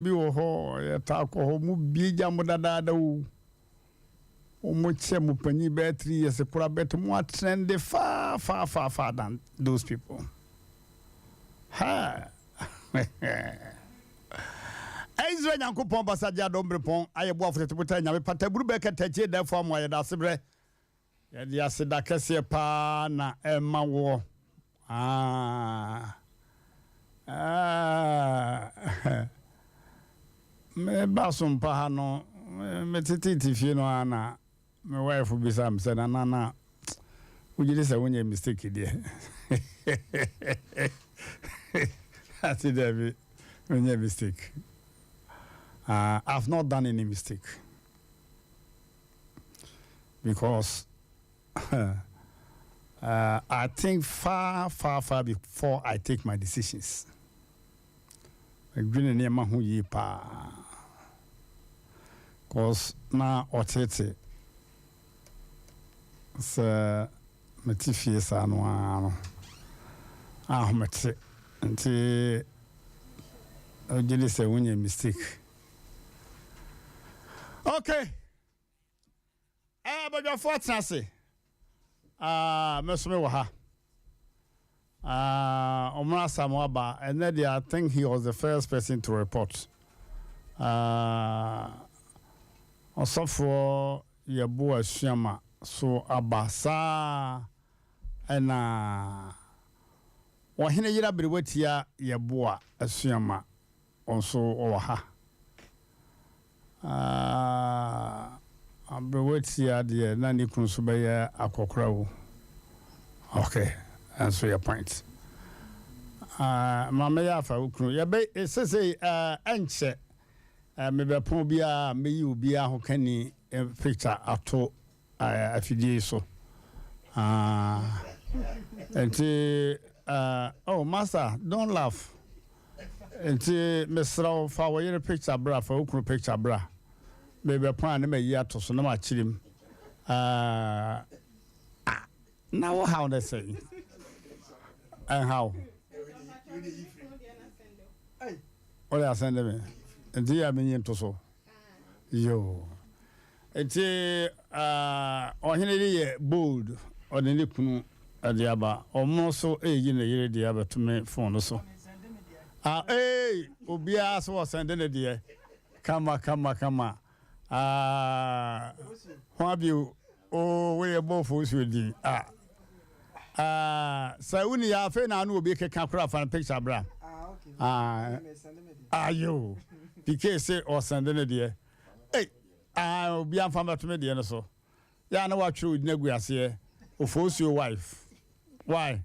bi wo ho ya ta ko ho mu bi jamu dada wo mu che mu pani be 3 years kura bet mu trend far than those people ha Ezra Yankopon basaja dombrepon ayebo afotete nyame pataburu be katache da form wa yeda sebre ya dia seda kese pa na ema wo me basum pa ha no me titi fie no ana me wife bisam se na ujiri se wonye mistake there ati David wonye mistake. I've not done any mistake because I think far before I take my decisions. Because now otete so metifie sa no ano ahomete nti ojili se wonye mistake. Okay. But your fortness. Mesome wa ha. Omra Samoaba, and then I think he was the first person to report. Also for Yabu Shama, so Abasa, and Wahina Yira Briwetia Yabua Shama, also Oha. Abrewetia de nani kunsubeya akokra. Okay, answer your point. Mama ya fa ukru ya be say enche me be pon bia me yi obi a ho kani picture ato afidie so. Oh master, don't laugh. Enti mesraw fa wo yere picture bra fa ukru picture bra me be plan me yi ato so na ma chirim now how they say and how oh ya send me enti ya me yin to so yo enti ohene ye bold odeni kunu adiaba omo so eyi na yere diaba to me phone so. Hey, Obia so sending it there. Come. What you? Oh, we are both with you. So when you have a fan, will be a camera for a picture, bra. Okay. You? PK say or sending it there. Hey, I'll be on farmer to me, the so. Yeah, I know what you would negotiate here. Of force your wife. Why?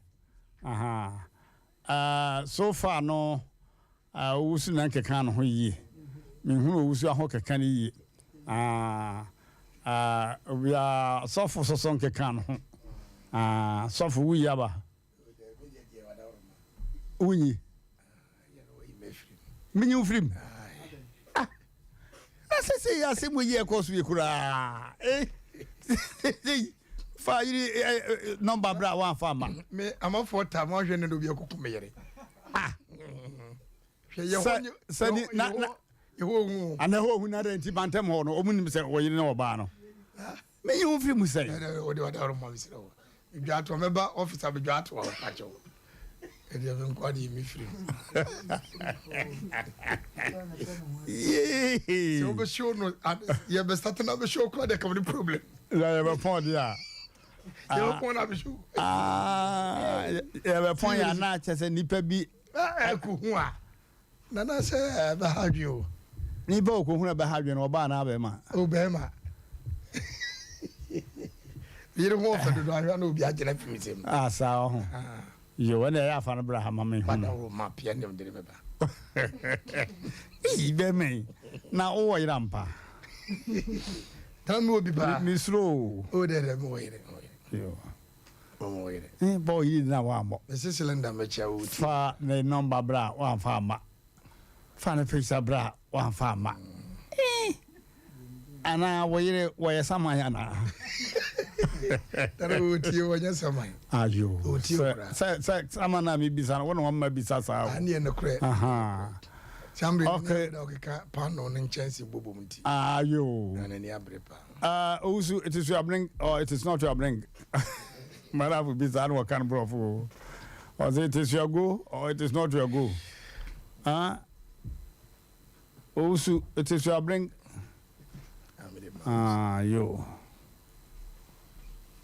So far no usu na nkeka no ho yi me hu usu aho keka ni yi we are sofu so nkeka no ho sofu wu ya ba unyi minyi ufrim asese ya se mo yi ko so yekura fa yiri number bra one farmer me amafo ta mo hwe ne do bi akuku meyere sani na yeho ana ho na renti bantem ho no omunim se woyire na oba no me yi ofri mu sai o de wadaro mo bisira o dwato meba officer be dwato wa pacho e de ben kwadi mi firi so be show no ye be start na be show kwa de come the problem la ye be pon dia ye pon na be show ye be pon ya na chese nipa bi ku hu a na se be hadwo ni ba ko hu na be hadwo no ba na be ma o be ma yiri ho fa do ahwa na obi agena fimisem sa ho yo na ya fa no bra ha ma me hu ba da ma pia ndem de beba be me na o wo yira mpa tan obi ba mi slow o de mo yire yo mo yire boy yi na wa mo ese cylinder me cha wuti fa ne number bra wa fa ma fa ne picture bra wa fa ma ana wo yire wo ya sama ya na tara wuti wo nya sama ayo sa sama na mi bisa wona wa ma bisa sa ani na kure Okay. Pano and chance boom. Ah, you. And any abrepa. Also, it is your bring or it is not your bring. My love will be that what kind of bro. Or it is your go or it is not your go. Also, it is your bring. You.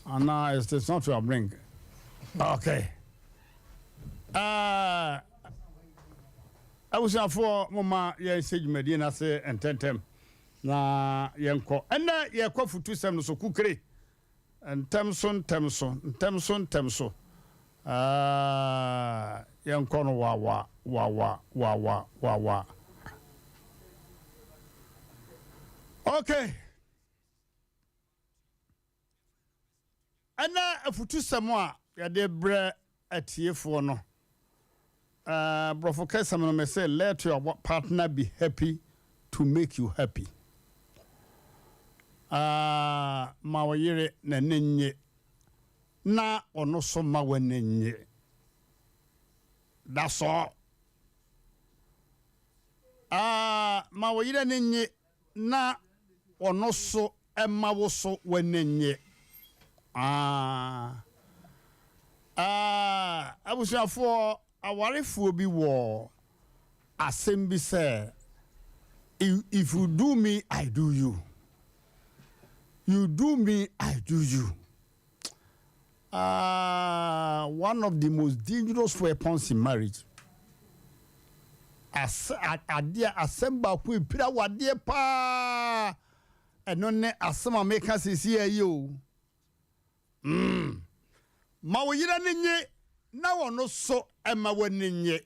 And now it is not your bring. Okay. I was for Mama, yes, Medina say and tentem. Na yenko. And that ye kwa futu sem so kukre. And temson. Yenko no wa. Okay. And that a futu semwa ya de bre atiefo no. Brofo Kesam may say, let your partner be happy to make you happy. Mawayere na nenye na ono so mawenenye. That's all. Mawayere nenye na ono so emawoso wenenye. I was for awarifuo bi wo Asem bi say if you do me I do you, you do me I do you. One of the most dangerous weapons in marriage. Adia Asem ba ku pira wade pa eno ne asema meka sisi ayo ma wo yira nenye na wono so ema waninye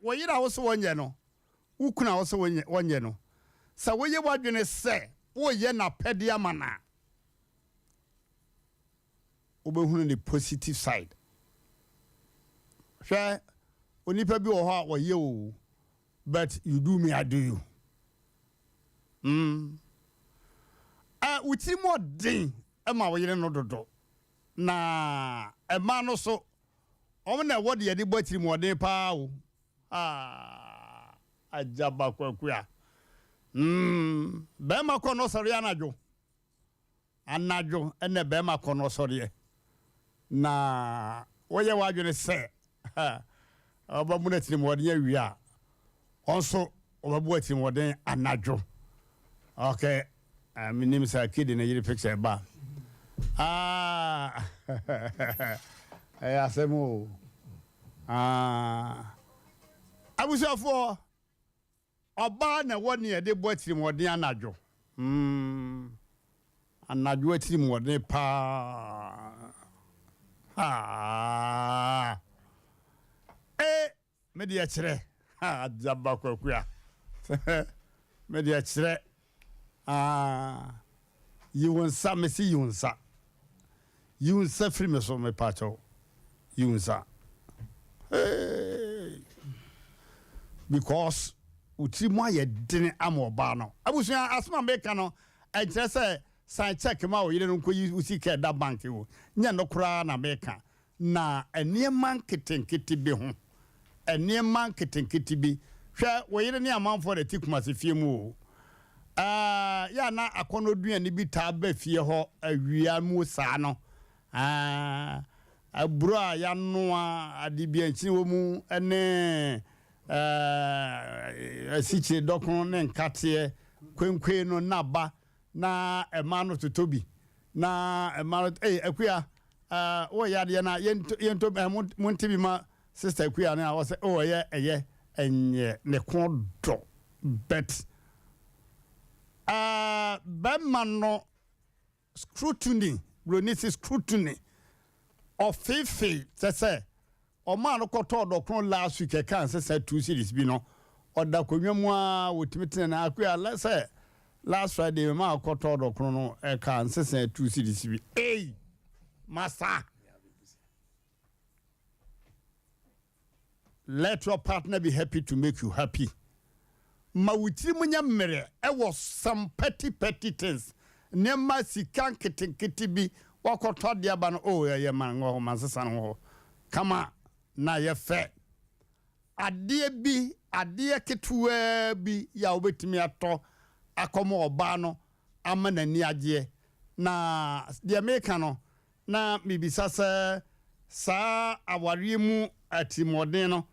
wo yira wo so wonye no ukuna wo so wonye no sa wo ye wadwene se wo ye na pede amana obehunu the positive side hwe onipa bi wo ho a wo ye o but you do me I do you uti mo din ema wo yire no dodo na ema no so omna wo de yede batiri mo de pa o ajaba kwakua be ma kono sori anajo ene be ma kono sori na wo ye wadwene se oba mu na tiri mo de wi a onso oba bu atiri mo de anajo okay my name is kid in a picture ba Asem I was for oba na woni e de boatiri mo de anajo anajo atiri mo de pa me de akire jaba kwakua me de akire you won't sa me see you won't sa free me so me pacho you won't sa because uti mo ye dene amoba no abusuan asma meka no enche say sign check ma o yire no nkoyi usika da bank wo nya no kura na meka na eneman ketenkete bi ho eneman ketenkete bi hwe wo yire ne amanfo de tikuma se fie mu ya na akono duane bi ta ba fie ho awia mu sa no aburo a ya noa adibia nchi wo mu ene asiche dokon ne nkate kwenkwe no naba na ema no totobi na ema no akua wo ya de na yento montibi ma sister akua na wo se o ye enye ne kon do bet Bemano scrutiny, Ronisi scrutiny of Fifi, say, or man of Cotodo last week, I can't say 2 cities, Bino, or da Kumua with Mitten and Aquia, let's say last Friday, ma Cotodo Chrono, I can't say 2 cities. Hey, Master, let your partner be happy to make you happy. Mawiti munya mere was some petty things nema sikan kiti bi wakoto de aba no ya man go man sesa no kama na ye fe adeɛ ketewa bi ya obetimi atɔ akɔmɔ ɔbaa no ama n'ani agye na deɛ meka no na mibisa sɛ saa aware mu atimɔden no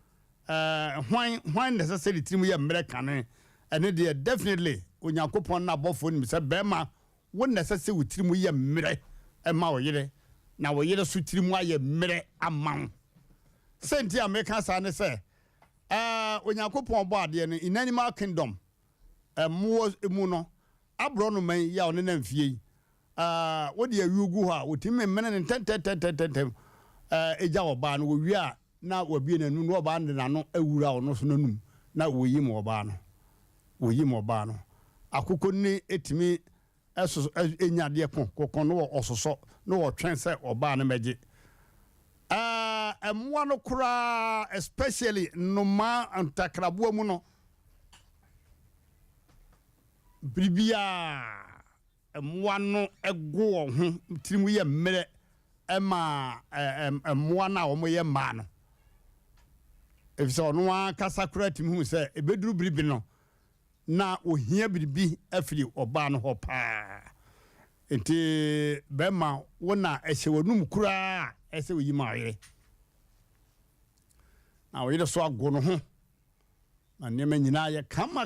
hwan necessary tirim yɛ mmerɛ kane ɛne deɛ definitely onyankopɔn na abɔfo nim sɛ bɛrima wo necessary wo tirim yɛ mmerɛ ɛma wo yere na wo yere so tirim ayɛ mmerɛ ama wo senti a meka saa ne sɛ onyankopɔn bɔ adeɛ no in animal kingdom mo mu no abro no man ya one na mfie wo de awigu ha wotimi mene ne tentem eja oba no wo wi a na wabie nanu no oba ne nano awura ono so nanum na woyi mo oba no akoko ni etimi eso enya de kokon no ososo no wo twen se oba no meje emwa no kura especially no ma antakrabo mu no bribia emwa no ego ho tirimu ye mmere ema emwa na wo ye ma no efisa ono akasa kura timu se ebeduru bribi no na ohia bribi afiri oba no ho pa enti bema wona ehye wonum kura ese oyi ma yere na we so ago no ho na neme nyina ye kama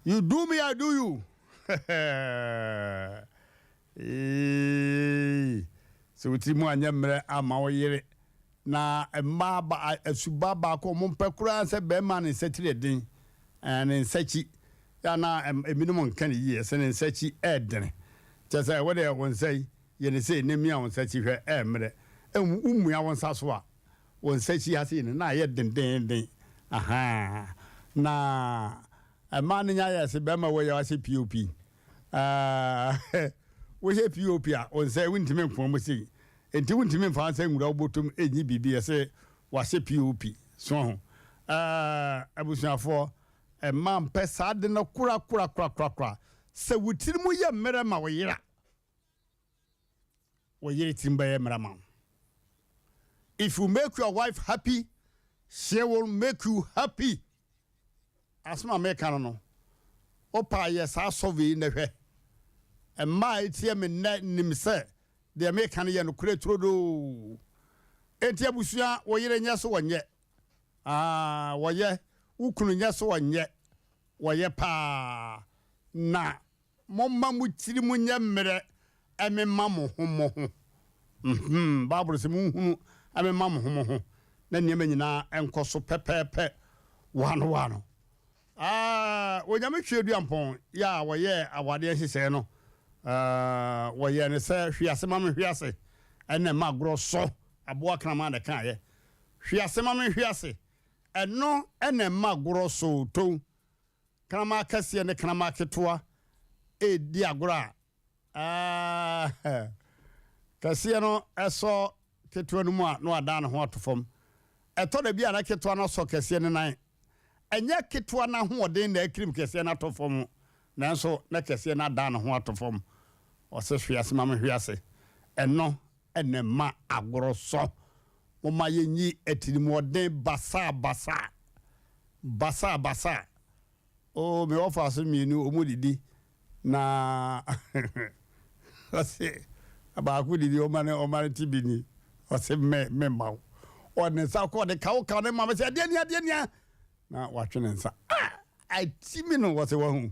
you do me, I do you. So we mo anya mre ama wo yere na emma ba asuba ba ko mo mpekura se be ma ne setire din ne nsachi ya na eminum nkan yi se ne nsachi edene je say we dey won say ye ne say ne mi a won nsachi hwe mre umu ya won saso a won nsachi ha se ne na ye den aha na man nya yes be ma we ya se pop we se pop a on say wintimi nfom se enti wintimi nfa say nwura obotum enyi bibi se wa se pop so ho abusuafo man pesa de no kura se wutirimu ye mere ma we yira timba ye mere ma. If you make your wife happy, she will make you happy. Asma meka no opa yes asovi ne hwe emma etie me nim se de meka no ye no kure trodo enti abusua wo yere nya so wonye wo ye ukunu nya so wonye wo ye pa na momma mu tiri mu nya mmere emema mo ho Bible se mu hunu emema mo ho na niam nyina enkoso pepepe wano wonyame hwedu ampon ya woye awade hyehyɛ no woye ne sɛ hwiase ma me hwiase ene magro so aboa krama de kan ye hwiase ma me hwiase eno ene magro so to krama kase ne krama ketoa di agro kase no eso ketoa no mu a no ada ne ho atofom eto da bia na ketoa no so kase ne nan enya ketwa na hoɔden na akrim kɛse na tofom nanso na kɛse na da na ho atofom ɔse hwiase ma me hwiase ɛno ɛne ma agoro so moma yenyi atirimuɔden basa o me ofa so mienu omudidi na ɔse abaako didi omane tibini ɔse me mawo ɔne sa ko de kawo ne ma me se adeania na watwene nsa atimi no wose wa hu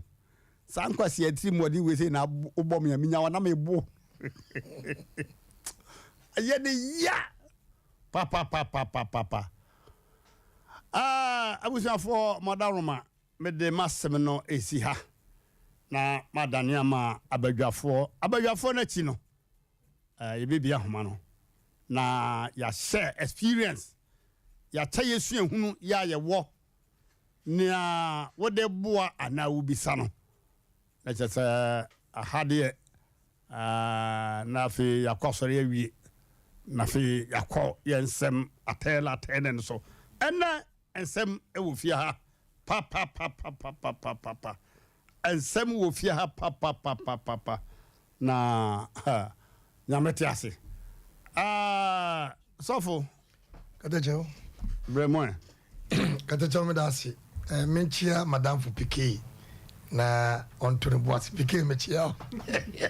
san kwasi atiri modi we say na obom ya minya wa na mebo aye de ya papa abusuafo modaroma me de masem no esi ha na madane ama abadwafo na chi no ye bibia homa no na ya share experience ya tayesu ehunu ya ye wo nia wode boa ana ubisa no na chese ahade na fi yakosore awie na fi yakọ yensem atela no so ena ensem ewo fie ha pa ensem wo fie ha pa na nyamete ase sofo Katacho. Bremon. Katacho medasi. Menchia Madame for Piquet. Na on to the boss Piquet Mechia.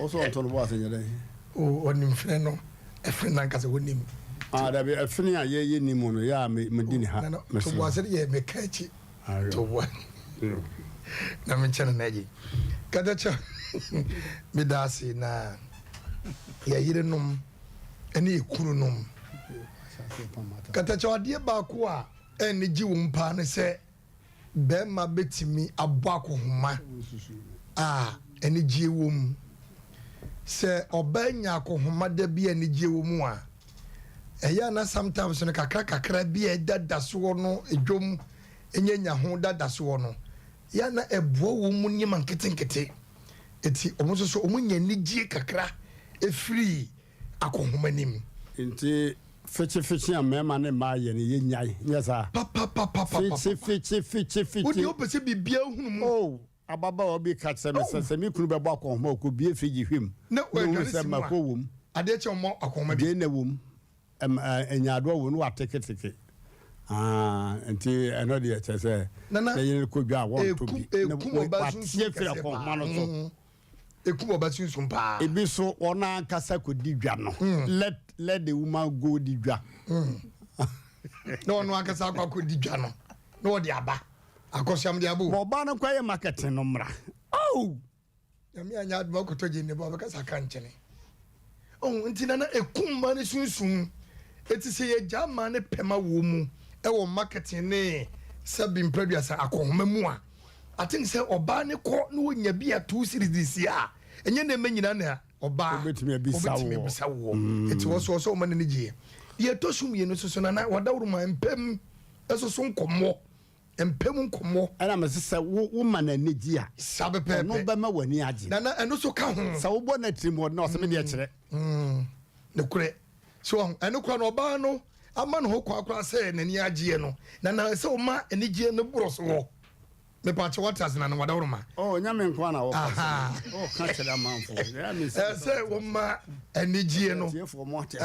Also on to the boss in your day. Oh, on him friend. A friend like as a winning. There be a friend ye ni mono ya medini ha. No, to was it ye me catch it. To what? Na menchana naji. Katacho medasi na ya yire num ene ekuru num. Katacho ade ba ko a ene gi wo mpa ne se be ma betimi abako homa ene gi wo mu se obanya ko homa da bi ene gi wo mu a eya na sometimes no kakra bi e dada so no edwom enyanya ho dada so no ya na ebo wo mu nyima nketenkete eti omo so omo nya ni gi kakra efiri akohoma nim nti fichi amema ne ma ye ne yenyai nyesa fichi odi opese bibia hunu mu oh ababa obi katse me se mi kunu bebo akohoma ko bie fiji hwim na we se ma ko wom ade che mo akohoma bi na wom enyado wo no wateketeke nti eno de che se na ye ko dwa won to bi na ko patie fira akohoma no so ekubo basunsun pa ebi so ona ankasa ko di dwa no let the woman go di dwa no ankasa ko di dwa no no di aba akosiam di abu oba no kwaye marketing no mra oh yami anya aduma ko toje ne ba kasa kan chene oh ntina na ekumba ne sunsun eti se ye jama ne pema wo mu e wo marketing ne sabim producer akohoma mu a I think say oba ne ko no nya bia 2 series this year enye na manyina na oba obetimi bisa wo it was so man ne gie ye to sum ye no so na wadawru ma empem eso so nkomo empem nkomo ana mesese wo man na gie a sabe pepe no ba ma wani age na eno so ka ho sa wo bo na trimo na o se me de kire ne kure so eno kura no oba no ama no ho kwa se na ni age no na se o ma eni gie no broso wo me pa che waters na wadawru ma oh nyame nkwa na wo ka oh ka cheda manfo ya me se wo ma enigie no tiefo mo ate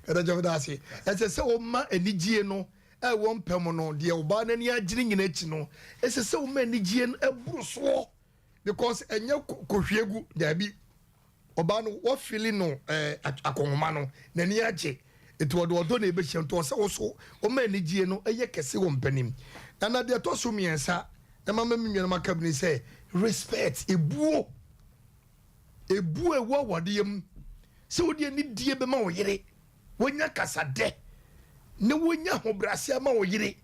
kada jawda asi se wo ma enigie no e wo mpem no de oba na ni agire nyina chi no se wo ma enigie no eburu so because enye kohwiegu da bi oba no wo feel no akonhoma no na ni age eto odo na ebe hye nto se wo so wo ma enigie no eye kese wo mpanim na de to so miensa e mama menwena makabni say respect ebuo ewo wadiem se wodi ani die be ma wo yire wonya kasade ne wonya hobrase ma wo yire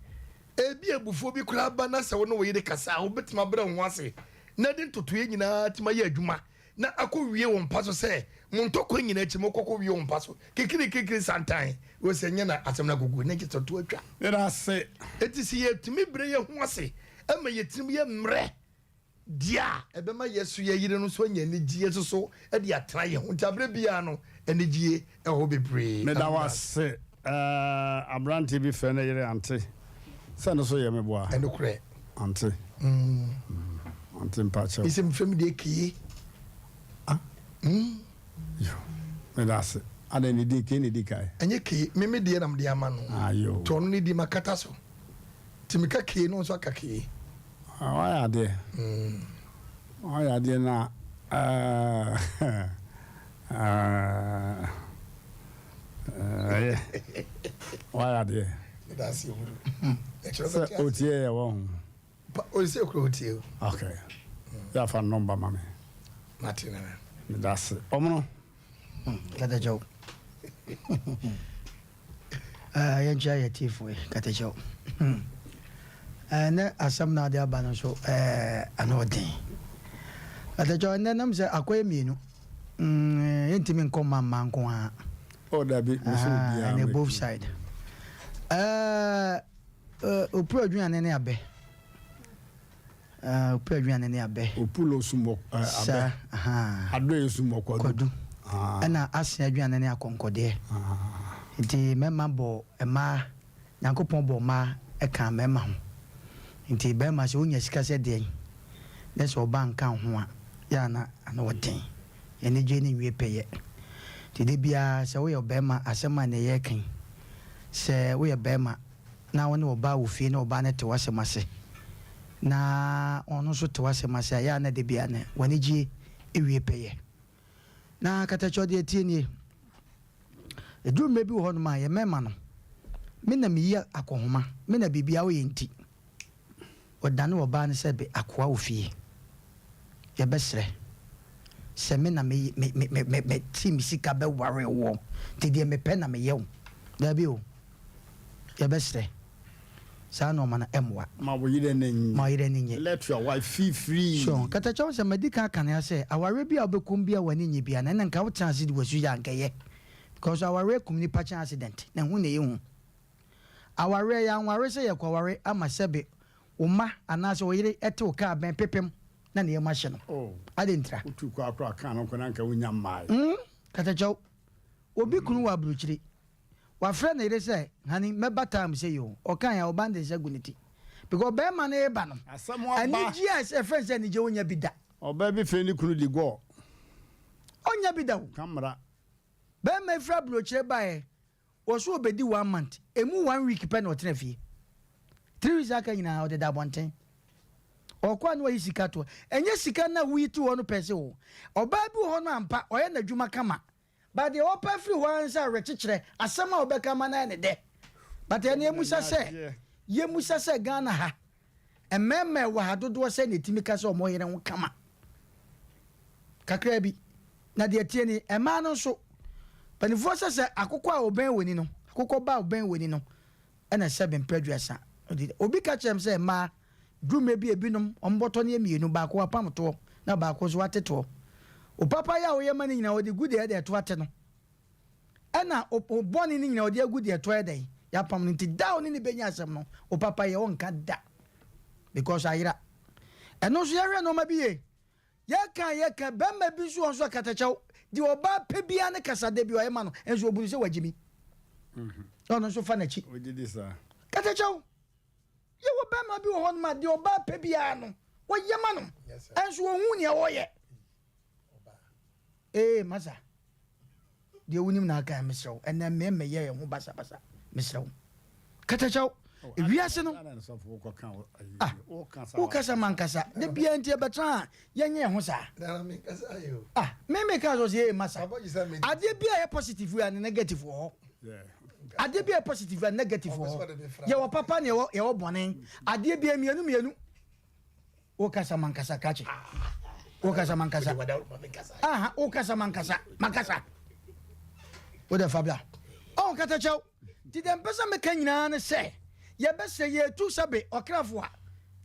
ebi ebufo bi kura ba na se wo no wo yire kasa wo betima bra ho ase na de ntotoye nyina tima ye adwuma na akɔwie wo mpaso sɛ montɔkɔ nyina akyi mokɔkɔ wie wo mpaso kekiri santan wo sɛ nyɛ na asɛm na gugu na gye to atwa era se eti si ye timi bre ye ho ase ama ye timi ye mrɛ dia ebema yesu ye yire no so nya ni gie so e de atra ye ho ntabre bia no eni gie e ho bebre me da was abrante bi fe na yire ante se no so ye me boa eno kure ante ante mpacho isim fam de ki yo me da se ada ni di ke ni di kai enye ki me de nam de ama no ayo to no ni di makata so timika ki no so akaki why are they na why are they that's you so otie ya won o se ko otie okay ya fa number mama Martina that's omo kata jow yan jaya tifu kata jow na asam na de aba no so anodin kata jow na nam se akoye mienu yentimi nko mamma nko ha oh da bi musu bia na both side opro adwuane ne abe opro adwuane ne abe opulo sumo abe ado esumo kwadu ana asia adwuane ne akonkode nti mema bo ema yankopon bo ma eka mema ho nti be ma se onya sika se de ne so banka ho a ya na woden ene je ne wie peye ti de bia se wo yo be ma asema ne ye kan sɛ woyɛ bɛrima na wo ne ɔbaa wo fie na ɔbaa no te w'asɛm ase na ɔno nso te w'asɛm ase a yɛa na de bia ne w'ani gye ewie pɛyɛ na katakyɛ ɔde atie nie ɛduru mmerɛ bi wɔ hɔ nom a yɛ mɛma no me na meyi akɔhoma me na biribia woyɛ nti ɔdane ɔbaa no sɛ be akoa wo fie yɛbɛserɛ sɛ me na meti me sika bɛware wɔ nti deɛ mepɛ na meyɛ wo daabi o yɛbɛserɛ saa na ɔma no ɛmmoa ma wɔyerɛ no nyɛ let your wife feel free so katakyɛw sɛ madi ka kanea sɛ aware bi a wobɛkɔm bi a w'ani nye bia na ɛne nka wotena ase de wasu yɛ ankɛyɛ because aware kum nipa kyɛn accident na hu na yɛhu aware yɛ anware sɛ yɛkɔware ama sɛbe wo ma anaasɛ wo yere ɛte wo kaa bɛn pepem na ne yɛma hye no ade ntra wotu kɔ akora ka no kɔna nka wonya mmae katakyɛw obi kunu wɔ aburokyire wafrɛ ne yere sɛ hani mɛba time sɛ yo ɔka yɛ ɔba de sɛ gu ne ti because bɛrima no yɛba no anigye a sɛ fɛn sɛ anigye wonya bi da ɔbaa bi fɛ ne kunu di gɔɔ ɔnya bi da wo kamara bɛrima efra aburokyire baeɛ wɔso obɛdi 1 month emu 1 week pɛ na ɔtena fie 3 weeks aka nyinaa ɔde da abɔnten ɔkɔ ano ayi sika to ɛnyɛ sika na wuyi to hɔ no pɛ sɛ o ɔbaa bi wɔ hɔ no ampa ɔyɛ n'adwuma kama but deɛ ɔpɛ firi hɔ ansa rekyekyerɛ asɛm a ɔbɛka ma na ne dɛ but ɛne yɛmusa sɛ Ghana ha ɛmɛɛmɛ wɔ ha dodoɔ sɛ ne timi ka sɛ ɔmɔ yere ho kama kakra bi na deɛ tie ni ɛmaa no nso panifoɔ sɛ akokɔ a ɔbɛn wɔ ni no akokɔ ba a ɔbɛn wɔ ni no ɛna sɛ bɛmpɛduasa obi ka kyerɛm sɛ mmaa dume bi ebinom ɔmbɔtɔ ne mmienu baako apam toɔ na baako so ate toɔ o papa yɛ a ɔyɛ ma ne nyinaa ɔde gu deɛ ɛde ɛto ate no ɛna ɔbɔne ne nyinaa ɔde agu deɛ ɛto ɛdɛ yɛapam no nti da ɔne ne bɛnya asɛm no o papa yɛ ɔnka da because ayera ɛno nso yɛhwɛ nɔɔma bi ye yɛka bɛrima bi nso ɔnso akatakyɛw deɛ ɔbaa pɛ bia ne kasada bi ɔyɛ ma no ɛnso ɔbunu sɛ wagyimi ɔno nso fa n'akyi katakyɛw yɛwɔ bɛrima bi wɔ hɔ no ma deɛ ɔbaa pɛ biara no wɔyɛ ma no ɛnso ɔhu nea wɔyɛ masa deɛ wonim na aka mesrɛ wo ɛnɛ mmɛmɛ yɛ ho basabasa mesrɛ wo katakyɛw ewiase no wokasa mankasa da bia nti ɛbɛtena a yɛnyɛ ho saa meme ka sɛ sɛ masa adeɛ bia yɛ positive a ne negative wɔ hɔ adeɛ bi yɛ positive and negative wɔ yɛwɔ papa ne yɛwɔ bɔne adeɛ bi mmienu wokasa mankasa kakye wokasa mankasa wokasa mankasa wode fabla katakyɛw nti dɛ mpɛ sɛ meka nyinaa ne sɛ yɛbɛsɛ yɛtu sɛbe ɔkrafo a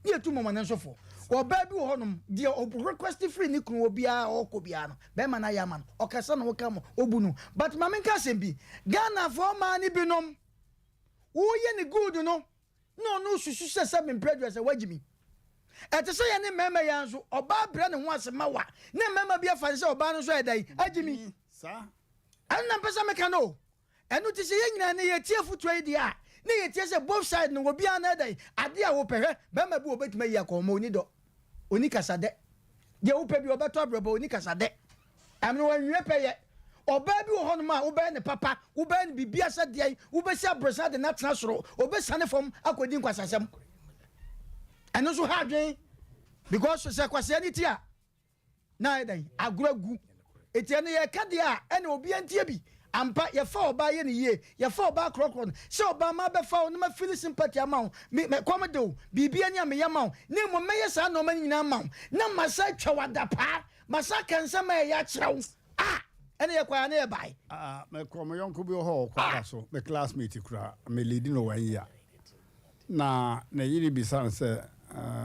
ne yɛtu mɔmɔne nsofo ɔbaa bi wɔ hɔnom deɛ request free ne kunu obiara ɔkɔ biara no bɛrima no ayɛ ama no ɔkasa na woka mo ɔbu no but ma menka asɛm bi Ghanafoɔ maa ne binom woyɛ ne good no na ɔno susu sɛ sɛ mempɛdua sɛ wagyi mi ɛte sɛ yɛ ne mmarima yɛ nso ɔbaa brɛ ne ho asɛma wa ne mmarima bi afa ne sɛ ɔbaa no nso ɛda yi agyi mi ɛno na mpɛ sɛ meka no ɛno te sɛ yɛ nyinaa ne yɛtie fotoa yi deɛ a ne yɛtie sɛ both side no obiara na ɛda yi adeɛ a wopɛ hwɛ bɛrima bi wɔbɛtumi ayi akɔma oni dɔ oni kasa dɛ deɛ wopɛ bi ɔbɛtɔ abrɛbɔ oni kasa dɛ ɛmno wanwie pɛyɛ ɔbaa bi wɔ hɔ nom a wobɛyɛ ne papa wobɛyɛ ne biribi asɛ deɛ wobɛsi abrɛsa de n'atena soro ɔbɛsane fam akɔdi nkwasasɛm ɛno nso ha adwen because sɛ kwasea ne ti a na ɛdɛn agorɔ gu ɛtiɛ no yɛka deɛ a ɛne obia ntie bi ampa yɛfa ɔbaa yɛ ne yie yɛfa ɔbaa korɔkorɔ no sɛ ɔbaa ma bɛfa wo na mafili sympathy ama wo kɔm de wo biribia ne a meyɛ ma wo ne mmom mɛyɛ saa nɔɔma no nyinaa ma wo na masa twa wada paa masa ka nsɛm a ɛyɛ akyerɛ wo ɛne yɛkɔa ne yɛbae mɛkɔ me yɔnko bi wɔ hɔ ɔkɔda so me classmate kora meledi no wanyia na yere bisa no sɛ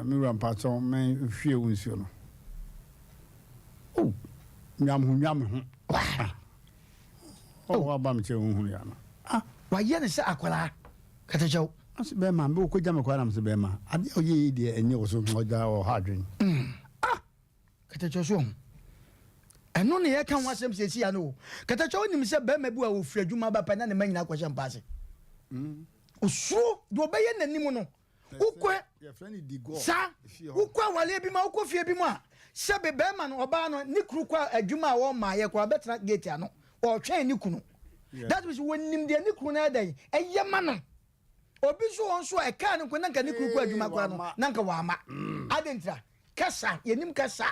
mewura mpakyɛw menhwie wo nsuo no nwam ho waba me kyerɛ wohunu ya no wayɛ ne sɛ akwalaa katakyɛw ase bɛma mbe wokɔgya me kwaa nam sɛ bɛma adeɛ a ɔyɛ yi deɛ ɛnyɛ wo so ɔgya ɔha adwen katakyɛw so ho ɛno ne yɛka ho asɛm sɛsi ya no o katakyɛw wonim sɛ bɛrima bi a wɔfiri adwuma ba pɛ na ne ma nyina kɔhyɛ mpa ase ɔsuo deɛ ɔbɛyɛ n'anim no wokɔ saa wokɔ awaleɛ bi ma wokɔ fie bi mu a sɛ bɛrima no ɔbaa no ne kuru kɔ adwuma a wɔmaa yɛ kora bɛtena gate ano ɔtwɛn ne kunu that means when nim de ni kunu na dan eye ma no obi so on so e ka no ko nanka ni kuru ko adwuma kwa no nanka wa ama adentra kasa yenim kasa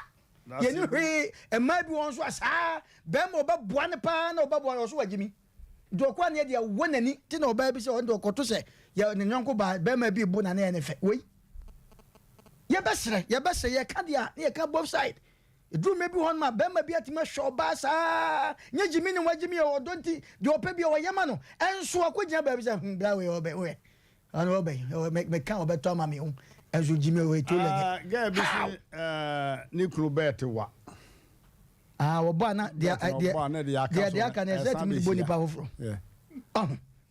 yeni hwe e ma bi on so asa be mo obaboa ne pa na obaboa so wagimi do kwa ne de wonani ti na oba bi se on do koto se ya ne nyonko ba be ma bi bu na ne fe we ye besre ye ka dia ye ka both side do maybe one ma be ma bi atima show ba sa nya jimi ni wagimi o donti de opa bi o yema no enso akogina ba bi se bra we obe we an obe me kan obe to ma me hu enso jimi we to le ga bi si ni kru bet wa wo ba na dia aka na set mi bo nipa foforo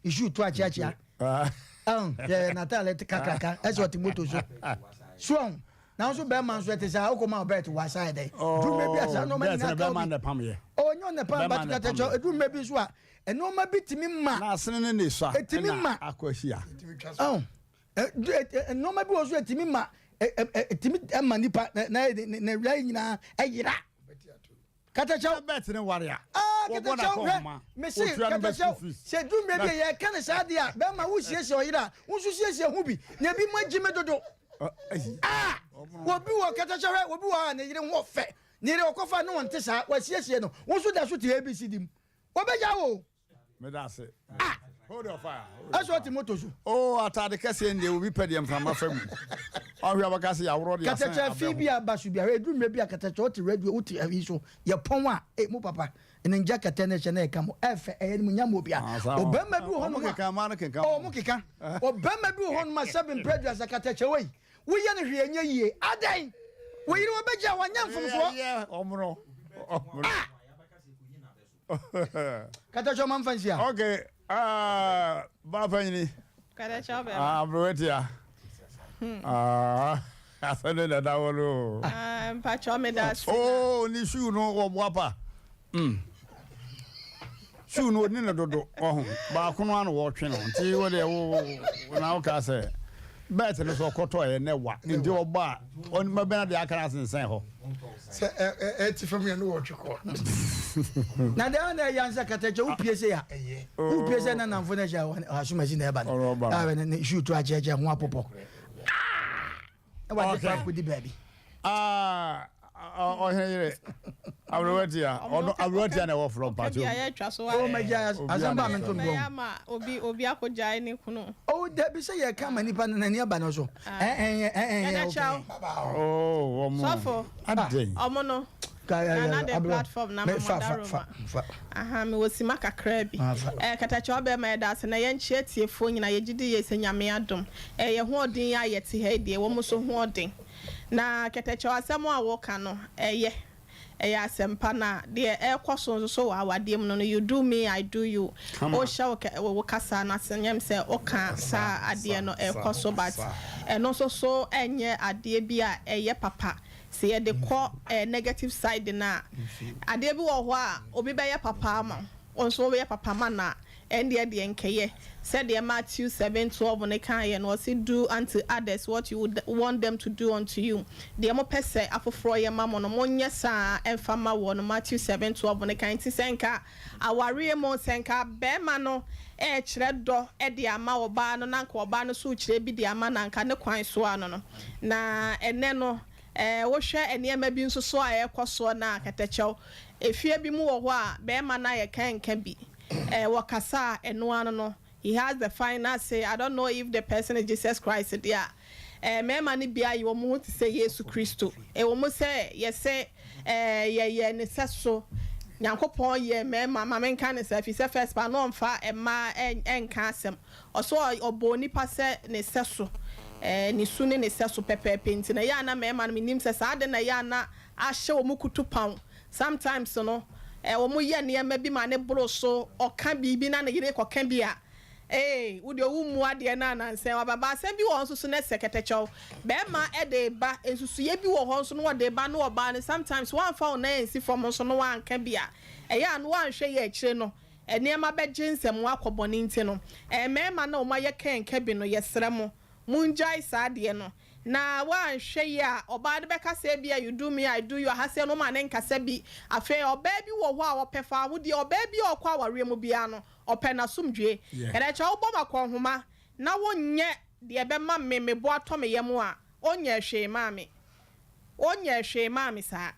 issue to achiachia yeah natal et kakaka eso timoto so now so be man so te say how come about wa side do maybe asa no man na be man na pam ye nyo na pam but katacho do maybe so a no ma bitimi ma na asene ne so etimi ma akwahia no ma bi wo so etimi ma etimi ma nipa na wla nyina ayira katacho bet ne warrior katacho me say katacho se do maybe ye kan sa dia be ma wo siesie oyira wo so siesie hu bi na bi ma jime dodo wobi wo katacho wobi wo na yire wo fe ni re okofa no wonte sa wa siesie no wo so da so te abc dim obeja wo me da se hold your fire aso ti moto so atade kase ndi obi pede mframa famu ohwe abakase ya woro de asan katacho fi bia basu bia edu me bia katacho ti radio uti avi so ye pon a mo papa ene nja katene che na e kamo efe e ni nyamo bia obema bi ho no keka ma no keka mo keka obema bi ho no ma sabin prejudice katacho we wo ye no hwe anya yie adan wo yire obeja wanya mfomso omro katacho manfansia okay ba fanyini katacho be abroetia asane da dawolo mpacho me da ni shoe no wo boapa shoe no ni na dodo ba kono an wo twe no nti wo de wo na wo ka se bet no so koto e ne wa ndi oba on ma bena de akara sensen ho se ti from ya no wo tweko na de na yansa katacho upiese ya upiese na namfo na ja asuma ji na eba no na shoot to ajeje ho apopo wa de pa kudi baby here Abrotia na wo from party ya twa so o maja azamba me ntom bom ma obi akojai ne kunu da bi say ye ka manipa na ni aba no so sofo omo no na the platform na madaroma me wosima kakra bi katacho be ma da se na ye nchie tiefo nyina ye gidi ye senyame adom ye ho odin ya ye ti ha die wo mo so ho odin na katacho asemo a wo ka no Asem Mpe na de ekoso so wa wadie mu no you do me I do you o sha wo kasa na senyem se o ka sa ade no ekoso but no so enye ade bi a eye papa se ye de ko negative side na ade bi wo ho a obi be ye papa ma onso be ye papa ma na ende de nkeye said the Matthew 7:12 ne kan ye no say do unto others what you would want them to do unto you de mo pese afoforo ye mamo no monye sa emfama wo no Matthew 7:12 ne kan ti senka aware mo senka be ma no kire do de ama oba no nanka oba no so kire bi de ama nanka ne kwan so ano no na ene no wo hwe enema bi nso so a ekoso na katachew efie bi mu wo ho a be ma na ye kan bi wakasa eno ano no he has the final say. I don't know if the person is Jesus Christ there. Me mani bia you mo to say Jesus Christo. Wo mo say yes say ye ne seso. Nyankopon ye me mama men kan say fi say first pa no mfa ma enka asem. Oso oboni pa say ne seso. Ni sune ne seso pepepe nti na ya na me man nim say sa de na ya na ahye wo mo kutu pan. Sometimes no wo mo ye ne ma bi ma ne bro so o kan bibi na ne yire ko kan bia wo de wo mu ade na nanse wa baba se bi wo nso so na seketacho be ma e de ba ensusu ye bi wo ho nso no wo de ba no oba ne sometimes one found na ensi from nso no wan kan bia ya no wan hwe ye kire no ene ma be ginsem wa kwobone nti no me ma na o ma ye kan ka bi no ye sere mo munjai sa de no na wan hwe ya oba de beka se bia you do me I do you ha se no ma ne nkasa bi afa oba bi wo ho a wo pefa ho de oba bi okwa aware mu bia no ope na sumdwe kede cha wo boma ko homa na wonye de ebe ma me bo ato me yem a onye hwe maami sa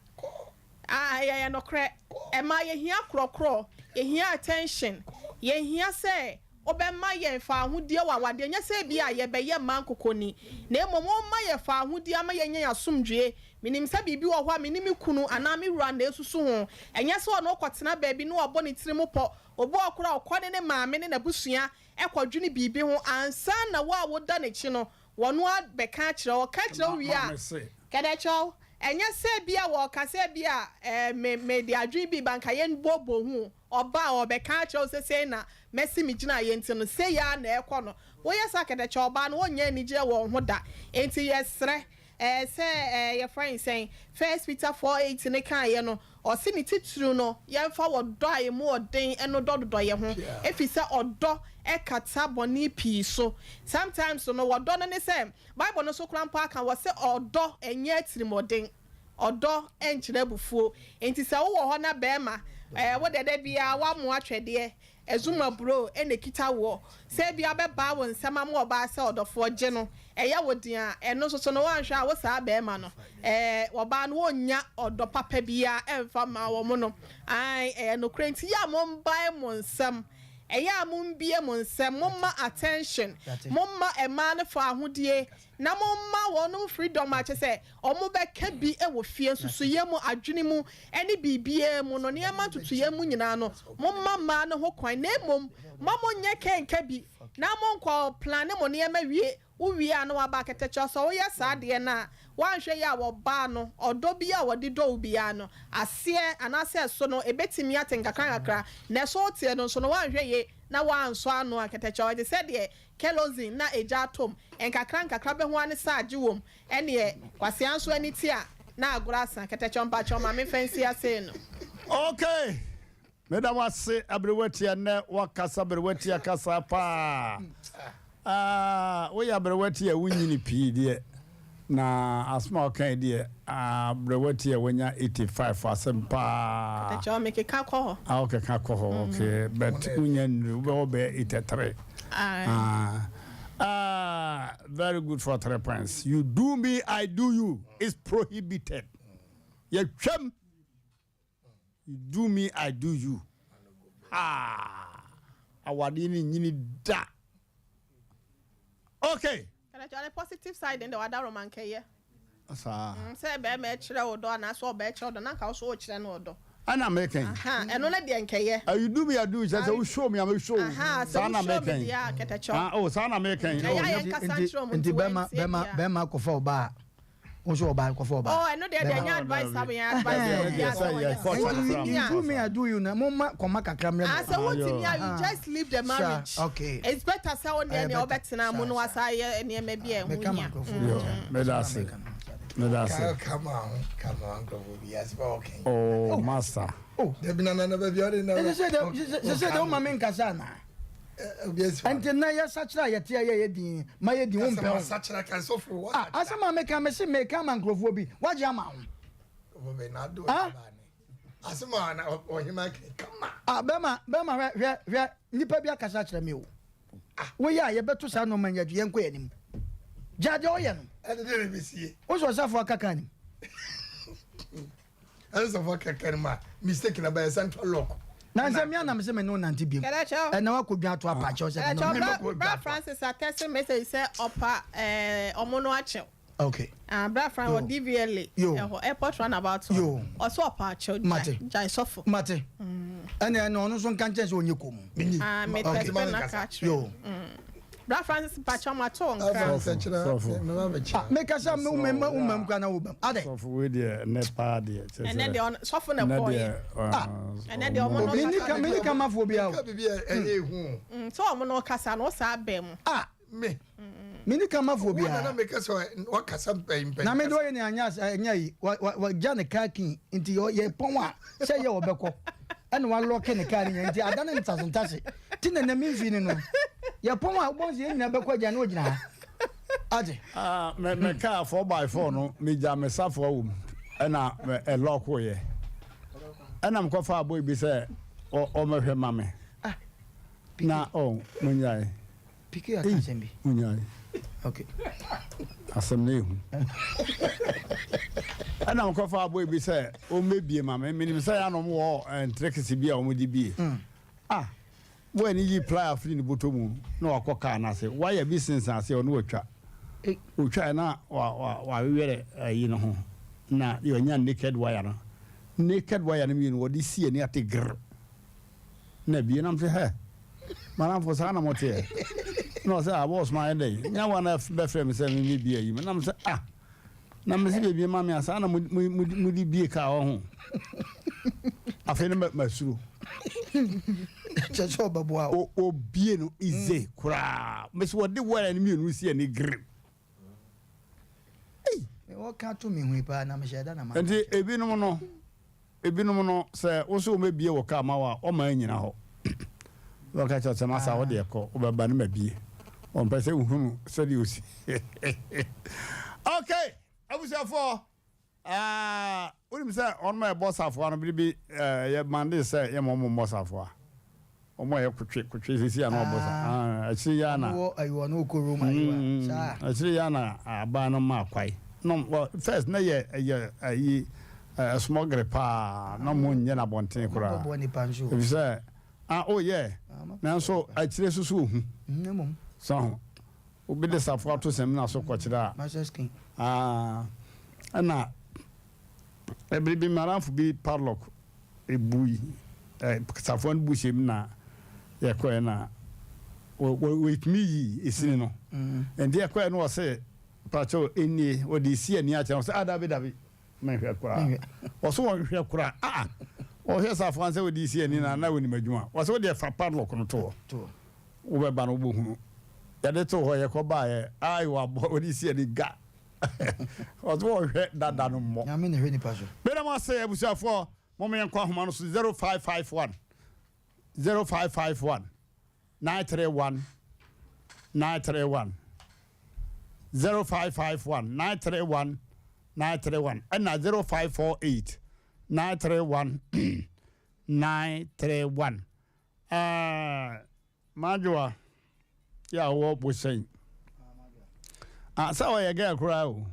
ya no kre e ma ye hia krokro ye hia attention ye hia se obemma ye fa ahudie wawade nya se bia ye be ye man kokoni na emomo ma ye fa ahudie ama ye nya asumdwe minim se bibi wo ho a minim kunu ana me wura na esusu ho enya se ono kwotena baabi no obo ne tirimu po obo okura okode ne maame ne nabusua ekwadwene bibi ho ansa na wo a woda ne chi no wono abeka kire wo ka kire wi a kedecho enya se bia wo ka se bia me de adwi bi banka ye bobo hu oba obeka kire se se na mesi mi gina ye ntino se ya na ekọ no wo ye sakede che oba no wonya ni gire wo ho da enti yesre say your friend saying 1 Peter 4:8 ne kan ye no o se ni tituru no ye mfa wo do aye mu odin eno do ye ho efi se odo e kata boni pi so sometimes no wo do no ne se bible no so krampa kan wo se odo enye atirimodin odo enkyere bufuo enti se wo ho na bema wo dede bia wa mo atwede ezuma bro ene kita wo se bia beba wo nsema mo oba se odofo gye no eya wodin a eno so no wanhwe a wo saa bema no wo ba no wonya odo papa bia emfa ma wo mo no ai no krenti ya mo mbae mo nsem eya mumbie mo nsem momma attention momma ema ne fa ahodie na momma wonum freedom a chese omo beka bi ewo fie susu yemu adwene mu ene bibie mu no ne ema tutu yemu nyina no momma ma ne ho kwan na emom mamo nye kenka bi na monkwa plan mo ne ema wie uwie anu aba ketecho so wo yesa de na wanhwe ya wo ba no odo bi a wodi do bi ya no ase anase so no ebetimi atenkakra na so tie no so no wanhwe ye na wanso anu aketecho de said ye kelosing na eja atom enkakra be ho ane saage wom ene kwase anso ani ti a na agorasa ketecho mpa choma me fancy ase no okay madam wase abrewati na wakasa abrewati akasa pa we abrewati wunyini pi de na asma okay de abrewati wanya 85 Asem Mpe ketecho me ka ko okay ka ko okay but unyan we obe 83 very good for 3 points. You do me, I do you. It's prohibited. You do me, I do you. Awadini nyini da. Okay. Can I try the positive side in the other roman keye? Sa. Say be me chire odo na so be chire odo na ka so chire na odo. Ana making. And no let the nkeye. You do me, I do you. Say you show me, I will show. Sana making. Yeah, ketecho. Oh, sana making. Inti bema kofa oba. Onso oba kofa oba. Oh, I know they advice have advice. You do me, I do you. Na mama koma kakra mre. I say what you just leave the marriage. Okay. It's better say on any obetina mu no asaye ene me bia hu nya. Me that's it. Come on, go yes, okay. Oh, master. Oh, there be none of the other. They said, oh, my main casana. Until now, you're such a yeti, my yedi, such a can so for what? Asem Mpe may come and grow be. What your mouth? We not do it. Asem or him, come on. Bema, Nipa be a casatra meal. We are, you better sound no man yet, young queen. Judge Oyen. I didn't see. What was that for a cacani? As of a cacana, mistaken about a central lock. Nanzamiana, I'm saying no nantibi. And now I could be out to a patch. Francis, I tested message said upper Omonoacho. Okay. Brad Frank or DVLA. You airport run about you. Or so a patch. Mate. Jai Sofo. Mate. And then no one can tell you come. I made a catch. You. Brad Francis patch on my tongue. Make us some woman can open. Are they? With the Nepal, and then they on soften a boy. And then they come up for be out. So I'm no Cassan or Sabem. Me. Mini come up for be out. Make us what Asem Mpe. Namedo in Anyas, what Janet Kaki into your Poma. Say your Beko. And one lock in the carrying, and I don't know. Tin and the mean feeling. Ya poma bonzi never quite janojina. Ade. Me car 4x4 no me jam me safo wom. Na a lock way. And I'm cofa boy be say o me hwe mame. Na munyai. Piki akasembi. Munyai. Okay. Asem ne hu. And I'm cofa boy be say o me bie mame. Me say ya no mo entrekisi bia o mo di bie. When you apply a free in the bottom, no, I cock and I say, why a business? I say, or no, try. We try now, or we were, you know, now you're naked wire. Naked wire, I mean, what you see, and you have to grr. Never, and I'm saying, hey, Madame for Sana Motel. No, sir, I was my day. Now, one of the friends said, me be a human. I'm saying, now, Miss Baby, Mammy, and Sana would be a cow. I feel my shoe. Chacho babwa o bien no ize kura me so de wara ni mienu si ani grip me wo ka to me hu pa na me sheda na ma enti ebinom no se wo so me bie wo ka ma wa o ma nyina ho wo ka cha chama sa wo de ko o baba na ma bie on pese uhunu so de osi okay abusafo unim say on my boss afo no bi ye mande say ye mo boss afo omo ye kutwe sisi ya no boss achiri ya na wo ayo no okoro ma yo sa achiri ya na aba no ma kwai no first na ye ayi small grepa no mo nye na bonten kura bo ni panjo if say oh yeah na so achiri susu ohu nemom so obi de safo ato sem na so kwachira master skin ana ebribi maranfo bi padlock ebui safon bushem na yakọ na with me isini no and there yakọ no say pacho eni o de si ani acha say dabi me hwe kura o so won hwe kura o hwe safon say o de si ani na woni madwuma o so de fa padlock no to o be ba no bohunu ya de to ho yakọ ba ye ai wa o de si ani ga o so hwe dada no mo ya me ne hwe ni pacho be na ma say abusafo mo me nkwa homa no so 0551 0551 931 931 0551 931 931 and 0548 931 931 Majua ya wo bo saying so ya girl crowd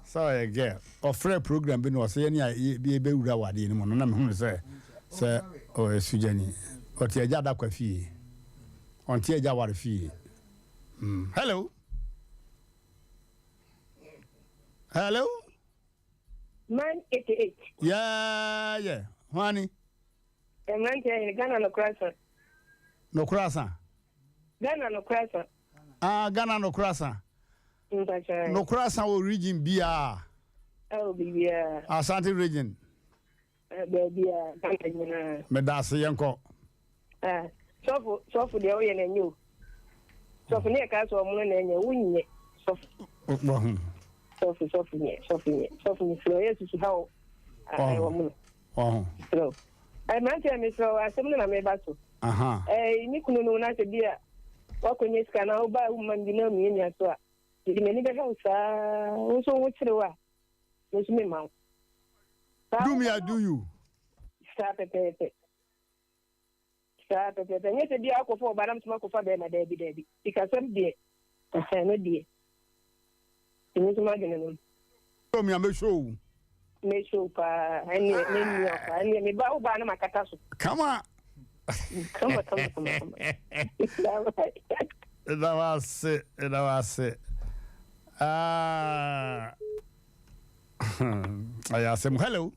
so ya girl of free program be no say any be wura wade ni mo no na me hu say o esujani o ti eja da kwa fie on ti eja war fie hello Man 88 yeah honey Mmrantehene Ghana no croissant Ghana no croissant no croissant o region bia bia Asante region bia Ghana me da se yenko sofu de o ye na nyu sofu ne ka so mo na nya wunye sofu ni flo yesu su hawo wo mo so Mmrantehene so asem na me ba so ni kunu no na se bia wakonye ska na oba umandi na mi nya so a di meni be ha sa wo so wo chirewa no su me ma do me I do you stop it nye se bia akofo oba tuma kofa be na debi ikasem die no die ni tuma gene no do me am show pa ani me ba oba na makata so come on that was it Asem hello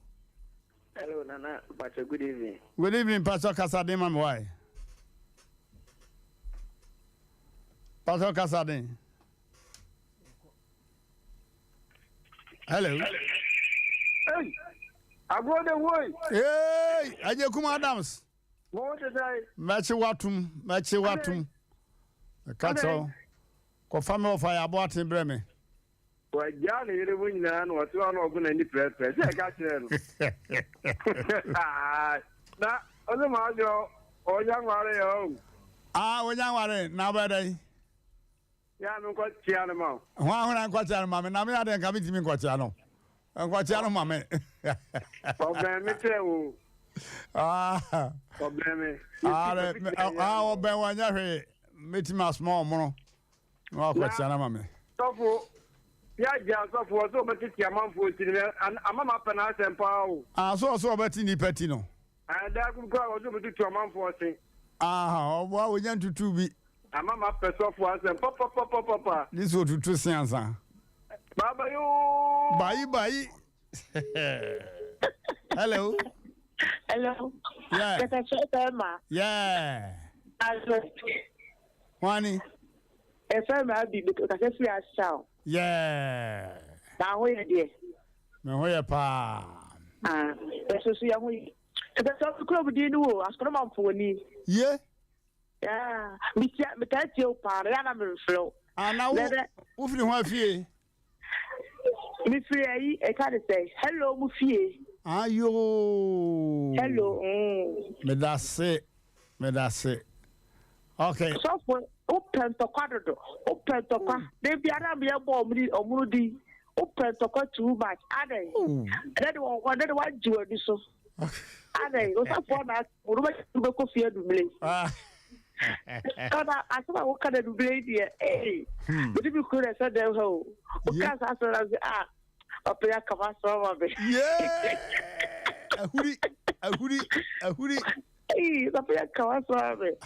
Nana Pastor, good evening Pastor Casadin mam why Pastor Casadin hello hey I go the way hey Ajekuma Adams what to say Machi watum Kato ko family of fire about in Breme wa jana yere bunyina no watu ano oguna ni press e ka kire no na ozo ma jo onya ngware yo onya ngware na badai Yeah, I'm quite chiano. One and quite a mamma, and I'm coming to me quite a no. And quite a mamma. Problem, me too. Ah, Problem. I'll be one year. Meeting my small mono. Oh, quite a mamma. So, yeah, so for so much your mom for and I'm up and Asem Mpe. Ah, so about in the petino. And that could go over to your mom for saying. Ah, well, we want to be. I'm up a software and papa. This was to 2 cents. Baba, you Bye. Hello. Hello. Yeah. Yeah. Wani. I'll be because I see a shout. Yeah. Now, where dear? Me hoye pa. That's so young. That's all the club didn't know. Ask them out for me. Yeah. Yeah. Me can't tell part. I'm a flow. And now, who feel what fear? Miss Free, I can't say hello, Muffy. Ayo. Hello. Me that's it. Okay. So for open to quadro, open to qua. They be a bomb or moody. Open to qua too much. Are they? That one do it so. Are they? What's up for that? What about the coffee to blame? I thought I would kind of blame here. Hey, but if you could have said them home, because I said, up there, come on, some of it. Yeah. A hoodie. Hey, up there, come on, some of it.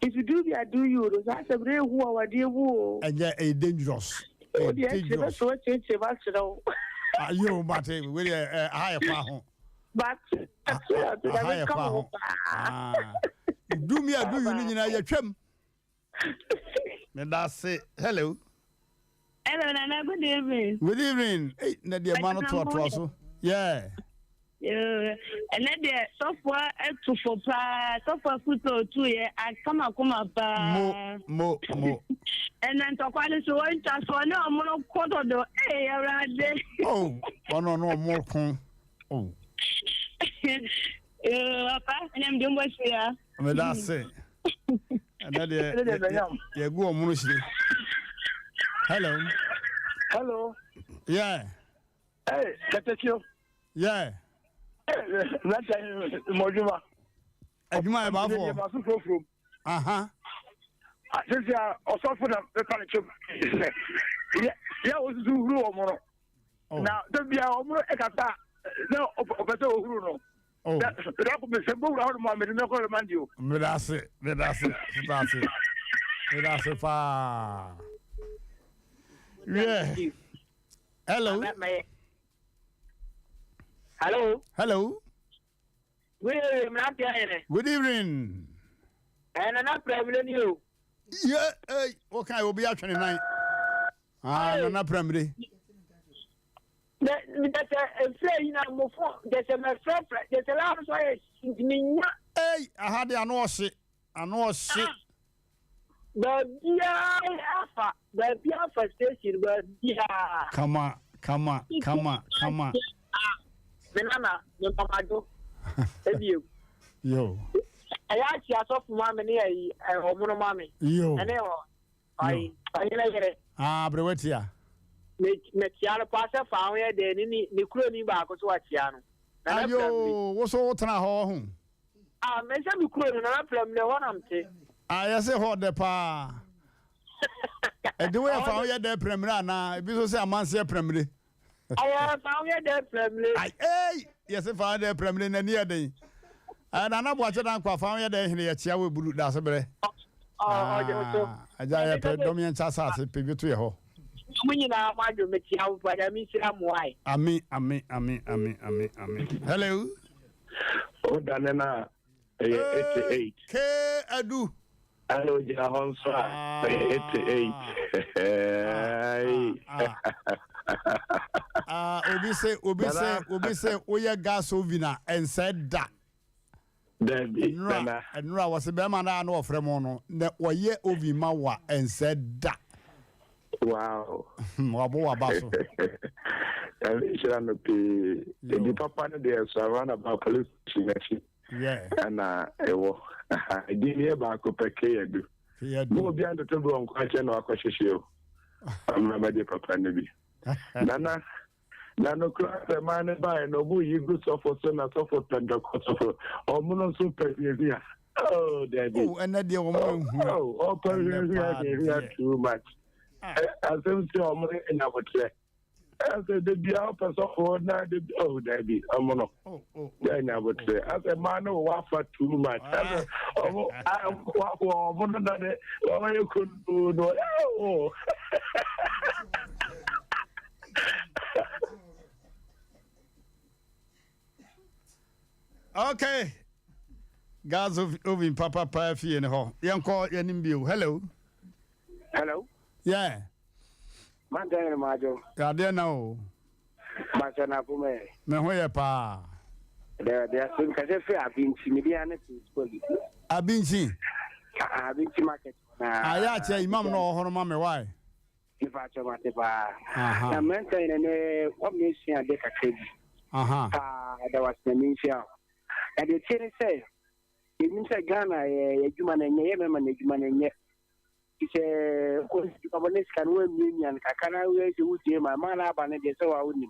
If you do me, I do you. That's a brave who are dear woo. And yeah, a dangerous. Dangerous. So change the match now. You, but with a higher power. But a higher power. Do me, I do you know your trim. And that's it. Hello. Hello, Nana. Good evening. Good evening. Hey, Nadia Mano to also. Yeah. And then the software to for software photo 2 year I come up. Mo. And then to quite so one transfer no more quarter do around there. Oh, no more con. Oh. Papa, and I'm doing what's here. That's it. And then you go on Mushi. Hello. Yeah. Hey, Katakio. Yeah. That's Mojuma. Aduma Bafo. Uh-huh. Since you are also for the furniture. Yeah, was Zulu or Mono. Now, don't be our more Ekata. No, better Uruno. Oh, that would be simple. I don't want me to know what I do. That's it. Yeah. Hello. Good evening. And I'm not problem you. Yeah, okay, we'll be out 29. I'm not primary. That's a play now. There's a friend. There's a lot of way. Hey, I had the announce shit. But yeah, station, but yeah. Come on. Banana, your mama do. You. Yo. I actually saw from one near a woman, mommy. Yo. And I get it. But wait here. Make Yano Passer found here, then the crony back was what Yano. Ayo, what's all tonight home? Mention the crony, and I'm from the one I'm saying. I say, hold the pa. And the way I found you there, Premier, now, because I'm a Premier. I have found you there, Premier. Hey, yes, I found the Premier near day. And I'm not watching Uncle found you there here, Chia Blue Dassabre. I got a dominant Chassa, people to your home. When you know, I do make you out, but I mean, I'm why. I mean. Hello. Oh, Danana, 88. K, I do. Hello, Jahonsa, 88. Obi say, Oya gas ovina and said that. And Ra was a bemana no fremono, that Oye Ovimawa and said that. Wow. Wabo Abaso. The papa there, so I run about police. Yeah. And I didn't hear about Copeke. No behind the table on question or question show. I'm not ready for planning. Nana, Nano class a man by no boy, you good suffer, son, and suffer, suffer, or mono super. Oh, Daddy. Oh, and that the woman. Oh, too much. As I'm still money in our chair. As the person of oh, Daddy, I'm mono. Then I would say, as a man who waffle too much. I'm one another, or you couldn't do no. Okay. Guys of Papa Pafi and ho. Young call your hello. Hello. Yeah. Mmrantehene majo. Ya there now. Machana pume. Me hoye pa. There some kase fe abinchi mi dia na police. Abinchi. Abinchi market. Aya che imam no hono ma me why? Ifa cho mate ba. Na Mmrantehene ne commission ade kakedi. There was the mission. And the thing say, it means a Ghana, a human and a human and yet. It's a combination can win union. I can't wait to see my man up and they saw I wouldn't.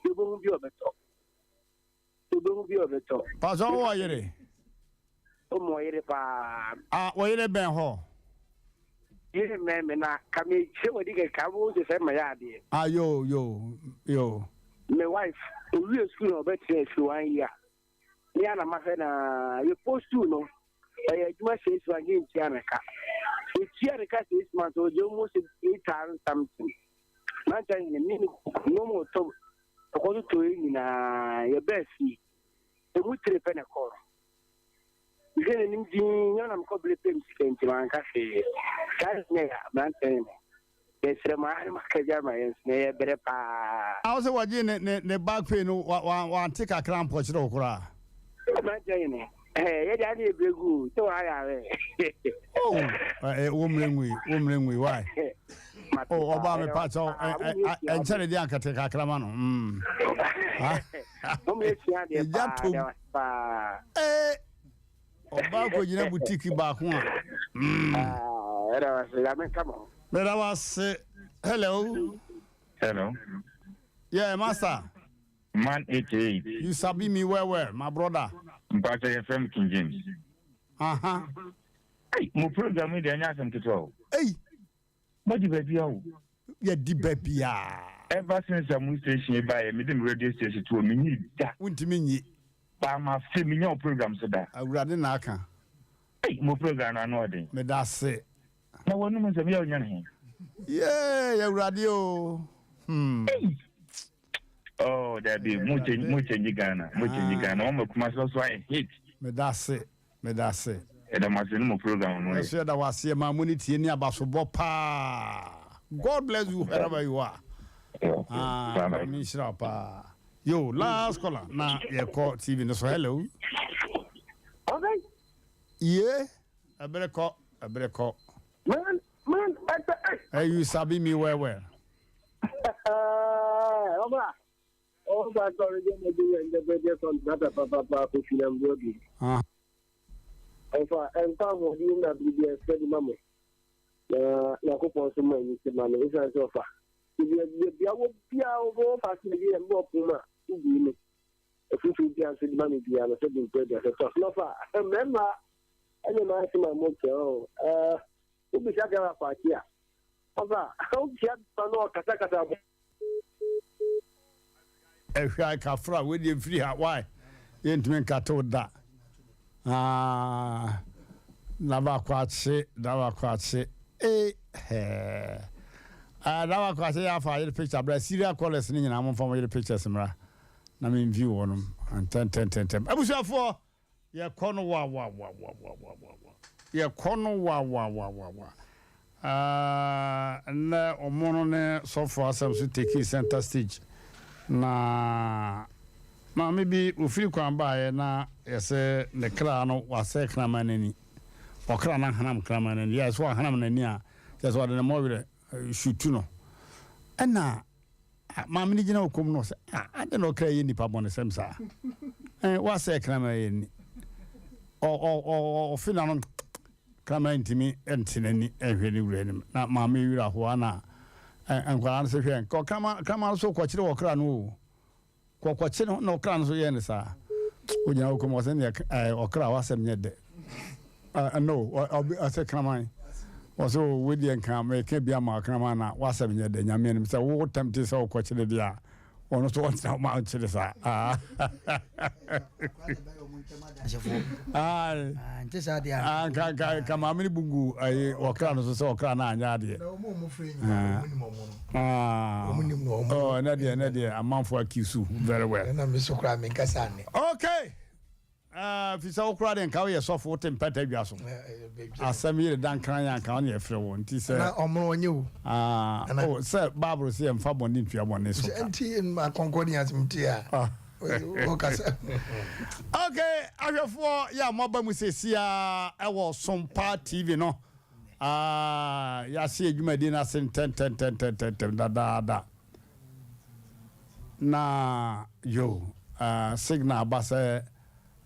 You won't be over top. You won't be over top. Pass on why you're oh, my, why you're Ben Hall. You remember, come in, show a digger, come over to send my idea. Yo. My wife, we are school of better 1 year. Yana Mahena, you post to know. I do my face against Yanaka. If Yanaka 6 months or almost 8,000 something. Not in a minute, no more talk. According to your best fee, the wood trip and a call. You get an engine, I'm probably paying to my cafe. That's near Mmrantehene. Yes, I'm a snare better. I was watching the back pain one take a cramp watch it over. Mmrantehene. Hey, I did be good. So I are. Oh, woman, why? Oh, Obama patch and tell the uncle take a cramano. Obama, you know, boutique back one. Come on. But I was hello. Yeah, master. Man 88. You sabi me well, my brother. But I am King James. Hey, my program is the Asem Mpe Nipa. Hey, what the baby? Yeah, the baby. Ever since I'm station by a medium radio station to a minute, won't mean by my feminine program so that I would rather not. Hey, my program I know it. Me that's it. No one knows about your name. Yeah, radio. Hey. Oh, that be much in Ghana. I'm a commercial, so I hate. Me that's it. And I must know program. I said I was here, my money in your basketball. God bless you wherever you are. Yo, last caller. Now, you call TV. So, hello. Okay. Yeah, I better call. Man, Hey, you sabi me well. Oh, that's already in the video from Papa pushing and body. And for you not be a steady mamma. Nakopo some money, it's a sofa. If you be over facility and more Puma, to be if you should be answered money, be a certain project. No, I remember, and then I see my motor. Who be talking about here? Papa, how can you Casacata? If I can fry with you free, why? You ain't mean cat told that. Never quite say. Eh, never quite say. I find the picture, but serial callers in I'm from the pictures. I mean, view on them and 10. I was for your corner. Your corner. And Omonone so far, some to take center stage. Na maybe ufiri kwamba na yese ne kra no wase kra manani okra na hanam kra manani yes wa hanam nani a yes wa de mo wire shutu no na ma mini gina okom no se ade no kra ye nipa bone sem sa wase kra manani o fina no kraman ntimi entenani ehwe ni wuranim na maame wira ho ana enkwara no se hwe ko kraman so kwakire wo kra no kwakire no kra no so ye ne sa onya wo komo se ne okra wasem nye de no I say kraman also with the income can be a kraman na wasem nye de nyame ne se wo tempted so kwakire dia ono so wants out mount to the side kama mini bungu ai okra no so okra na anya de oh na de amanfo akisu very well na me so kra me kasa ne okay fisa okra de nka ye so fo tempeta dwaso asem yire dan kran ya nka on ye frɛ wo nti sɛ na omro onye wo oh sɛ babro sɛ mfa bɔne ntwa bɔne so nti ma concordance mtia okay ahwefo ya moba mu sesia ewo Sompa TV no ya se adwumadi na sen ten da na yo signal basa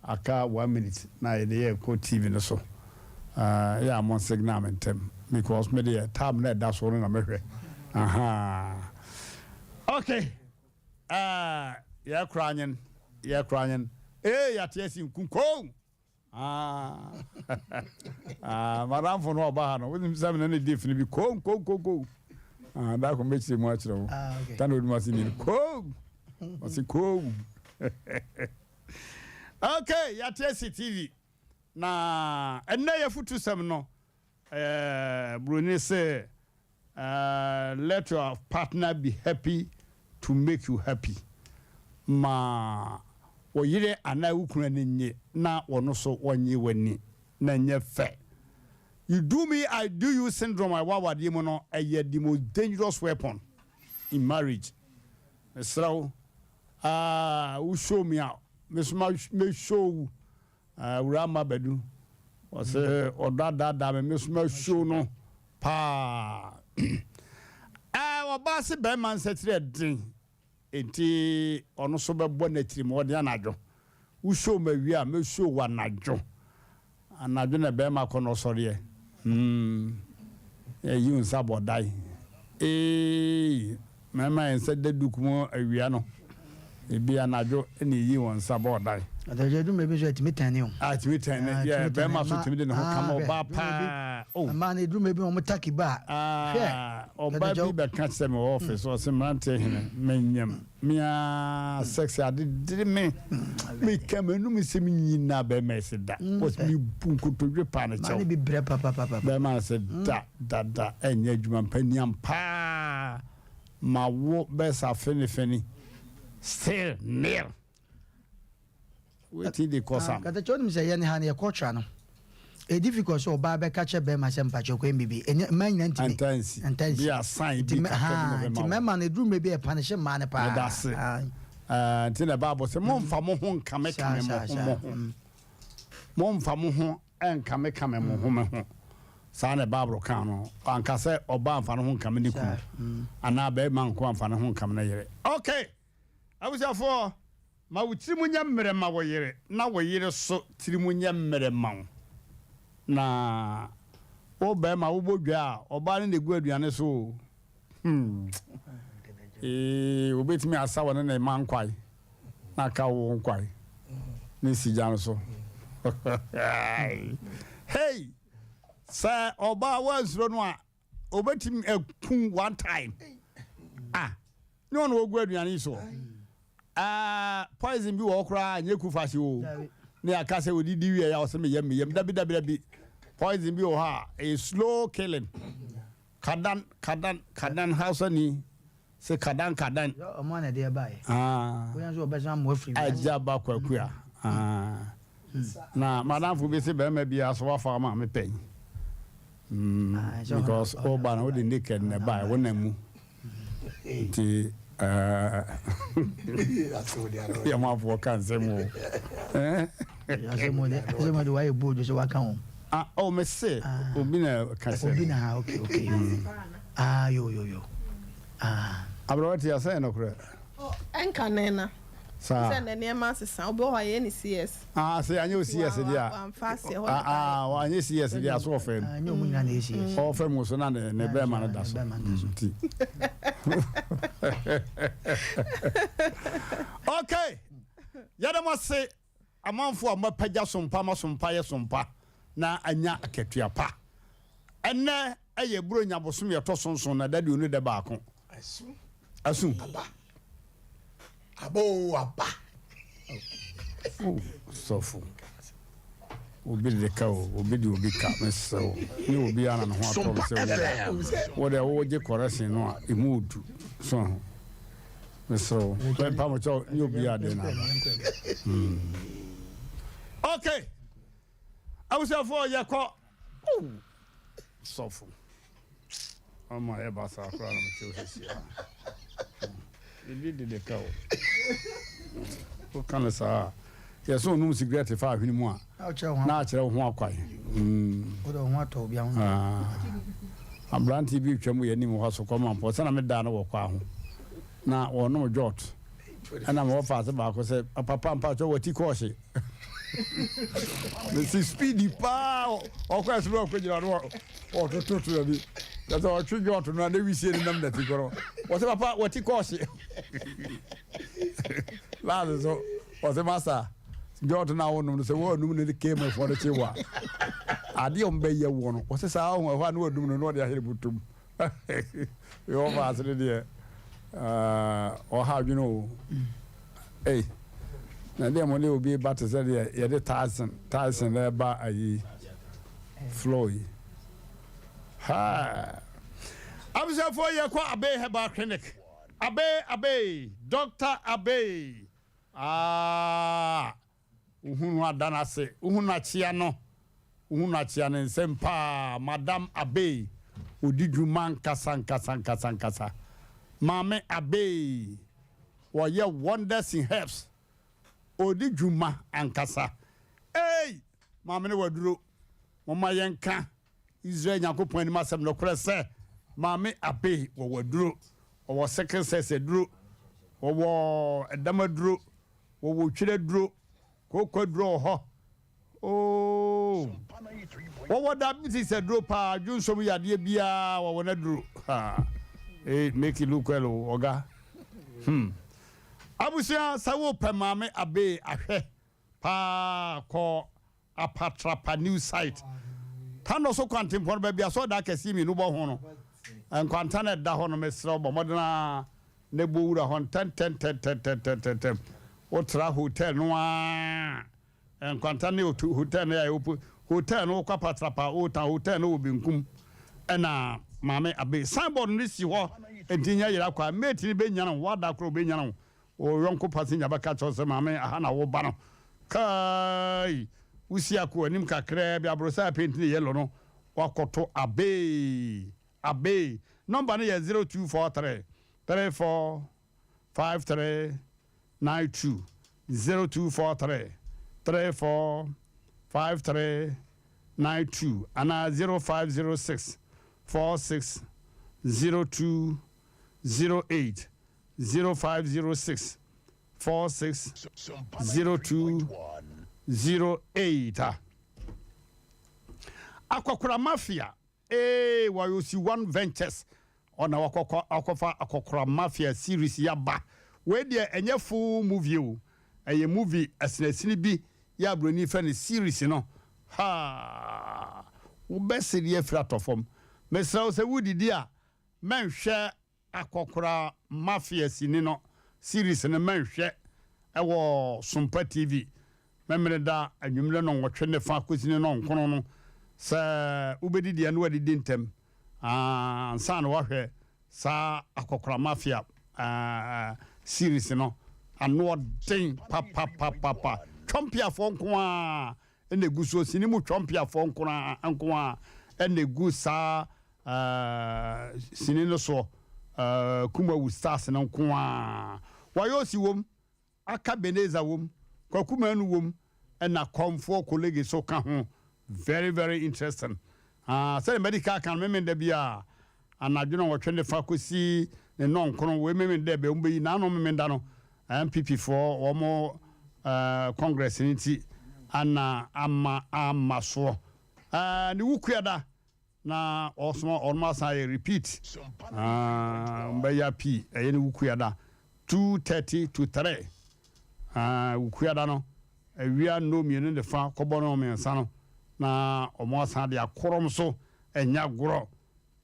aka 1 minute na ide ko TV no so ya mon signal mentem because me dey time na da so na mehwe okay ya kranyen ya tiesi kunko madam for no ba no we say na dey fini bi ko da ko mechi mu achiro tan o masi ni ko masi ko okay ya tiesi TV na enna ya futu sam no Bruni say let your partner be happy to make you happy ma wo yire ana wukuna nye na wono so wonye wani na nye fe you do me I do you syndrome I wawade mu no eye the most dangerous weapon in marriage so who show me out me show urama bedu o se odada me show no pa oba se be man setire din enti ono so bebo na tirim wode anadwo wo show ma wi a me show wa anadwo na be ma kono sori yi unsa bodai mama ense dedukumo awia no ebi anadwo ene yi won sa bodai adaje du mebi so atimitane o atimitane ya be ma so timide ne ho kama oba pa ma na du mebi o mutaki ba oba bi be ka se me office o se Mmrantehene menyam mia sexy ade me kamenu me se nyina be me se da was mi punku to dwe pa na chew ma bi bre papa be ma se da enya adwuma paniam pa ma wo be sa feni still near wetin dey cause am kata chonu se yene ha na ekotra no e difficult so ba be catch be ma se mpacho ko mbibi man na ntimi antansi be a sign be ti mema na drum be e punish ma ne pa that's ti na bible say mo mfa mo ho nka me mo mfa mo ho enka me mo ho sa na bible kan no anka say oba mfa no ho nka me ni ku ana be man ko mfa no ho nka me na yere okay abuja for ma wutiri munya mmere ma wo yere na wo yere so tiri munya mmere ma na o be ma wo bodwa oba ne negu aduane so obetimi asawo ne man kwai na ka wo kwai ne sijan so hey sa oba wazuro no a obetimi ekun one time no no ogu aduane so poison bi wo kra nyeku fashi o ne akase odidi wi ya o se me yem dabi poison bi o ha a slow killing kadan house ni se kadan o mo na de bai ko yan so obesan mo free aja ba kwakua na madam fu be se be ma bia so wa fa ma me pen because o ba na o de naked ne bai wona mu ti ya mafu kanse mo ya se mo de wa e bojo se wa kan o me se obi na kanse obi na okay yo abrawati ya say no kure enka nena Sa. Send the masses. I'll go any CS. Say I knew CS dia. I'm fast. Wa nye CS dia so ofem. Anyo mu nya na CS. Ofem mo so na ne be ma na da so. Okay. Yada mo say amanfo amapaja sompa ma sompa ye sompa na anya aketua pa. Enne eye buro nya bosom ye to sonson na dade onu de ba ko. Asu. Abo aba. Sofu. Obi de ka obi de obi ka meso. Ni obi ana no ho ato se wo de wo je correction no a emudu so. Meso. Pe pa mo cho ni obi ade na. Okay. I was there for your call. Sofu. Ama e ba sa akra na me che Ele de ka o kana sa ya so no cigarette fa ahwini mu a na a kire ho akwai o do ho ato bia ho Mmrantehene bi twam ye nim ho so koma mpo se na me da na wo kwa ho na wo no jot ana mo fa se ba ko se papa mpa cho wati ko hye the speedy pa o kwa se ro ko jira no o to bi that's all true jot no na wi sie ni nam da ti koro o se papa wati ko hye la so o se masa jot na wo no se wo num ne came for the chewa ade o mbe ye wo no o se sa ho na wo num no de ahere butum yo ba se de o ha you know hey na dem mo le obi ba te se de ye de thousand le ba ayi flow ha abisa for ye kwa abe heba clinic abe doctor abe uhunu adana se uhunu achia no nsempa madam abe odidwuma nkasa mame abe woye wonders in herbs odidwuma ankasa mame ne waduro mama yenka Israel nyakopon ni masem no kure se mame abe wo waduro wo second sense duro wo edama duro wo twire duro kokwa duro ho wo da biti se duro pa junsom yade bia wo na duro make it look well oga abusia sawo pe mame abe ahwe pa ko apatrapa new site tano so kwantempo no bia so da kesi mi no bo ho no enkwantana da ho no mesra bo modena ne bo wura ho 10 otra hotel no enkwantana hotel na ya hotel no kwa patrapa ota hotel no obinkum ena mame abe signboard ni si ho entinya yira kwa mate ni be nyana wada kro be nyana o yonko passenger baka chose mame aha na wo ba no kai usia ko anim kakra bi abrosa paint ni yellow no wakoto abe number no 0243 34 53 92 0243 34 53 92 and 0506 46 02 08 0506 46 02 08 Akokora Mafia wayosi one ventures ona akofa Akokora Mafia series yaba we de enye full movie o eye movie asinasini bi ya broni fa ne series no ha wo besiri afra tofom mesra se wudidi a menhwe Akokora Mafia sini no series ne menhwe ewo Sompa TV memre da anwumle no nwotwe ne fa kosini no nkono no sa ubedi dia no wadidi ntem san wahwe sa Akokora Mafia series no ano den papa chompia fo nko a enegu so sini mu chompia fo nko a enegu sa sini no so kuma wu stars no nko a wayosi wom aka beneza wom kwakuma nu wom ena komfo colleague so ka ho very very interesting say medical kan memenda bia anadwo no wotwe ne fa kosi ne non kono we memenda be umbe na no memenda no MPP for more Congress in it ana ama so ni wukuada na osmo almost I repeat mbeya p ni wukuada 2:30 to 3 wukuada no awia no mienu de fa kobo no mensa no na omo san de akorom so enya goro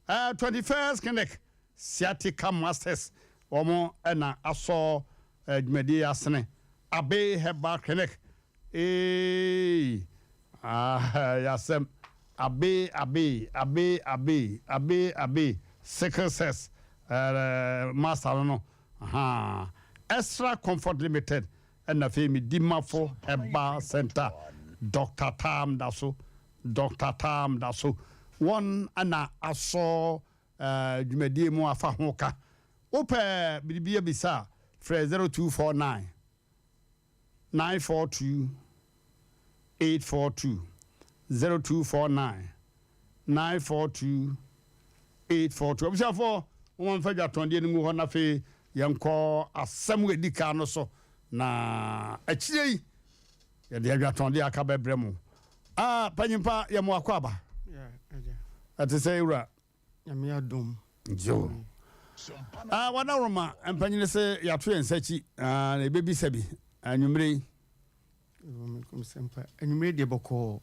21st clinic sciatica masters omo na aso adwumadi asene abe herbal clinic Asem abe success master no extra comfort limited and na femi dimafo herbal center Dr. Tam daso one ana aso dwumadi mu afa hoka ope bibia bisa 0249 942 842 0249 942 842 obisa for won fa jatonde ni mu ho na fe yenko asem edika no so na akire ye de jatonde aka bebre mu panyimpa ye mu akwaba ati say ura yame adom jo wana roma empanyine se yato ensachi na ebebi sabi anwumre Sompa anwumre de boko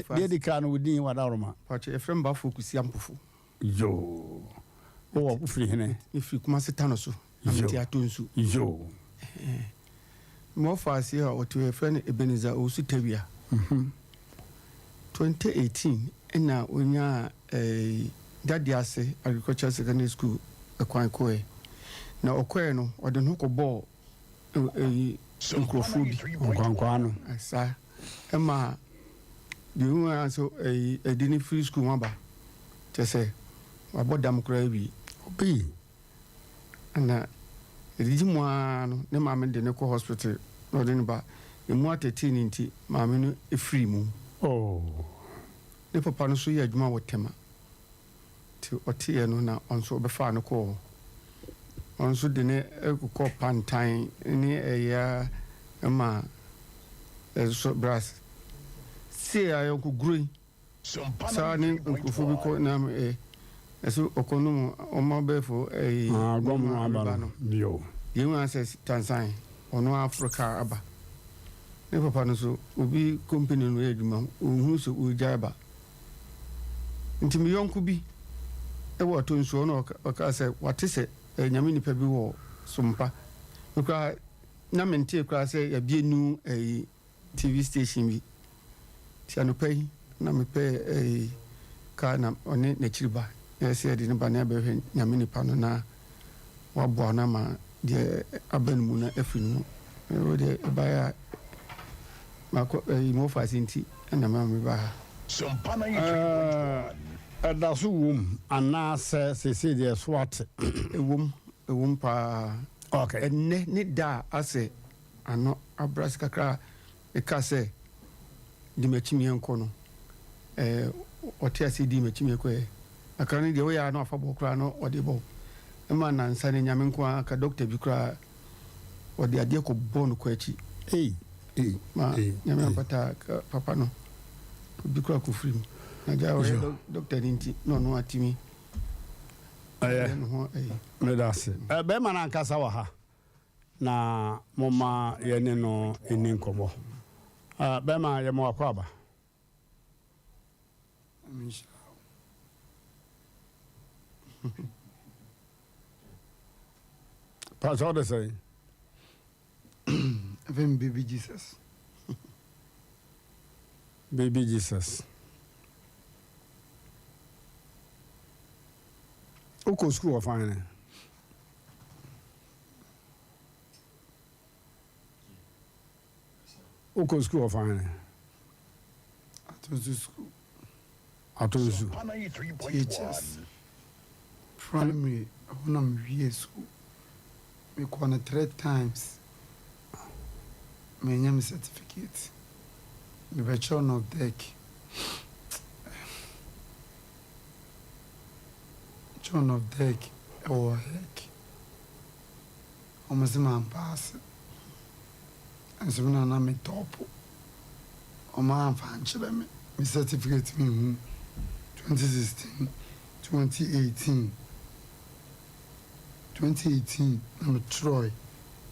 de de kan wudin wada roma pache efrem ba fokusi ampofo jo o ofiri hene ifi kuma setano so amti atonsu jo mo fasi ha otu efren Ebeneza osu tawia 2018 ina onya Dadiase Agricultural Secondary School akwan koe na okoe no ode no ko ball nkrofobi nkwankwano asa ema de hu so edini free school maba tese wabodam kra wi obi na ediji mu ano ne maame de ne ko hospital no de ne ba emu atete ni nti maame no efree mu ne papa no so ye adwuma wotema ti otie no na onso befa no ko onso de ne ekukọ pantan ni eya ma so brass se ayo ku grui sa ni nkufu bi ko na eso okono o ma befo gomu aba no yo yewu access Tanzania ono Africa aba ne papa no so obi company no edwuma ohun so ujaba ntimi yonku bi ewo to nso no oka se watese nyame nipa bi wo Sompa okra na mente okra se ya bienu TV station bi ti anopai na mepe ka na one na chiriba yes ya di ne ba na be nyame nipa no na wabo na ma de abanu na afinu o de ba ya mako mo fasinti na ma me ba Sompa na yi daso wom ana se de swat ewom pa okay ne da ase ano abras kakra ekase di machimi enko no oti ase di machimi enko akra ne de we ya no afabo kra no ode bo ema na nsa ne nyame nko aka doctor bi kra ode ade ko bon ko achi ma nyame pata papa no bi kra ko free na ja we doctor ninti no atimi me das be mana nkasa wa ha na moma ye ne no eni nkobo be ma ye mo akwaba Pas what they say. Even baby Jesus. Baby Jesus. Uko school of fine. Uko school of fine. Atozu school. Atozu. Teachers. Primary. When I'm here school. Me kwana 3 times. Me nyame certificate. Me bachelor of deck. John of deck or heck. almost a man pass. And so now I'm a top. Oh, my fan, me certificate me 2016, 2018. 2018, I'm a Troy.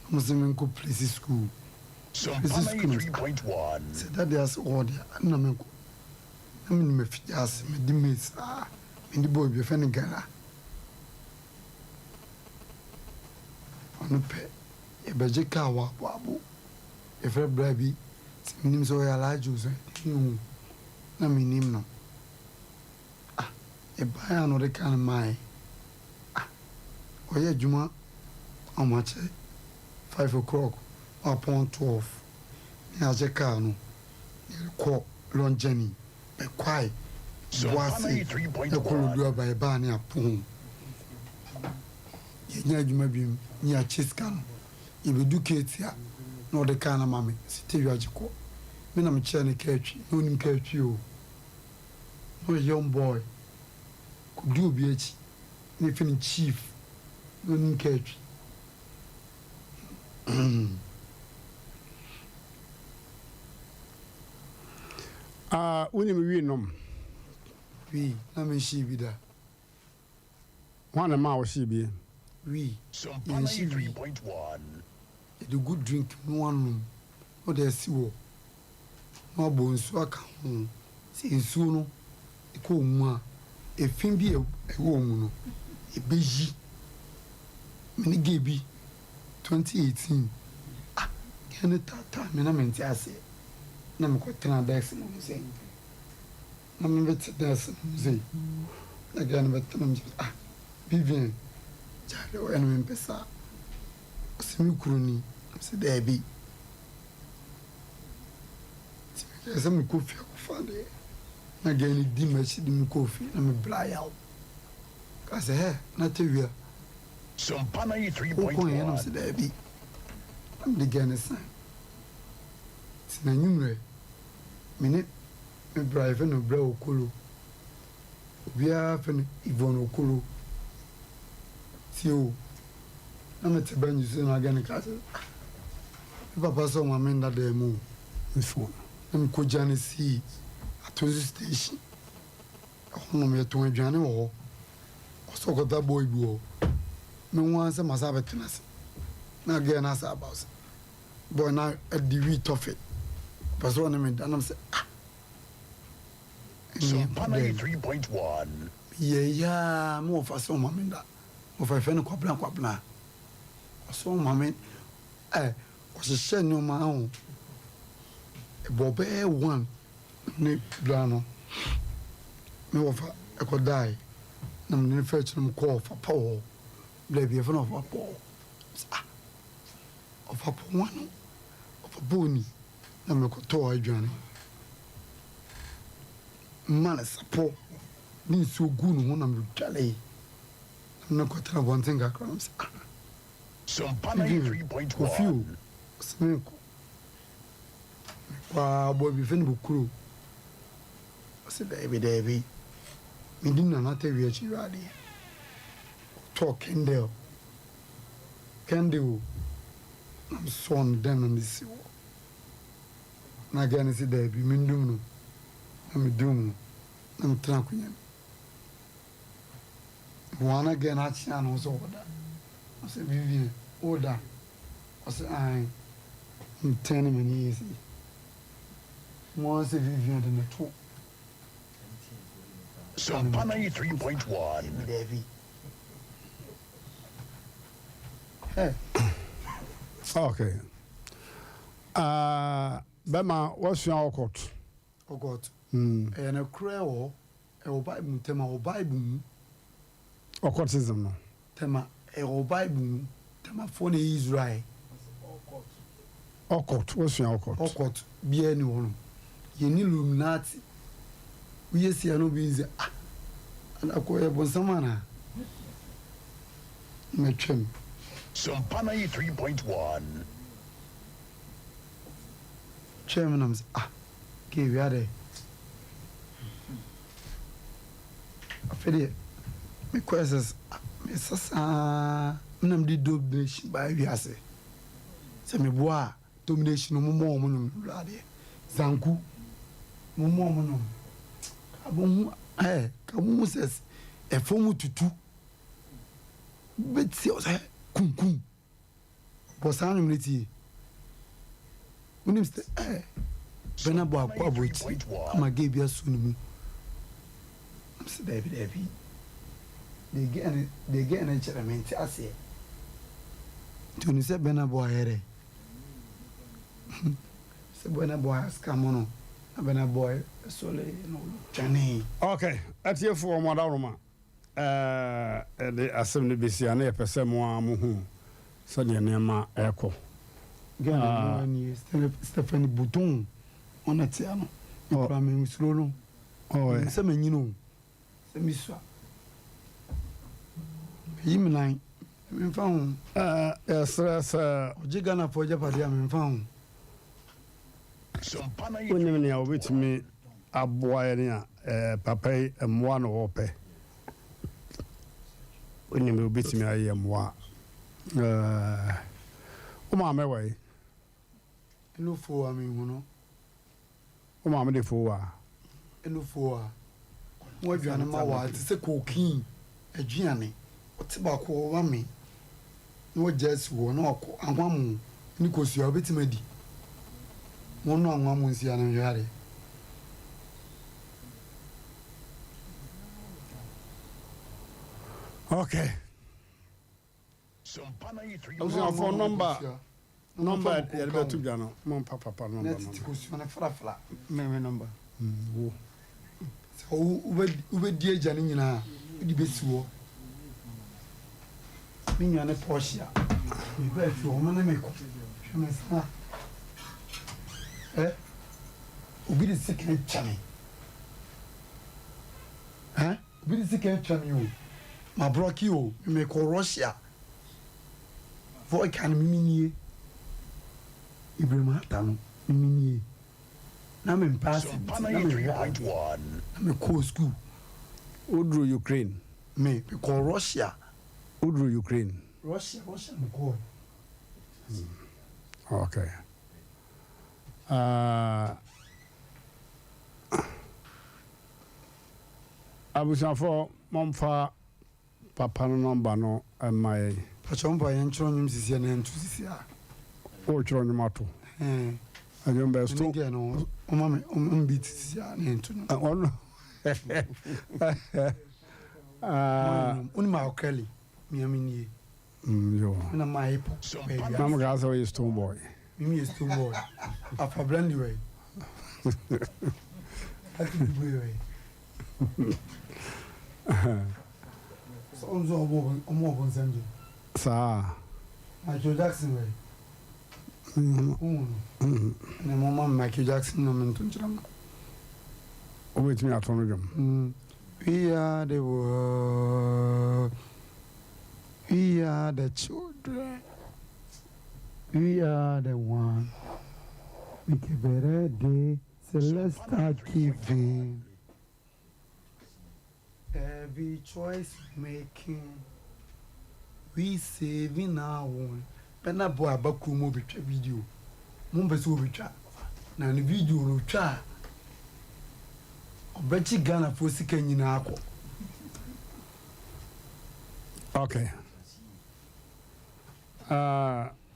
I'm a Semenko Place School. Sompa 3.1. Said that there's order. I'm not in my fias, my dimates. In the boy, be offending Gara. On a pet, a Bajaka wabu. If I brabby, some names or a large user, no, I mean him no. A buy another kind of my. Oh, yeah, Juma, how much? 5 o'clock, upon 12. As a car, no, call long journey, but quiet. Was a cool do by a banner upon. Yeah, you may be near Chiscan. If you do kids here, no, the kind of mammy, stay your call. When I'm trying to catch you, no one catch you. No young boy could do BH, anything chief. No one catch. When we know, We, I mean, she be there. One of my she be. We, Sompa 3.1. the good drink, no one room. No, there's sea. No bones, so I come. See, soon, a cool ma, a fin be a woman, a beji. Many gaby 2018. Can it time? And I'm in Tiasse. I'm quite an addiction. I'm a veteran. Again, veteran. Vivian, Charlie, and Pesa. Semi-crony, said Debbie. Some coffee for the again, dimmer, coffee, and a bly out. I say, not a year. Sompa 3.1. Said Debbie. I'm the Gannis. It's a numerate. Minute, a brave and a brow colo. We have an Ivon Okolo. See you. I'm at the bench in organic classes. If I pass on my men that they move, I'm Kojani see at the station. I don't know to my journey or so got that boy go. No one said must have a tennis. Now again, as about boy now at the wheat of it. But so I'm saying, Sompa 3.1. Yeah, more for some mamma. Of a friend quabla. So, mamma, was a shed no my own. A bobby one, Nick Blano. No, if I could die, I'm in fetch them call for Paul. Baby, if of a Paul. Of a one, of a bony, I'm a toy journey. Man, support me so good when I'm jelly. I'm not quite one thing I crumbs. Sompa 3.1. Few smoke. Wow, boy, we fin book crew. I said, Davy. Me didn't not tell you, ready. Talk Kendall. Kendall. I'm sworn down on this sea. And again, I said, Davy, Mindum. I'm a doom. I'm tranquil. One again, I channels over that. I said, Vivian, order. I said, I'm 10 years. Once a Vivian in the two. Sompa 3.1. Davy. Hey. Okay. Bema, what's your court? Oh, God. And a crow, a Bible, Tema, or Bible. Or courtism. Tema, a Bible, Tema, phone Israel. Or court, what's your court? Or court, be anyone. You need Illuminati. We see a no busy. And I call a Bonsamana. Metrim. Sompa 3.1. Chairman, I'm give you a day. I feel it. My questions, sasa nam di domination ba wi ase se me boa domination mo mo mo no blade zanku mo mo mo no abon ka mo ses e fomu tutu beti o se kun bo san humility unim ste bena bo akwa aboti ama ge bia su nimu am se David they get an enchantment as here to ni se bena bo here se bena bo skamono bena boy sole no chane okay atie for mo da roma the asem ne besia na yepese mo amuhu so de nema eko gana ni Stephanie Bouton on atiano para me muslo no se manyino se miswa yimnan me fa hu stress ojiga na foje pade me fa hu Sompa ne obetimi aboa ne a papa emwa no wope onim obetimi aye emwa o ma me wai eno fo ami hu no o ma me de fo wa eno fo a mo aduane ma wa ti se kokin aduane o ti ba ko wa me no just wo no ko anwamu ni ko si obetimi di mo no anwamu nsi ana yare okay Sompa for number ya be tu jano mon papa number net ti ko si na fra me number wo so ube die jani nyina di besi wo mi nyane Porsche mi ba fi o mo na me ko hwe me sa obi di second channel obi di second channel o ma broki o me ko Russia vo kan mi nie Ibrahim Hatano mi nie na me pass na me ko school Udru Ukraine me ko Russia Udru Ukraine Russia me ko okay abusafo momfa papa no number no mai pachomba yen chro nyum sisi na ntu sisi a o chro nyum ato ajom be sto no o mame o bit sisi a na ntu no on uni ma okeli mi amini yo na my ipo mama gaza we stone boy mimi is stone boy afa brandy way ati duwe so onzo omo bon sanji sa Michael Jackson way ne mama Michael Jackson no men tunjram o wait me atonu jam we are the world we are the children we are the one we can better day so let's start giving every choice making we saving our one pena bo abaku mo betwa video mo beso betwa na ne video no twa obachi Ghana for sika nyina akọ okay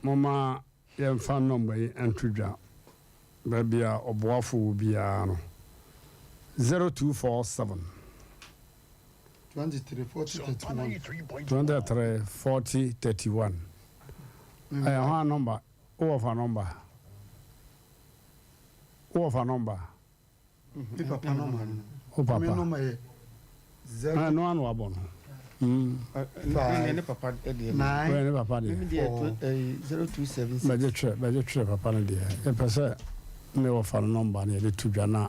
mama yem fan number entudwa babia oboafo bia no 0247 23 40 31 ha number of a number papa number o papa number no anu abono ne papa de ne papa de 0276 baje tre papa ne de e pese me wo fa number ne le tudwa na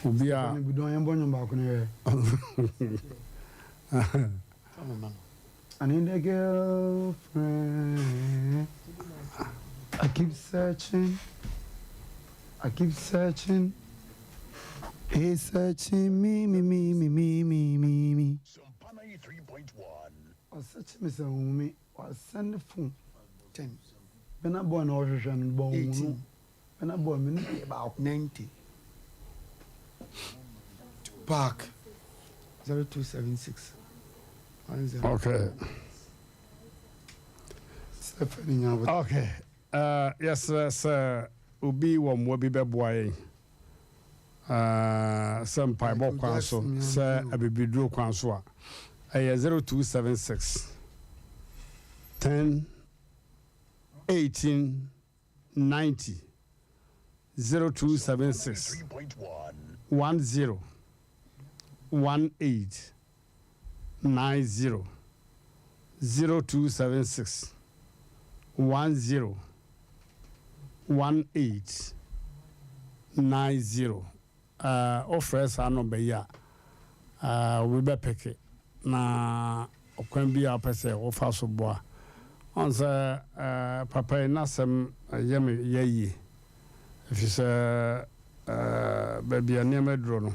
obi a ne budon yan bonyo ba ko ne I need a girlfriend. I keep searching. He's searching me. Sompa 93.1. such Miss Umi was send the phone 10. When I born or born 18. When I born about 90. Park 0276. Okay. Okay. Yes, sir. Ubi wa mwabi beboye. Some pipe kwanso. Sir, abibidro kwanso. 0276 10 18 90 0276 10 18 90 0276 10 18 90 offers are number ya we be pick na okwan bi a pese ofa so boa on say papa na sem yem yeyi if you say baby anema dro no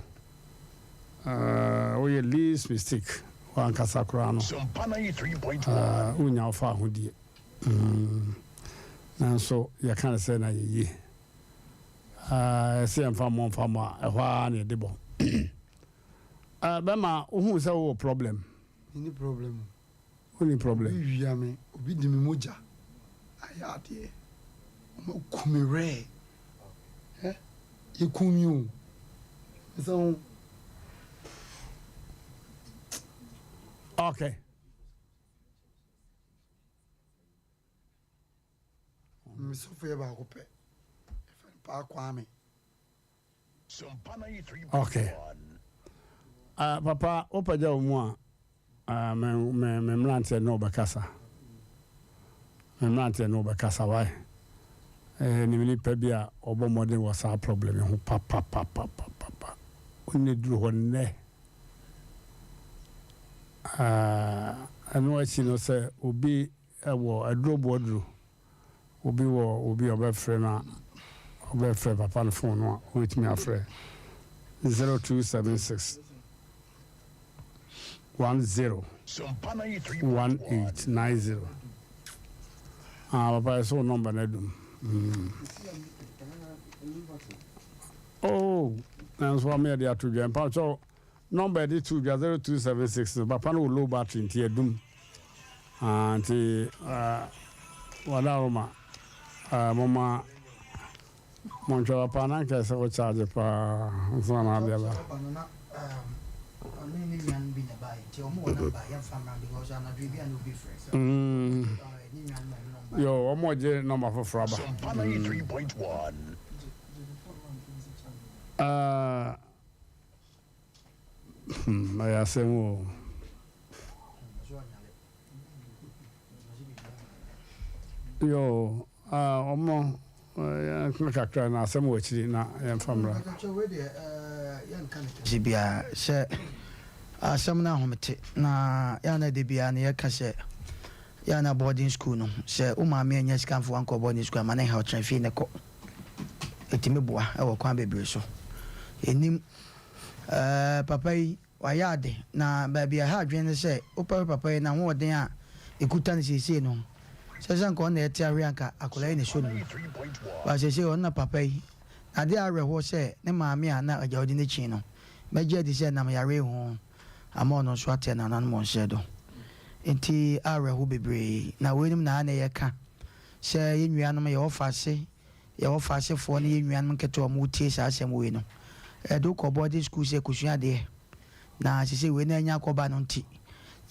we least mistake wan kasa kra no Sompa 93.1 unya ofa hodie na so ya kan say na yeyi say am fam ehwa na de bo bema who say wo problem any problem any problem we me obi di me moja ayade mo kumire yekumi o so okay me so fe ba ko pe pa kwame Sompa 93.1 okay papa opaja omu a me Mmrantehene no bakasa Mmrantehene no bakasa why ni mini pa bia obo modern was a problem ho papa onni duru honne anu achi no say obi ewo adrobo adru obi obefre na obefre papa no phone no with me afre 0276 10 1890 papa so number na dum oh and so me dey to jam pa so number dey 0276 papa no low battery nti adum anti wala roma mama moncho papa na ka se o charge pa so na dia ba ni nyan bi na bai ti o mo na bai ya famra because ana dwe bi ana obi fresh yo o mo je number for fraba 93.1 ya semo yo omo ya kakra na asemo chiri na ya famra Zibia se asem na homete na ya na de bia na ya ka se ya na boarding school no se o ma me anya sika fo anko boarding school ma na ha o tran fi ne ko etime boa e wo kwan bebre so enim papa yi wa ya de na ba bia ha adwen ne se o papa yi na ho odin a ekuta ne sese no se san ko na eti awe anka akola ne so no ba sese on na papa yi ade areho se ne maame a na agya odi ne chi no meje di se na yare ho ama no so ate na nan mo nsedo enti areho bebre na wenim na na ye ka se ye nuanom ye ofase fo ne ye nuanom keto mo tie sa asem we no do ko body school se kusua de na sese we na anya ko ba no nti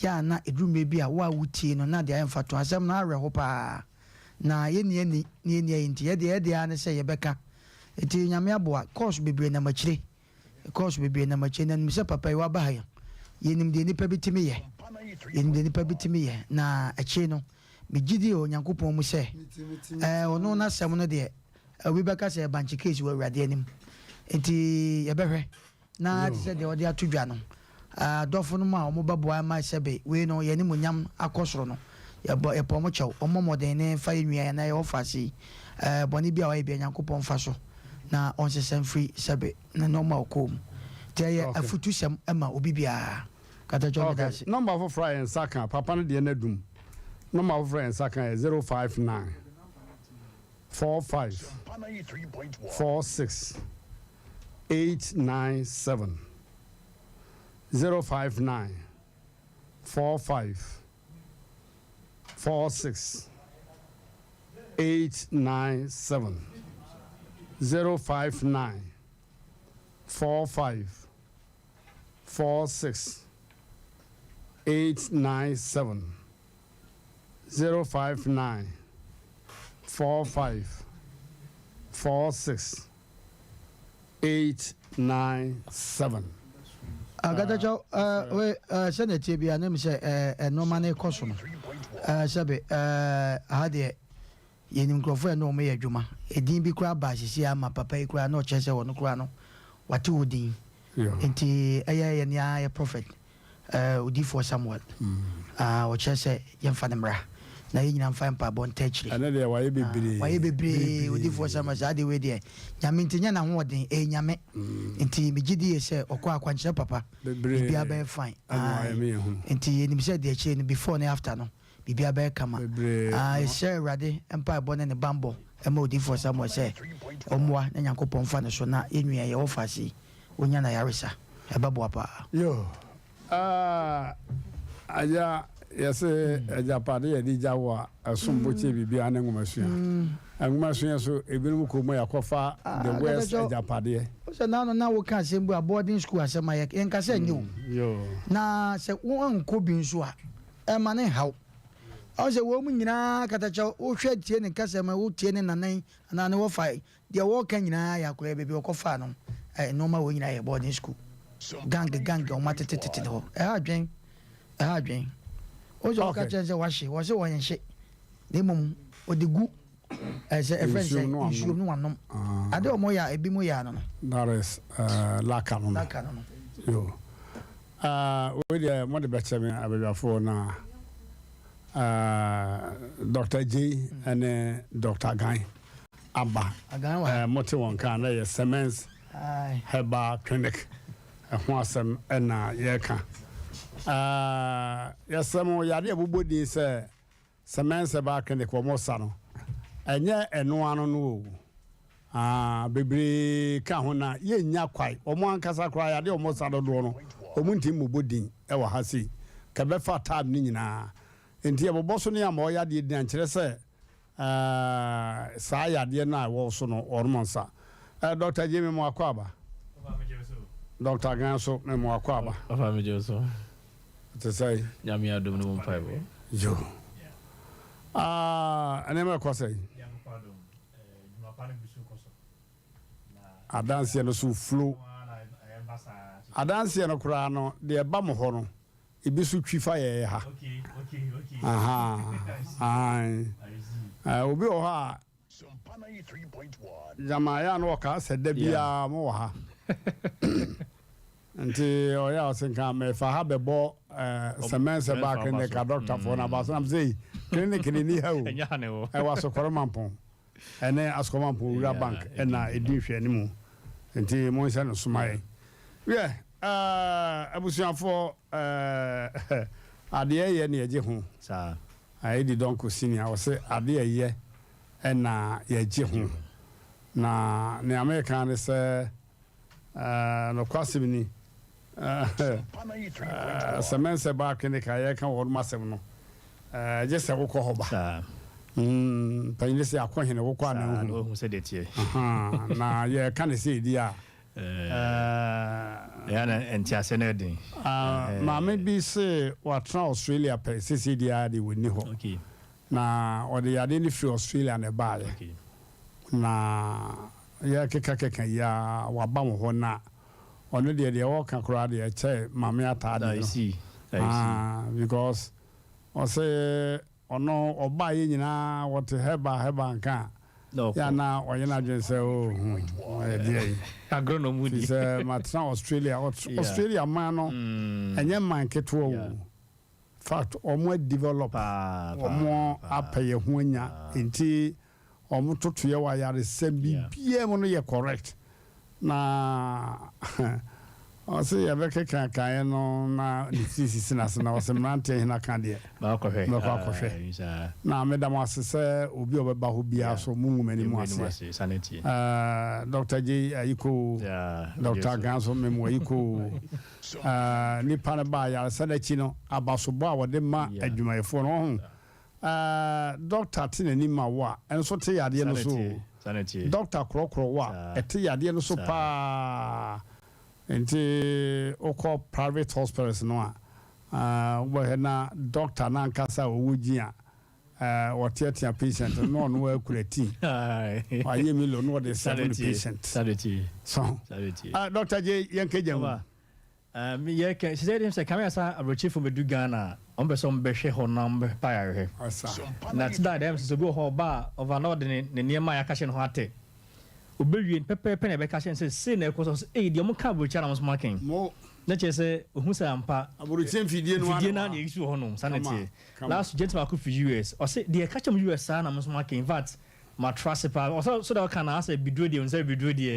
ya na edume bi a wa wutie no na de amfa to asem na areho pa na ye ne enti ye de ane se ye beka eti nyame aboa course bebre na machire na mse papa yi wa ba ya yenim de nipa bitimi ye na achi no megidi o nyankopon mu se ono na sem no de we beka se banchi case we wrade anim enti ye behwe na ti se de odi atudwa no dofo no ma o mo baboa ma sebe we no ye ni munyam akosoro no ye pomo chew o momoden ne fa yenua na ye ofasi boni bia wa ye bia nyankopon fa so na onsesem free sebe na normal kom te ye afutu sem ema obi bia Katacho number for fry and saka papa no de na dum number for fry and saka 059 45 46 897 059 45 46 897 059 45 46 897 059 45 46 897. Agadajo we senate bi anem se no mane koso no sebe hade yenim krofo no me adwuma edin bi kura ba hihia ama papa yi kura no chese wo no kura no wate wodin enti eye ne ya prophet odi for Samuel wo chese yemfa ne mra na yina mfa mpa bon techri ana de waye bebre odi for Samuel ade we de nyame ntinya na hoden nyame enti megidi se okwa akwanche papa bibia be fine enti yenim se de eche ni before and after no bibia be kama share rade mpa bon ne bambo ema odi for Samuel se omwa na Yakobon fa ne so na enua ye wo fasi onya na yarisa ebabo apa yo aja yese aja pade ye di jawa asumbo che bibia na ngomasua ngomasua so ebirum ko mo yakofa the west aja pade so na wo kan sembu boarding school asema ye enka se nyu yo na se wo nko bi nso a ema ne haw o se wo mu nyina katacha wo hwe tie ne kasa ma wo tie ne nanan na ne wo fa de wo kan nyina yakora bebe wo kofa no no ma wo nyina ye boarding school gang o matetete ho adwen o jo ka chense washi wo se wo yenhye ne mum odigu se a friend say issue no anom ade o mo ya ebi mo ya no that is laka no yo we dey mo de beche me abelafo na Dr. J and Dr. Guy Abba mote won kan na ye Semens Herbal Clinic ho asem na ye ka yesemo yade abobodi se Semens Herbal Clinic wo mo sa no enye eno ano no bebre ka ho na ye nya kwai o mo ankasa kra yade o mo sa do no o mu ntim mobodin e wa ha si ka be fa tab ni nyina enti eboboso ne am o yade di ankere se sa yade na wo so no ormonsa Dr. Jimmy mo akwaba Dr. Ganso me mo akwaba afa me jeso to say nyame adom no mpaibo yo ane me kwasai adanse no so flow adanse no kura no de ba mo ho no ebi so twifa ye ha obi o ha jamaya no ka se da bia mo ha nti o ya osinka me fa ha bebo Semens Herbal Clinic ka doctor for na ba so am say clinic ni ha o e wa so koromampon ene askomampon ura bank ena edi hwe ni mu nti mo nsa no sumaye we abusuafo ade ye ne ye ho sa ai di donc senior o se ade ye ena ye je ho na ne American ne se no kwasibini Semens Herbal Clinic ye kan wo masem no je se wo ko hoba panyine se akohene wo kwa na hu se detie na ye kan se di a ya na entiase na din ma me bi se wa tra Australia pe se di a di woni ho okay na o de yade ni free Australia na ba ye okay na ya keka ya wa ba mo ho na ono de wo kan kura de che ma me ata de because o se ono oba ye nyina what heba nka ya na oye na dwen se dey agronomy di se matra Australia man no enye man keto wo fact omo develop omo apaye ho anya enti omo toto ye wa yare sembi bia mo no ye correct na I say I beke kan no na sisi na se na was Mmrantehene na kan de ba akɔhwɛ na medam asese obi obeba ho bia so mumu mani mu ase Dr. J ayiko Dr. Ganso memo ayiko nipa na ba ya sadachi no abasobo a wode ma adwumayefo no ho Dr. Tinani ma wa enso te yade no so Dr. Krokro wa ete yade no so pa enti oko private hospitals no we na doctor na nkasa owujia whatever patient no no akurati aye mi lo no the 7 patient so Dr. J yankejam me ye can she said him say come asa abrochi for bedu Ghana on be some be hwe ho nam pa ya hwe na tida dem so go ho ba over no de ne niema ya ka hye no ate obewie pepepe na be ka hye say na ekoso eh de mo ka abrochi na mo smoking mo na che say ohun say ampa abrochi mfidie na na yisu ho no sanity last gentleman ku for US o say de ka chem US na mo smoking in fact ma trust pa so that can say bidro de on say bidro de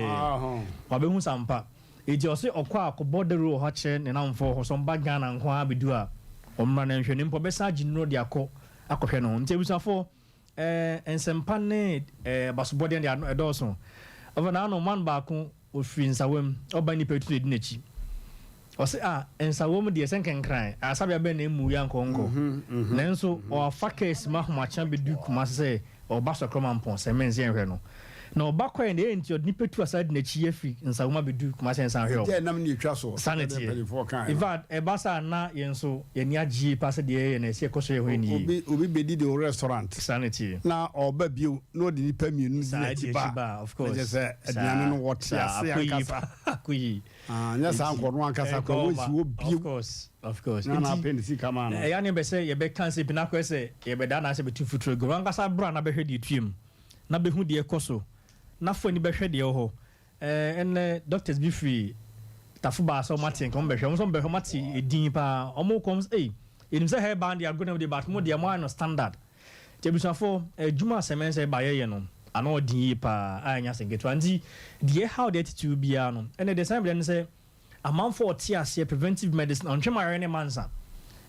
wa be hu sampa eji ose okwa akobodero ho che ne namfo ho so mba Ghana nko abedu a omra na nhwene mpo besa ginro de akohwe no ntebusafo ensempa ne basobode de edoso over na no man ba ko ofiri nsawam oba ni petu de nachi ose ensawam de senkenkran asabia be na emu ya nkonko nanso o afakes mahomacha bedu kuma se oba sokroma mpon semenze enhwe no na obakwa na enti odni petu aside na chi afi nsawuma bedu kuma sensan hwe je nam ni twa so sanity ivad ebasa na yenso yeni agi pass de ye na se koso ye ho ni obi bedi de restaurant sanity na oba bio no de nipa mienu ni ba of course je se aduane no what ase akasa akuyi nya sa anko no akasa ko wo si wo bio of course na appendix kama no ya ne be se ye be cancer bi na ko se ye be da na se be tu futuro go angasa bra na be hwe de tuem na be hu de ekoso na fo ni be hwe de ho en doctors be free tafu ba so matin kom be hwe so be hwe mati edin pa omo comes enim say hair band ya go na de bat mo de mo no standard tebusafo juma semense ba ye no ano din pa anya sengeto anti de how the attitude bia no en the same dem say amanfo tia preventive medicine on twema ne mansa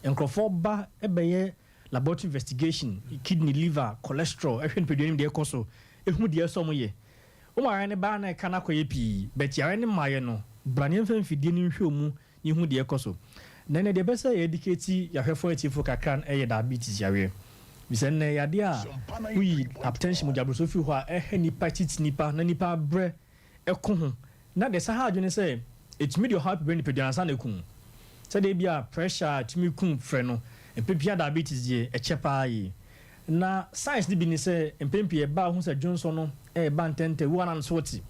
enkrofo ba ebeye laboratory investigation kidney liver cholesterol ehwen peduanim de ekoso ehu de eso mo ye o ma ne ba na kana koye pi bet ya ne maye no brane mfa mfidie ni hwe mu ni hu de ekoso na ne de be say educate ya hwefo atifo kakran diabetes yawe bisen ne ya dia we hypertension mo jabro fi ho a nipa titi nipa na nipa bre eko ho na de sa ha adwene say etimi de hyper brain peduansa na kun say de bia pressure timi kun frɛ no empepia diabetes je echepa yi na science ni bi ni say empempie ba hu say Johnson no ba ntente wo anan soti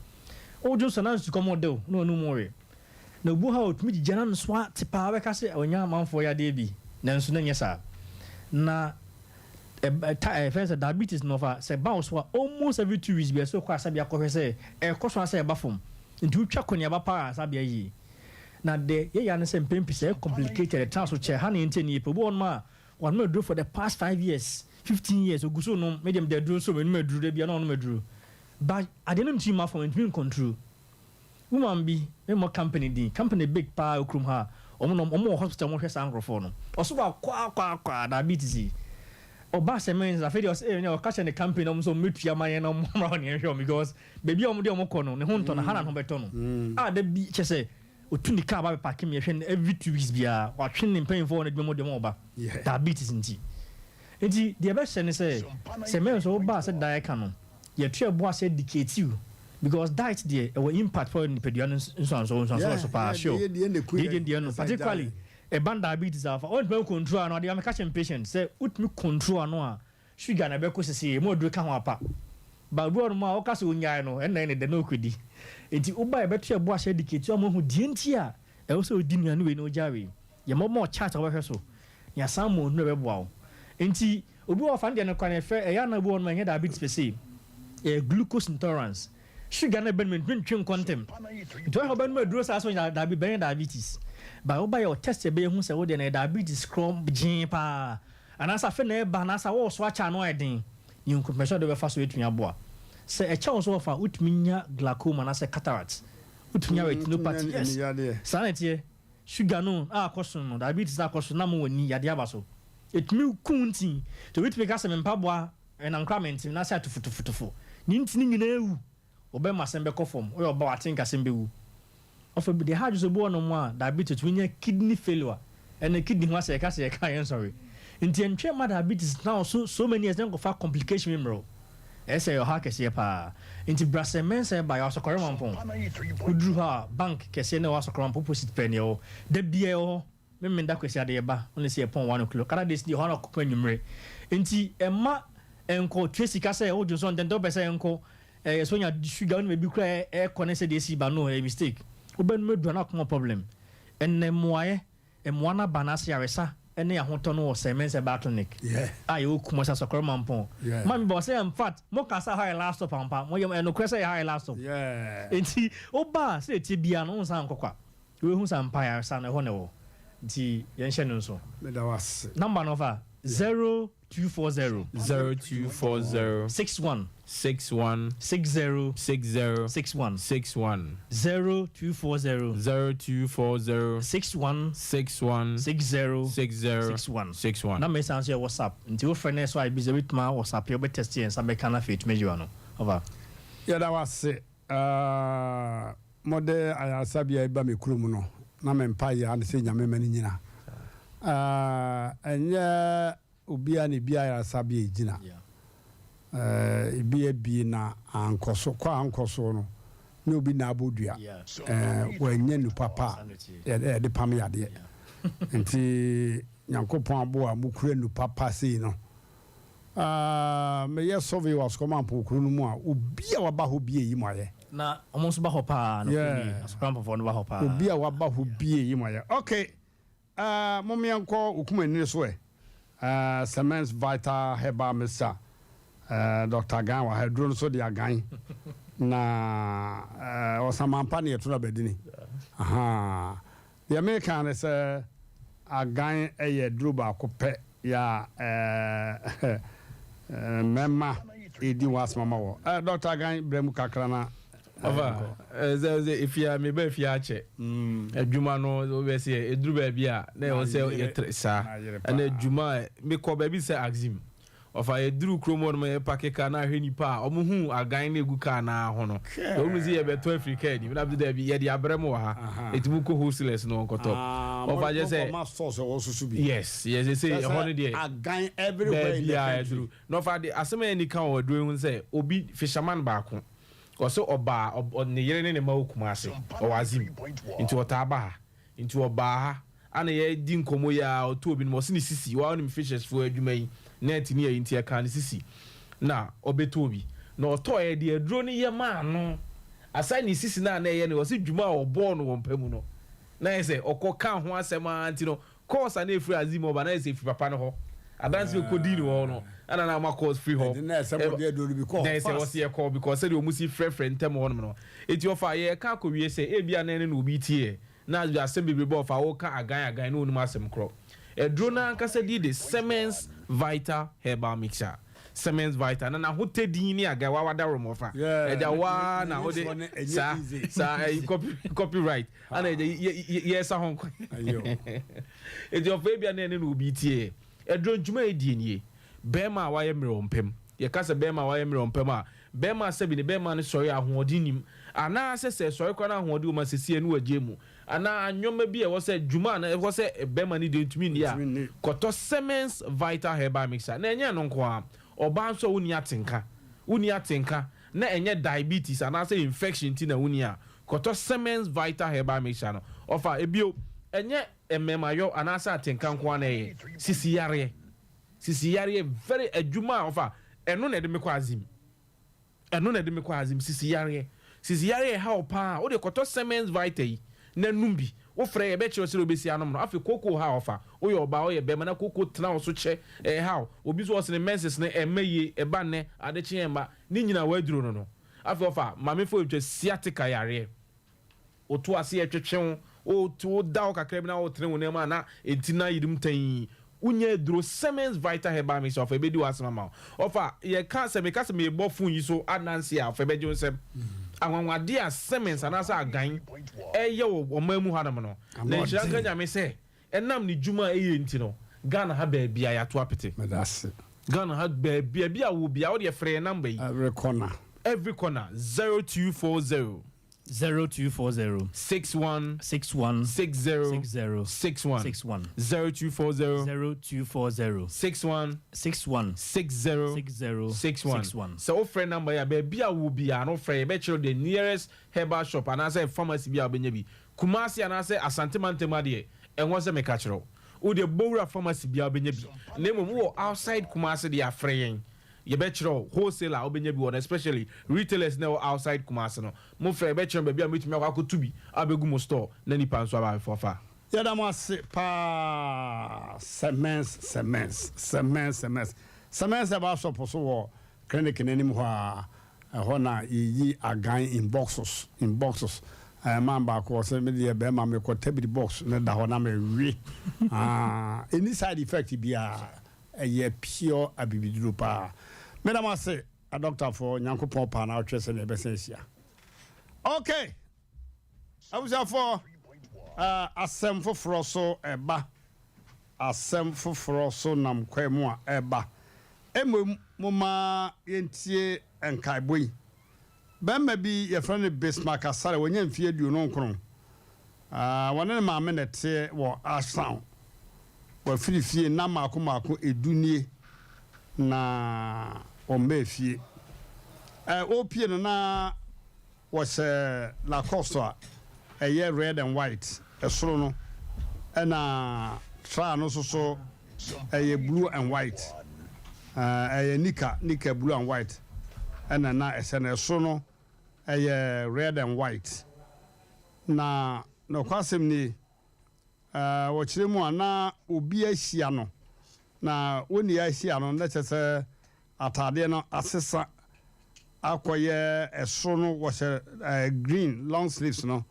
o Johnson na su komo de no no more na bu ha otumi gigana no so tipa we ka say onya manfo ya de bi na nso na nyesa na first diabetes no fa say ba so almost every 2 weeks be so kwa sabia ko say koso say ba fom nti utwa konia ba pa sabia yi na de ye ya ne say mpempi say complicated transfer che ha na nteni pe bo on ma one me do for the past 5 years 15 years oguso no medium de do so me no maduru de bia no maduru but I didn't see my phone in control woman be me company big pa okrum ha omo hospital mo hwesa angrofo no oso ba kwa diabetes oba semens afedi os o catch the company no so metua maye no mo ra ne hwe because baby omo de omo kono ne ho nto na hana no beto no da bi chese otuni ka ba park me hwe every 2 weeks bia wa twen ne mpain for no de mo de mo ba diabetes nti the best ne say semens o ba se diet canon ye tue bo ase dictate you because diet there will impact for the pediatrics so pa sure no particularly a band diabetes alpha on me control no dey am catch patient say ut me control no a sugar na be ko sese mo do ka ho apa ba bo no ma o ka se onyaa no en na de no kwedi enti uba e be tue bo ase dictate o mo hu die nti a e wo se odi nuanu we no jawe ye mo chat o hwe so ya samo no be bo awo enti obi o fa ndie no kwa na fe e ya na bo no ma diabetes per se glucose intolerance sugar na ben twin quantum to how ben maduro sa so diabetes ba wo ba your test be hu se wo de na diabetes chrome gin pa anasa fe na ba na sa wo so acha no eden you confession de be fa so etun aboa se e cha so fa utminya glaucoma na se cataract utunya retinopathy yes sanity sugar no question no diabetes question na mo wani yade abaso etumi kunti to wit make asem mpaboa enancrament na say atufutufutufo ni ntini nyina ewu obe masembe kofom o oba watin kasembe wu of the hard so bo no mo a diabetes we kidney failure and the kidney was a case sorry in the entire diabetes now so many years don't go complication memro say your heart kese pa into brasemen say by your sokore mampon udru ha bank kese na wasokore mampon posit penny o de bia o me menda kwese ade ba only say pon 1 kilo kada this the hono kokwa nwumre nti emma enko tracy ka say o joso den do be say enko so nya sugar no be kura e connect dey si ba no a mistake obenu medu na ko problem enne moaye emwana banasi aresa ene ahoto no semense batonic ayo kuma sa sokoro mampon mami bo say in fact mo ka sa high last stop ampa mo yem eno kwese high last stop enti oba say ti bia no nsa nkokwa we hu sa mpa ya sa na ho ne wo nti yen hye no so me da was number no 0240 61 60 60 61 0240 61 na me sanse WhatsApp nti wo friend so I be with my WhatsApp you be test and some kana fit measure no over ya da was mode ayasabia iba me kurum no na me mpa ya na se nyame mani nyina enye obia ne bia ayasabia ejina bi na ankoso kwa ankoso no ne obi na abodua wanye nu papa de pam yade nti Nyankopon abo a mukure nu papa sei no me ye survey was come ampo kuru no mu a obi a waba ho bie yi moye na omonso ba ho pa no ni asokrampo fo no ba ho pa obi a waba ho bie yi moye okay momme yanko okuma ni so Semens Vital Herbal Mixture Dr. Gan wa hydro so dia gan na osamampa ne to na bedini aha the American is agan eye duro ba ko pe ya memma edi was mama wo Dr. Gan bremu kakra na over if you me be fia che adwuma no we say eduru ba bia na o say sa na adwuma me ko ba bi say axim of a eduru kromo no me pakeka na hwe nipa omuhu agan na egu ka na ho no o mu zi e be to Africa ni na bi da bi ye de abremo ha etimu ko hostless no nkoto of a just say yes they say holiday agan everywhere in the country no for the asema ni kan o do hu say obi fisherman ba ko so oba ne yere ne ma okuma ase o wazim into otaba into oba ha ana ye di nkomo ya oto obi no se ni sisi wa on fishes for adwuma yi net ni ye ntia kan sisi na obeto obi na oto ye de aduro ni ye ma no asa ni sisi na ye ne o se dwuma obo no wompamu no na ye se okoka ho asema anti no course na efri azim oba na ye se efri papa no ho adansi okodi ni ho no ana na ma course free ho na somebody do because na say was here call because say the omusi friend tem ho no eti ofa ye ka ko wie say e bia na ne no obi tie na asem bebe ofa wo ka agan no onum asem kro edro na nkasa di the Semens Vital Herbal Mixture Semens Vital na hotedin ni aga wa wada romofa eja wa na ho de sa copyright ana yes a hon ayo eti ofa e bia na ne no obi tie edro ntuma edie nie bema wa ye mrompem ye kasa bema wa ye mrompem a bema sabi ne bema ne sori ahoodi nim ana se sori kwa na ahoodi o ma sesie ne wagye ana anyoma bi e wo se djuma na e wo se bema ne de ntumi ni a koto Semens Vital Herbal Mixture na enye no nko a oba nso woni atenka na enye diabetes ana se infection ti na woni a koto Semens Vital Herbal Mixture no ofa ebio enye ememayo ana sa atenka nko na e sisi yare very adwuma ofa eno na de me kwa azim sisi yare ha opa o de koto Semens Vital na numbi wo frɛ ye be kyerɛ sɛ obesi anom no afi koko ha ofa o ye oba o ye be mana koko tena wo so kyɛ ha obi so wɔse ne menses ne emaye eba ne ade kye emba ni nyina waduro no afi ofa mamefo etwa sciatica yare o to ase etwetwe o to da o kakra bi na o tene wo ne ma na entina yirim tan unye duro Semens Vital Herbal Mixture of ebedi wasema ma ofa ye ka se me ka se me bo fun yi so anansi a of ebeji onsem Awanwade a semens anasa agan eye wo mamu hanam no na nhyira nka nyame se enam ne dwuma eye nti no Ghana ha ba bia ya to apete medase Ghana ha ba bia wo bia wo de frɛ number yi every corner 0240 0240 61 61 60 60 61 61 0240 61 61 60 60 61 so friend number ya be bia wo bia no frɛ be the nearest herbal shop and say pharmacy bia obenya bi Kumasi and say Asante Mantema de enwo se meka kyerɛ wo de bowra pharmacy bia obenya bi na mmom wo outside Kumasi de afrɛ you bet you wholesaler obenya bi one especially retailers now outside Kumasi no mo frɛ bet you baby ametumi akɔ bi abegu mo store na nipa nso aba fofa ya da mo ase pa semens aba so poso wo clinic nanim ho a ho na yi agan in boxes man ba ko se me de be ma me ko tabiri box na da ho na me wi any side effect bia ye pure abibiduro pa Madam, I say a doctor for Yankopon Pan, our chest and Ebesensia. Okay. I was for Asem for Froso Eba. Asem for Froso Nam Quemua Eba. Muma Yentie and Kaibui. Ben maybe your friendly Bismarck Asara when you feared you no cron. One of my minutes here were ash sound. Well, Philip Nama Kumaku Eduni na Omefie. Opie na was La Costa, a year red and white, a solo, and try no so a blue and white, a nika blue and white, and a nice and a sono, a red and white. Na no kwasim what you na ubi a siano. Na when you see an let us atade no asesa akoye esono was a green long sleeves no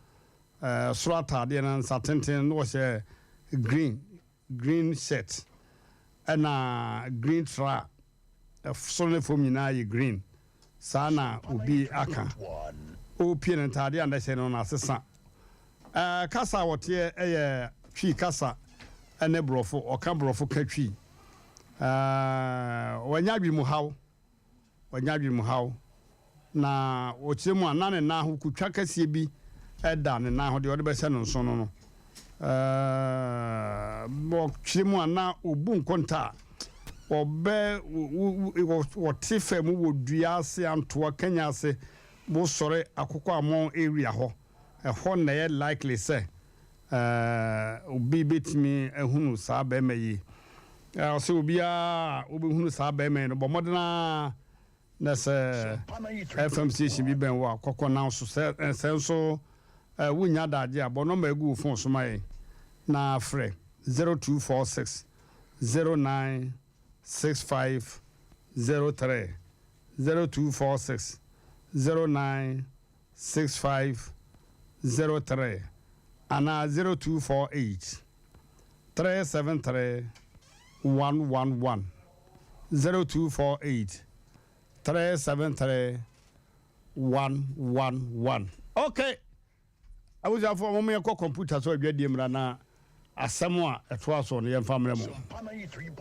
so atade na satenten was a green shirt and green tra so for me na green sana ubi aka o pie na atade and say no asesa kasa wote twi kasa ene brofo o ka brofo ka twi wanyadwi mu haw na ochemu anane na ho kutwa kase bi eda ne na ho de be se no nso no bo chemu ana obu nkonta obe wote fam wo dua ase anto Kenya ase bo sore akoko amon area ho ho na ye likely say obi betimi ehunu saa be mayi so bia obehunu saa ba men no bomodena na se FM station bi ben wa kokko na so senso wunya daje abono magu phone so mai na frɛ 0246 096503 0246 096503 ana 0248 373 111 0248 373 111. Okay. I was for a moment computer so I na asemwa etwa so ne yemfamre mo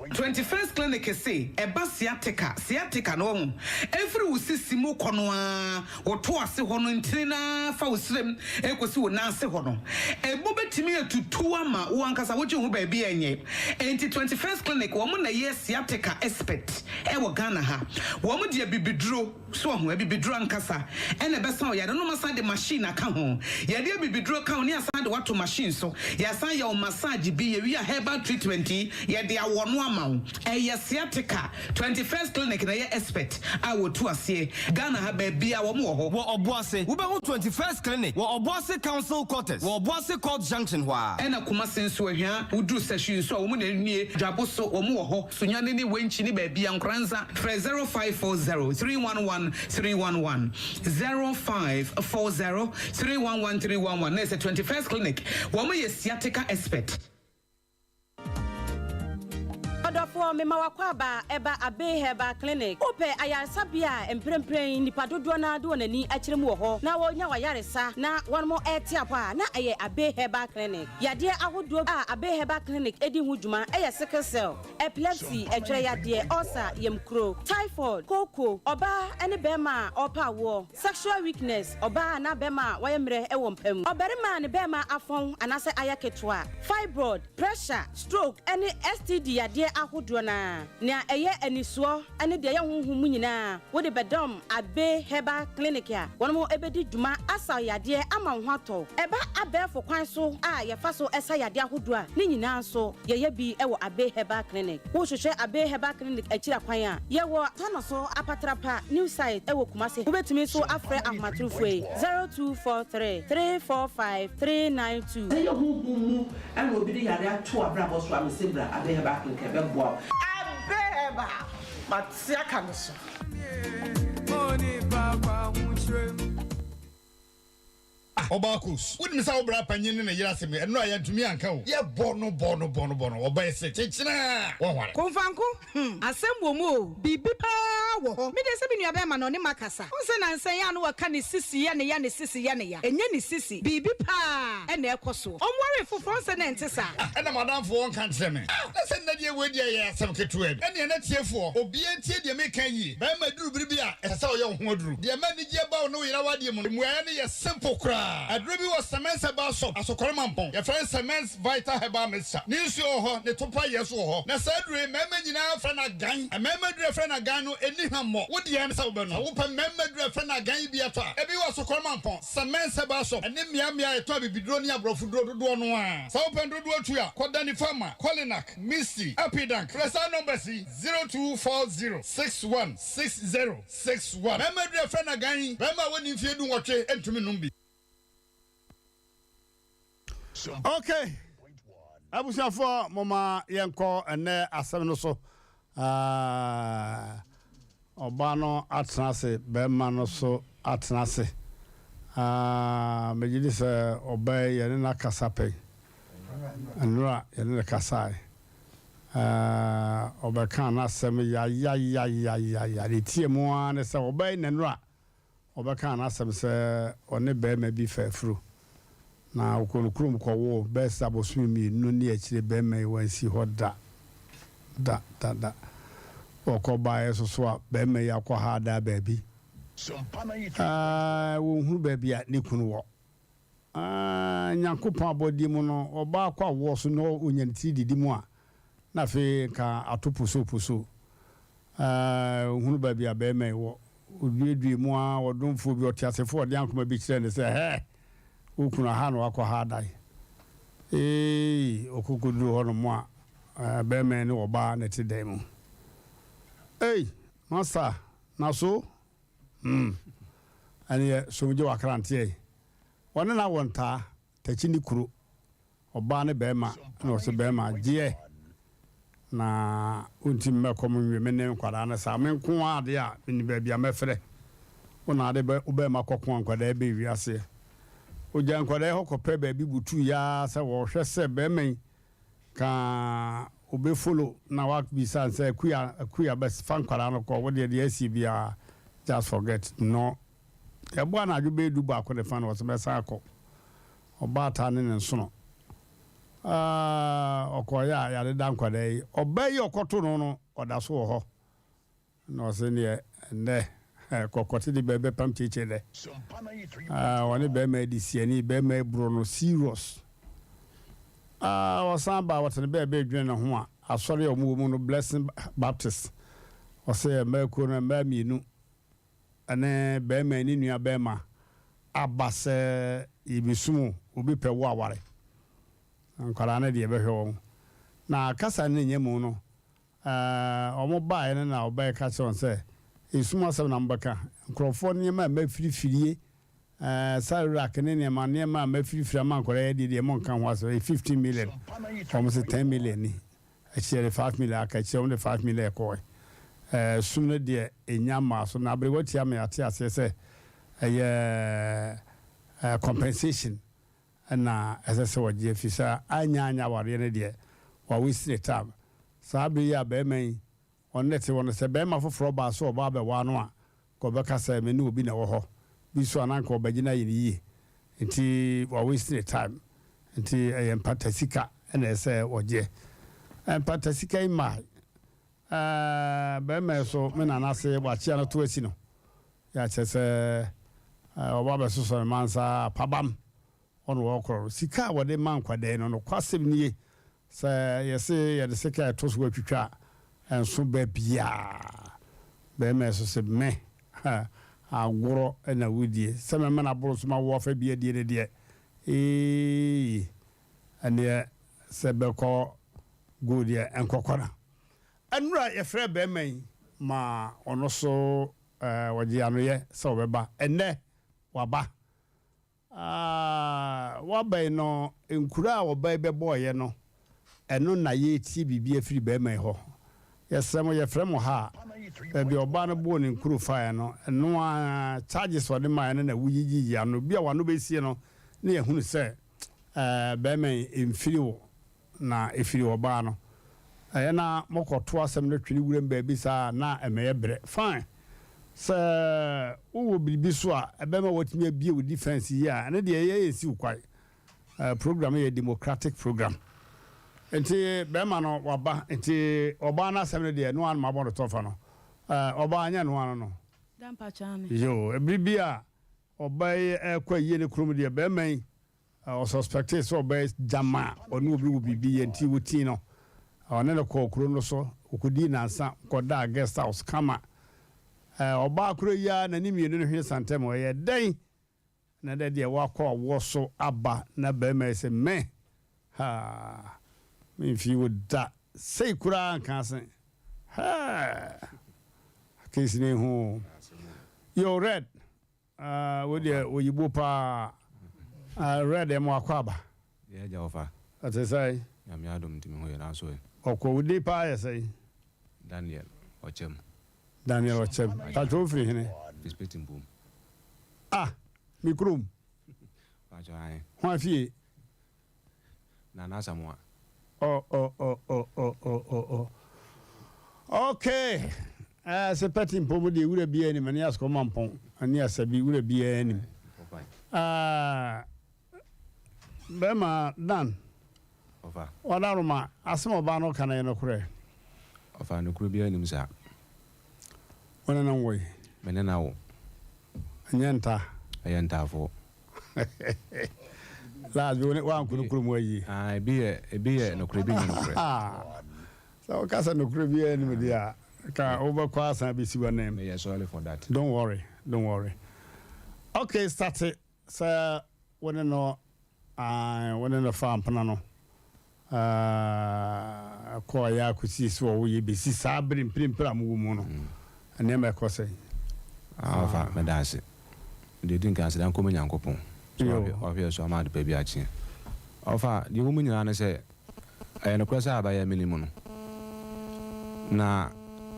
21st clinic say eba sciatica no mo every usisi mu kono a woto ase ho no ntina fa usrem ekosi wo na ase ho no ebo betimi atutu ama wo ankasa wo ho ba bia enye enti 21st clinic wo mo na ye sciatica expert e wo Ghana ha wo mo de bibiduro so ho bibiduro ankasa e na besa o ya no masa de machine aka ho ya de bibiduro ka ho ne asa de wato machine so ya san ya o massage bi ye wi a herbal treatment ye de awono ama e sciatica 21st clinic na ye expert a wo tu ase Ghana ha ba bia wo mo ho wo oboase wo be ho 21st clinic wo oboase council quarters wo oboase court junction hwa e na kuma senso ahia wo du session so wo mo na nie dwabo so wo mo ho sunya ne ne wenchi ne ba bia nkranza 0540 311 311 0540 311 311 na se 21st clinic wo mo ye sciatica expert Odofo me mawakwaba eba Abe Herbal Clinic. Ope ayarsabia emprempren nipa dodo na do nani akyere mu ho na wonya wayaresa na won mo etia kwa na eye Abe Herbal Clinic. Yade ahodo a Abe Herbal Clinic edi ho dwuma eye sickle cell, epilepsy, etwere yade, ulcer, yemkro, typhoid, koko, oba ene bema opa wo, sexual weakness, oba na bema wayemre ewo mpam. Oberima ne bema afon anase ayaketwa, fibroid, pressure, stroke, ene STD yade ahodo na eye eniso ene de ye honhom nyina wo de bedom Abe Herbal Clinic ya wono ebedi dwuma asa yade ama ho ato eba abefo kwan so a ye fa so esa yade ahodo a ne nyina so ye bi ewo Abe Herbal Clinic wo hwehwe Abe Herbal Clinic akira kwan a ye wo tono so apatrapa new site ewo Kumase wo betumi so afre ahmatrufo 0243 345 392 ye honhom ene obi de yade ato abrabo so amesebra Abe Herbal Clinic be bo Abeba Matsia Kamiso Money Baba Mushroom Obakus, wouldn't miss our brap and yin and yassim, and no, I had to me uncle. Yeah, bono, obey say, Chichina. Confanco, Asem Womo, Bibi Power, Midasabin Yabeman on Macassa. Onsen and say, I know a canny sissy and yanny sissy yanny, and yanny sissy, Bibi Pa, and their cosso. I'm worried for France and Tessa. And a madam for one can't send me. Let's send that year with ya some kitchen, and you're not here for, obedient, you make ye. Bama do Bribia, and saw your wardrobe. The manager about no Yawadium, where any a simple cry. Adrubi was cement about shop as a coramampon. Your friend cements vital herbal mixture. News your ho, the topa yes or na sadre, member now friend a gang, a member friend a gano, any more. What the answer will be? Open member friend a gang be at every was a coramampon, cement about shop, and then Miamia to be dronia brofu do one. So open do what you are, Kodani Farmer, Kolinak, Misty, Apidank, Press number 0240 616061. Member friend a gang, remember when you feel what you enter me numbi. Okay. Abusia for mama yenko ene asem no so obano atnase bema no so atnase mejidi se obey yene na kasape anura yene na kasai obeka na asem ya tie mu an se obey nenura obeka na asem se one bema bi fa furu na ukonu kwa wo best abosumi no ni akire be mai wansi hoda da okoba yeso so a be mai akwa ha da baabi wo hu baabi a ni kunu wo nyankopon abodi mu no oba akwa wo so no onyanti didi mu a na fe ka atopuso hu baabi a be mai wo odwiedwie mu a wodumfo bi otiasefo ode ankoma bi kire ne se he ukuna hano wako hadai okukudu hono mwa beme ni oba na ti demu masa naso ani somje wakrantie wona na wonta tachini kuro oba ne bema na o se bema je na unti mekom nwemene kwada na sa men ko ade a ni ba bia mefre wona ade be obema kokon kwada be wiase ojan kwada ho kopɛ baabi butu ya sɛ wo hwɛ sɛ bɛmɛn ka obe follow na wa bi san sɛ kuya bɛ fan kwada no kɔ wo de asi bia just forget no ebo na adwo be du ba ko de fan wo sɛ bɛ sa akɔ oba ta ne nsono okoya ya de dan kwada yi obayi okoto no oda so ho no sɛ ne kokote de bebe pam cheche de woni be me di siani be me bro no serious wasamba watene be dwen na ho a asori omu no Blessing Baptist ose me ko na me mienu ane be me ni nua be ma abase ibisumu obi pe wo aware nkwara na de be hwe na kasa ne nyemu no omo ba ene na oba ka che on se isuma sɛ na mbaka nkrofo niema mafirifirie salary akene niema mafirifiri ma nkora yɛ de mo nka ho aso 15 million almost 10 million ni akyere 5 million aka kyere on the 5 million ko sumne de enyama so na abre wati am ate ase sɛ compensation na ɛsɛ sɛ wɔgye fisa anya ware ne de wa wisi time Sabi ya be me on net won se be ma foforo ba so ba be wa no a ko be ka say me ni obi na wo ho bi so anan ko bagina yi nti wa waste time nti empata sika na say oje empata sika ima be me so me na na se wa chia no to asi no ya che se oba be so mansa pabam on wo kro sika wo de man kwade no kwasem nie se yese ye de sika to so atwitwa enso ba bia be me so se me agworo na wudie se me na boro so ma wo fa bia de ane se be ko godie enkokora anura ye frɛ be man ma ono so wodi anoye se obeba enne waba wabai no enkura wabai be boye no eno na ye ti bibia firi be man ho yesemo ye frem ha be oba no bo ne nkuru fire no eno a charges for the man na wuyiji ya no bia wano be sie no na ye hunu se be man emfiri wo na efiri oba no na mokoto asem no twiri wurem ba bi sa na emeye bre fine so wo bibi so a ebema watimi abie wo defense yi a na de ye esi ukwai program ye democratic program enti bema no waba enti oba na asem de no an mabon to fa no oba anya no an no dampa chane yo bibi a oba kwa yi ne krom de bema o suspect so oba jama onu obi wo bibi enti wuti no one ne ko kro no so okudi nansa ko da guest house kama oba kro ya na ni mienu no hwe santem o ye den na de de wa ko wo so aba na ba ma se me ha me fi wo da sei kura kan sen ha kesi ne hu yo red wo de oyibo pa red e mo akwaba ye ja ofa atesai ya mi adom timi ho ye na so okwo wudi pa ya sei Daniel Ochem ta to free hene respecting boom mikrum pa jai ho afie na samoa okay se pati mpomo de wura bia ni mani asko mampon ani asabi wura bia ni bema dan ofa wadaruma asemo ba no kana ye no kure ofa no kure bia ni msa wana na woy menena wo anyanta fo la bi wa kunu mo yi ebi no kure bi no kure so kasa no kure bi ni me dia ka over kwasa bi si wana me yes sorry for that don't worry okay start it so when no farm pana no ko ya kusi so wo ye be si sabrim primpra mu mu no ane ma ko sei fa me dase de din kan se dan ko me nyankopon so obvious so ma de pa bi a chi ofa de wo mu nyina na se no ko sa ba ya milimu no na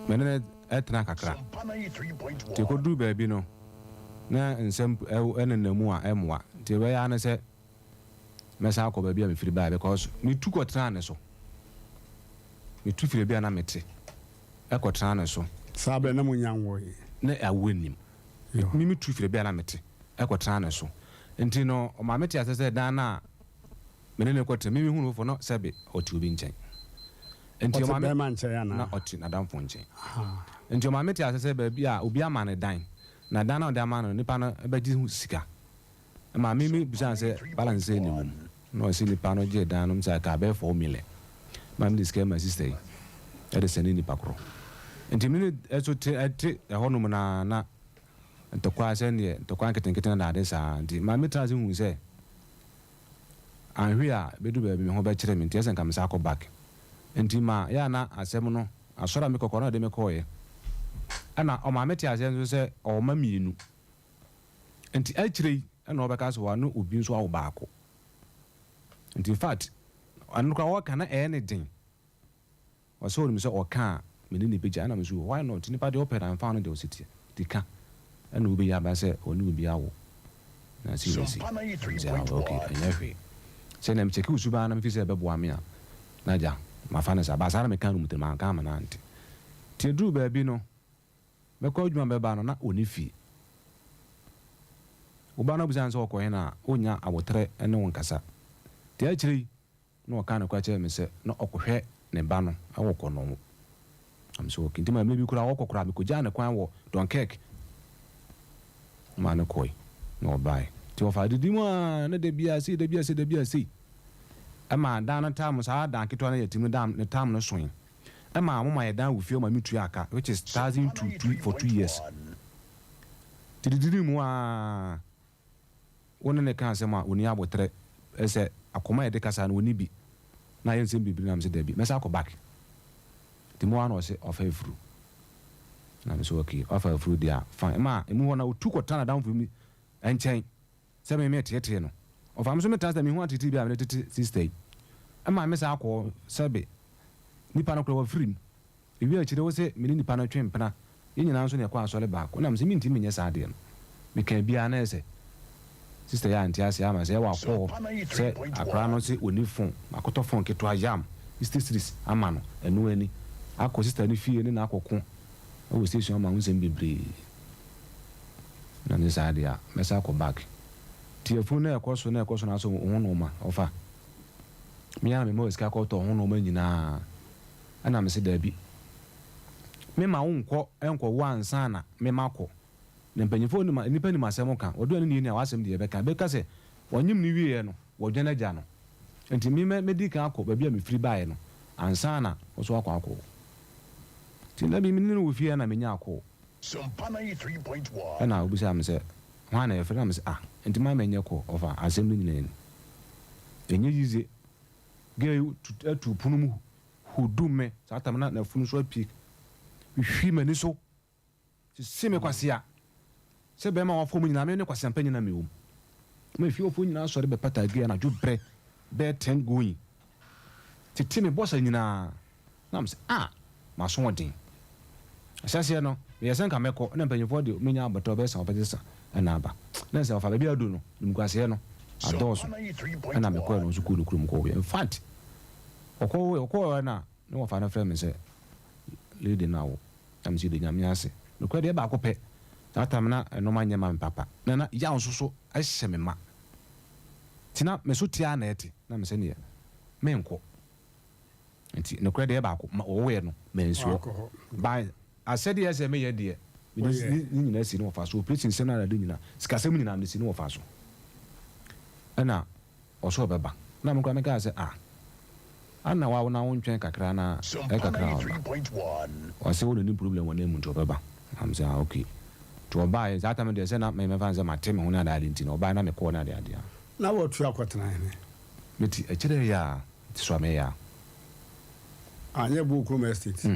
menene etna kakra te ko du ba bi no na nsem enennamu a emwa te ba ya na se mesa ko ba bi a me firi ba because me tu ko tra ne so me tu firi bi na mete e ko tra ne so sabe na munyanwo yi na awonim me tu firi bi na mete e ko tra ne so enti no o ma mete asese dan na menene ko te me hunu fo no sebe oti obi nchen enti o ma me na oti na dan fo nchen enti o ma mete asese ba bi a obi ama ne dan na dan na o dan ma no nipa no e ba ji sika ma me bisa se balance ni mu no si nipa no je dan no msa ka be 4 million ma me diske my sister e de sene nipa kro enti me eso te hono mu na to kwa se ne to kwa keten na de sa enti ma me tra se hu se anhwe a bedu ba bi me ho ba kire me enti esen kam sa ko back enti ma ya na asem no asora me kokoro de me koye ana o ma me ti asem so se o ma mienu enti a kire ana obeka so wa no obi nso awo baako in fact anu kwa waka na anything waso ni so oka me ni beja ana me so why not ni pa de opera and found the city dika ana obi ya ba se oni obi awo na seriously okay anyway say na me check usuba na me fi se bebo ame a na ja ma fa ne sa ba sa me kan mu te ma kan ma na ante tie dru ba bi no me ko adwuma be ba no na oni fi oba na busan so ko hena onya abotre ene won kasa tie akiri no ka na kwa che me se no okohwe ne ba no awoko no am so kinti ma me bi kura awoko kura me ko ja ne kwan wo don cake ma ne koi no bai ti o fa didi mo na de bia si ama dan na time sa dan kitwa na yetimi dan ne time no swing ama mo ma yedan wo fie ma mitu aka which is 1,002 for 2 years ti didi mo a wona ne kan se ma oni abotre ese akoma yede kasa na oni bi na yense bibiri na mse da bi mesa ko back ti mo ano se ofa efuru na mse okay ofa efuru dia fine ma emu hona otu ko tana down for me enchen se me tete no ofa mso me trust me hu atiti bia me tete sister ama me sa akọ sebe nipa na kro wa free ewi a chire wo se me nipa na twempena yenyina nso ne kwa asole ba ko na mse minti menye sa ade no me kan bia na ese sister ya anti ase ama se wa ko se akra no se oni phone akoto phone keto ayam sister series ama no enu ani akọ sister ni fie ni na akọko o station ama unse mbebre na ne sa ade a me sa akọ back tiefun na ekoso na so hono ma ofa me ya me mo ska ko to hono ma nyina ana me se da bi me ma wonko enko wansa na me mako ne mpanyifo ni ma nipa ni masem ka odo ani ni awasem de be ka se wonyim ni wie no wodwana gya no enti me di kan akọ ba bia me free bae no ansa na oso akọ ti na bi mi ni wo fie na me nya akọ Sompa 93.1 ana obisa me se wana e fere me se enti ma menye ko ofa asem ni nyina enye yize ge tu punu mu hudume satamna na funu so pik hwi mani so se me kwasia se be ma wa fo mu nyina me ne kwasia mpa nyina me wo me fi ofo nyina so re be pata ge na dwobre be 10 going titi me bossa nyina na me se ma so odin asase no me yesen ka meko na mpanyefo de me nya abato be sa opetisa na aba na se ofa be adu no nimkwase no adoso na me ko no so kulu kulu ko in fact okwo na no ofa na frame se lady now am si de nyame ase no kwa de ba ko pe tatamna no manye ma papa na ya nsoso ahye me ma tina me so tia na eti na me se ne me nko enti no kwa de ba ko owe no me nsuo by asedi ese me ye de ni nyina si no ofa so preaching seminar de nyina sikasem nyina ne si no ofa so ana oso beba na me kwa me ka se ana wa na wontwen kakra na kakra wa se woni problem wona mu to beba am say okay to buy that time they say na me fan say matem ho na da ali ntino buy na me ko na da dia na wo tu akwatena ne meti e kire ya so me ya anya bu krom estate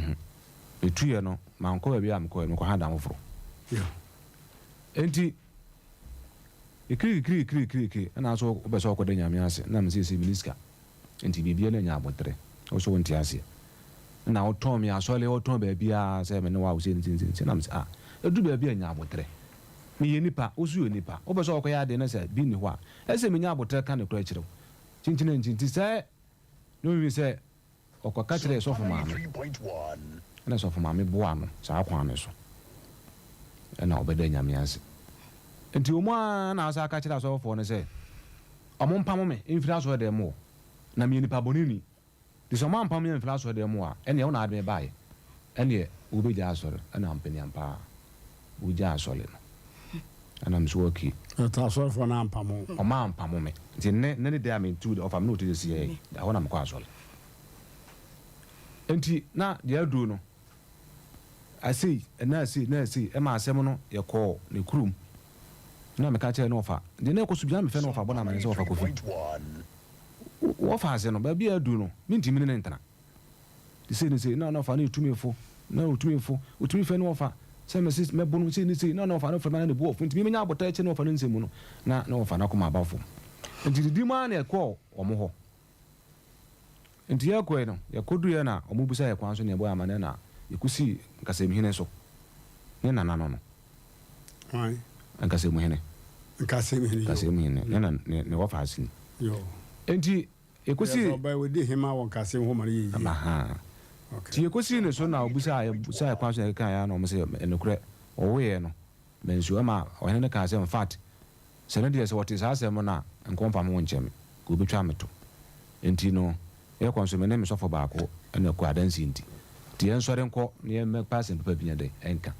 etu ye no man ko bia am ko no ko hada mofro yo enti ikri na so obeso ko de nyame ase na me se minister enti bibia na nya abotre o so wonti ase na o ton mi asole o ton ba bia se me ne wa o se ntin na me se edu ba bia nya abotre me ye nipa o su ye nipa obeso ko ya de na se bi ni ho a ese me nya abotre ka ne kura kire chinchina ntinti se no mi se okoka kire so fo maame na so fo maame bo ano sa akwa me so na obeda nyame ase enti o mo na asa ka kire so fo ne se omo mpam me infra so de mo na me nipa bonini de so man pam me infra so de mo a ene wo na ade bae ene wo be ja asore na ampani ampa wo ja asole no ana mso oki ta asore fo na ampamo o ma ampamo me nti ne de am into the of am no to see e da ho na mko asole enti na de adu no asi na e ma asem no ye ko ne kurum na me ka che no ofa de ne ko subia me fe no ofa bona ma ne so ofa ko fi wo fa ase no ba bia adu no minti mini ne ntana de se na ofa na utumefo utumi fe no ofa se me sis me bonu se ni se na ofa no fa na ne bu ofu ntimi nya abota che no ofa no nsemu no na ofa na koma abafo enti di ma na e ko omo ho enti ya ko no ya kodu ya na omo busa ya kwan so ne bo amane na ikusi nkasem hene so ne na no ai nkasem hene ne na ne wo fa asin yo enti ekosi ba we di hima won kase ho mari yi okay ti ekosi ne so na obusa ya kwa so kan ya no mo se enokure owe no mensu ama ohene ka se in fact se ne de se what is asem na nkompa mo ncheme ko betwa meto enti no e konsume ne me sofo baako na ko adansi nti ti en sore nko ne me pass papa binya de enka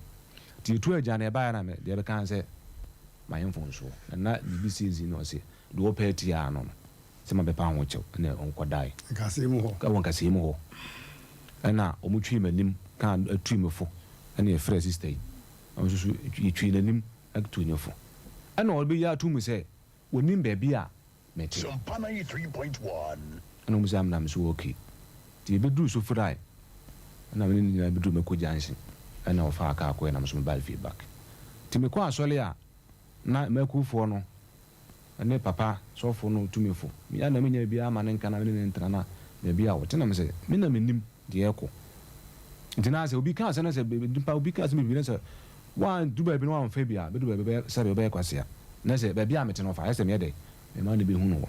ti tu agya na e ba na me de be kan se mayemfo nso na BBC no se do opeti ya no se ma be pa ho chew na onko dai kase mu ho ka won kase mu ho na omutwi manim kan atu mefo na e frɛ sister amsusu itwi nanim aktu nyefo ana obi ya tu mu se wonim ba bi a meti Sompa 93.1 ana mu zam na mso okay ti be du so frai na me ni na be du me ko jansi ana ofa aka ko na mso bal feedback ti me ko asole a na makufo no ne papa sofo no tumefo mi ya na me nya bi ama ne nka na me ne ntrana na bi a wote na me se me na menim de eko ntina se obi ka se na se pa obi ka se me bi na se wan du ba bi no wan fa bi a be du ba be se be kwase a na se ba bi a mete no fa ese me de me ma ne be hu no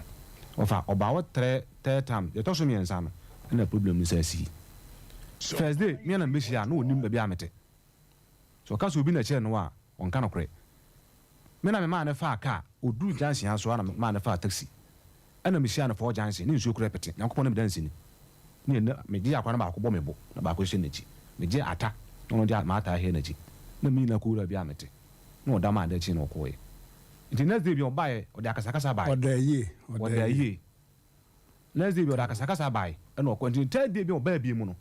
ofa oba wo tre tam ye to so mi ensa no na problem ni se si first day me na me sia no onim ba bi a mete so ka so obi na che no a on ka no kre me na me ma ne fa aka odu jansi ha so na ma ne fa taxi ana me sia na for jansi ni nso kre pete yankopon na me dansi ni na me di akwa na ba ko bo me bo na ba ko hye nachi me je ata no dia ma ata he nachi na mi na ko ra bi amete no da ma da chi no ko ye nti next day bi obaye o da akasakasa bai oda ye next day bi o da akasakasa bai e no ko nti third day bi obaye bi mu no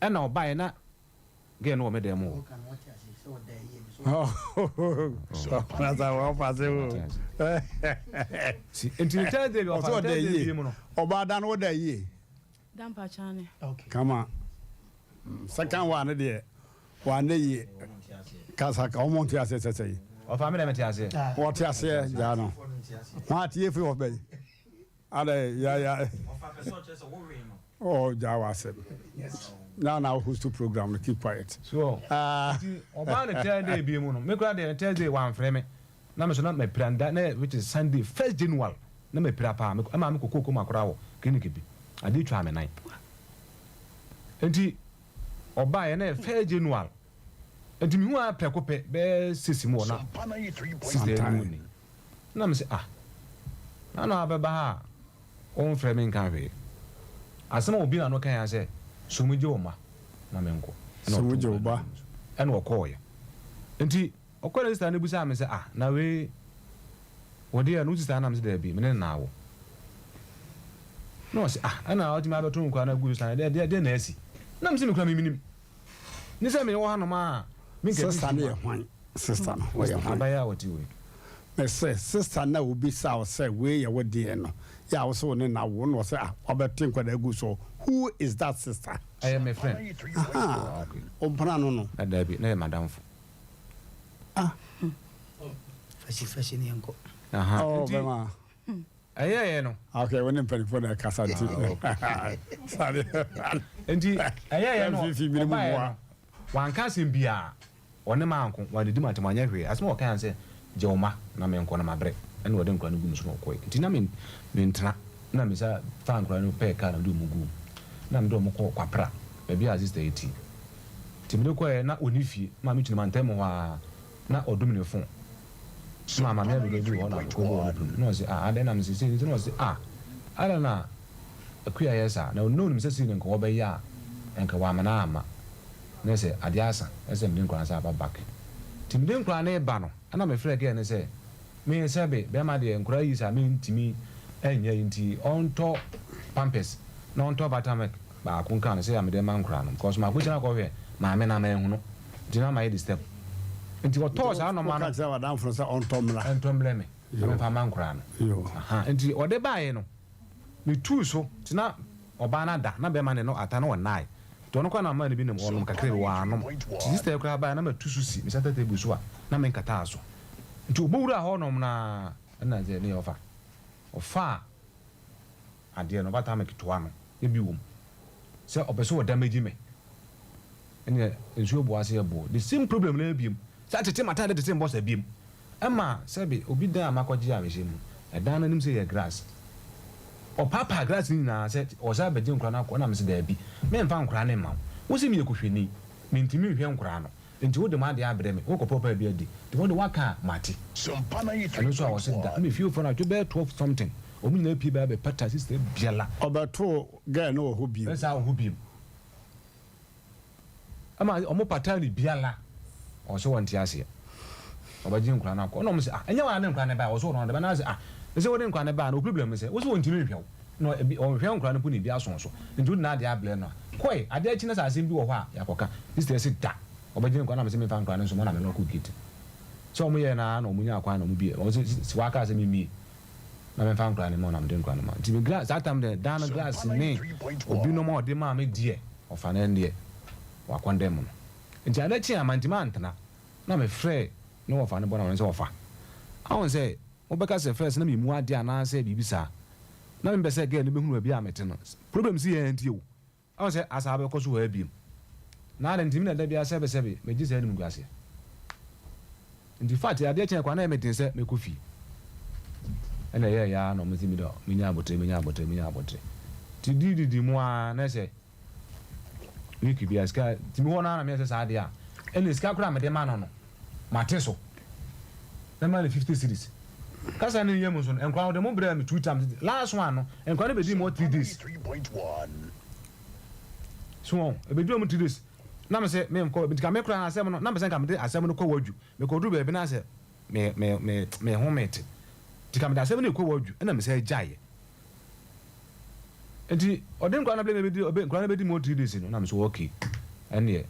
e na obaye na ge no me dem o Nasa wa pase wo. Si enti third day bi oda ye mu no oba da no oda ye Dampa chane. Okay. Come on. Second one there. One day. Kasaka omonti ase sese. O fa me na meti ase. What ase ja no. What ye free of be. Ale ya. O fa person chese wo we no. Oh, ja wa se. Yes. Now who's to program keep quiet. So, oba na third day bi mu no. Me kura dey third day one frame me. Na me so na me pranda na which is Sunday 1st January. Na me pra pa me ama me kokoko makora wo clinic bi. Adi twa me nine. Enti oba ye na 1st January. Enti mi hu a prekope be sisimu na. Sisimu. Na me say na abeba ha. On frame nkan hwe. Asema obi na no kan ya say sumuje oma na menko. Sumuje oba. Ena okoye. Enti okoye sister na busa me say na we wodi ya no sister na me say da bi me na wo. No say ana odi ma beto nkwa na guru sana de na asi na me se me kura me minim ni se me wo ha no ma me nke sister na hwan sister no wo ya abaya woti we me say sister na obi sa o say we ya wodi e no ya wo so ne na wo no say obeto nkwa na gu so who is that sister? I am a friend. Ompana no na da bi na madam fo fashi ni yanko oh bema aye no okay when in telephone na kasa nti sorry enti aye no fi minimum wa wan kasim bia one ma anko wa didi matemanya hwe asema o kan se jeoma na me nko na mabre ene wode nkwa no gu so ko enti na me ntra na me sa fa nkwa no pe ka na do mugu na me do mo ko kwapra be bia sister 18 timde ko na onifie ma me twina mantem ho a na odomine fon mama me be do na ko bo no say ade na me say no say ala na akuya yesa na no nim say sin nko obeya enka wa mana ama na say ade asa ese me nkwa sa back timde nkwa na e ba no ana me frɛ again say me say be ma de nkwa yi sa me ntimi enya nti onto pampers na onto batamek ba kun kan say am de man nkwa no because ma kwina ko hwe ma me na ma ehunu dina ma ye step nti wo to sa no ma no ka wa dan from say ontomle me me pa man nkwa no nti ode baaye no me tu so tina oba na da na be ma ne no ata na wonai to no kwa na ma ne bi ne mo no kakre wa anom sister kra baaye na ma tu so si me sata tebu so a na me nkata so nti obowura ho no na na je ne ofa ade no bata me kitoa no e bi wom se obeso damage me ene enso bo ase ebo the same problem na ebiem sa tete mata de tete boss ebiem ema sebe obi dan amakoje a mehye mu edan na nim se ye grass o papa glass ni na se o sa be jin nkura na ko na me se da bi me mfa nkura ne ma wo se me yekohweni me ntimi hwe nkura no nti wo de ma de abre me wo ko papa bi adi de wo de waka mate Sompa na yi eno so a wo se da me feel for na to be 12 something o mi na pi ba be pata sister biala obato guy no ho bi esa ho bi ama o mo pata ni biala o so won ti ase obaji nkura na ko no mo se enya wa na nkura ne ba o so no de ba na se ese wo de nkura ne ba no problem se wo so won ti me hwe no o hwe nkura no pu ni bi asonso nti wo na de able no koi ade achi na sa asem bi wo ho a yakoka sister se da obaji nkura na me se me fa nkura no so na me no ko gate so mo ye na no mo nya akwa na mo bi o se waka se mi na me fa nkura ne mo na me de nkura ne ma ti me glass that time de down glass ne obi no mo de ma me die o fa na ndie wa kwandem no nti ade chi amantima antana na me frɛ no wo fa ne bona won se wo fa awon se wo beka se first na me mu ade ana se bibisa na me be se girl ne be hunu abi amete no problem si ye ntie wo awon se asa be ko so wa abiem na ade ntimi na da bia se be me gi se ne mu gase nti fact ade chi kwa na me tin se me kofi ena ye ya no me timi do me nya abotre ti di mu a na se wiki bia ska timi wona na me se sa de a ene ska kura me de ma no mateso na ma 50 series kasa ne yemu so enkwa de mo bra me 2 times last one no enkwa ne be di mo 3 days 3.1 so e be di mo 3 days na me se me ko ka me kura na asem no na me se ka me de asem no ko waju me ko du be na se me homemade ti ka me de asem no ko waju na me se jaye enti odin kwa na ble me di obe kwa na be di mo 3 days no na me so okay ene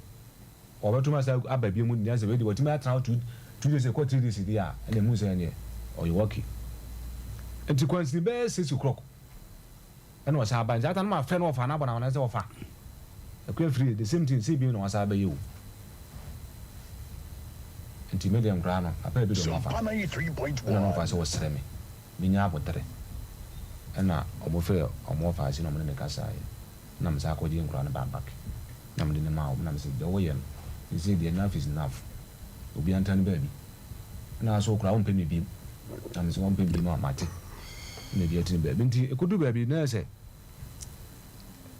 o ba tuma sa ababi mu nya se we di wotimi atra 2 days ko 3 days dia ene mu se ene o you okay enti kwansi be 6 o'clock ene o sa ba nja tan ma fe no fa na bona na se o fa akwa free the same thing say bi no wa sa ba yewu enti me dem kra no apa bi do ma fa Sompa na yi 3.1 no fa se o sere me nya abotere ena omo fe omo fa si no me ne kasa ye na me sa ko di nkra na ba back na me ne ma o na me se de wo ye no you see the enough is enough obi antani baby na so kra on pe me bi na me so on pe bi ma mate ne bi atini baby nti ekodu baby na se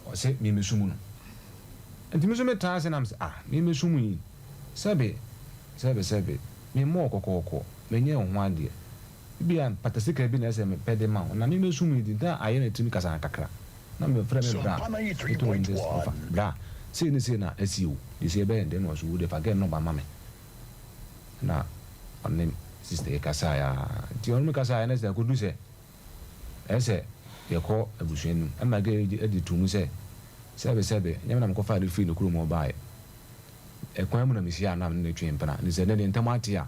o se mi mesumu no nti me so me tan se na me se mi mesumu yi sebe me mo kokoko me nye ho ade bi an patasika bi na se me pede ma na mi mesumu yi da aye na timi kasa kakra na me frɛ me bra to in this offer bra say na asiu you say be then was would forget no ba mame na on sister kasa ya ti on me kasa ya na se ko du se ese ye ko abusuanu ama ga edi tumu se sebe nyame na mko fa le free no kuro mo bae e kwan mu na misia na me twen mpana ni se ne ntamati a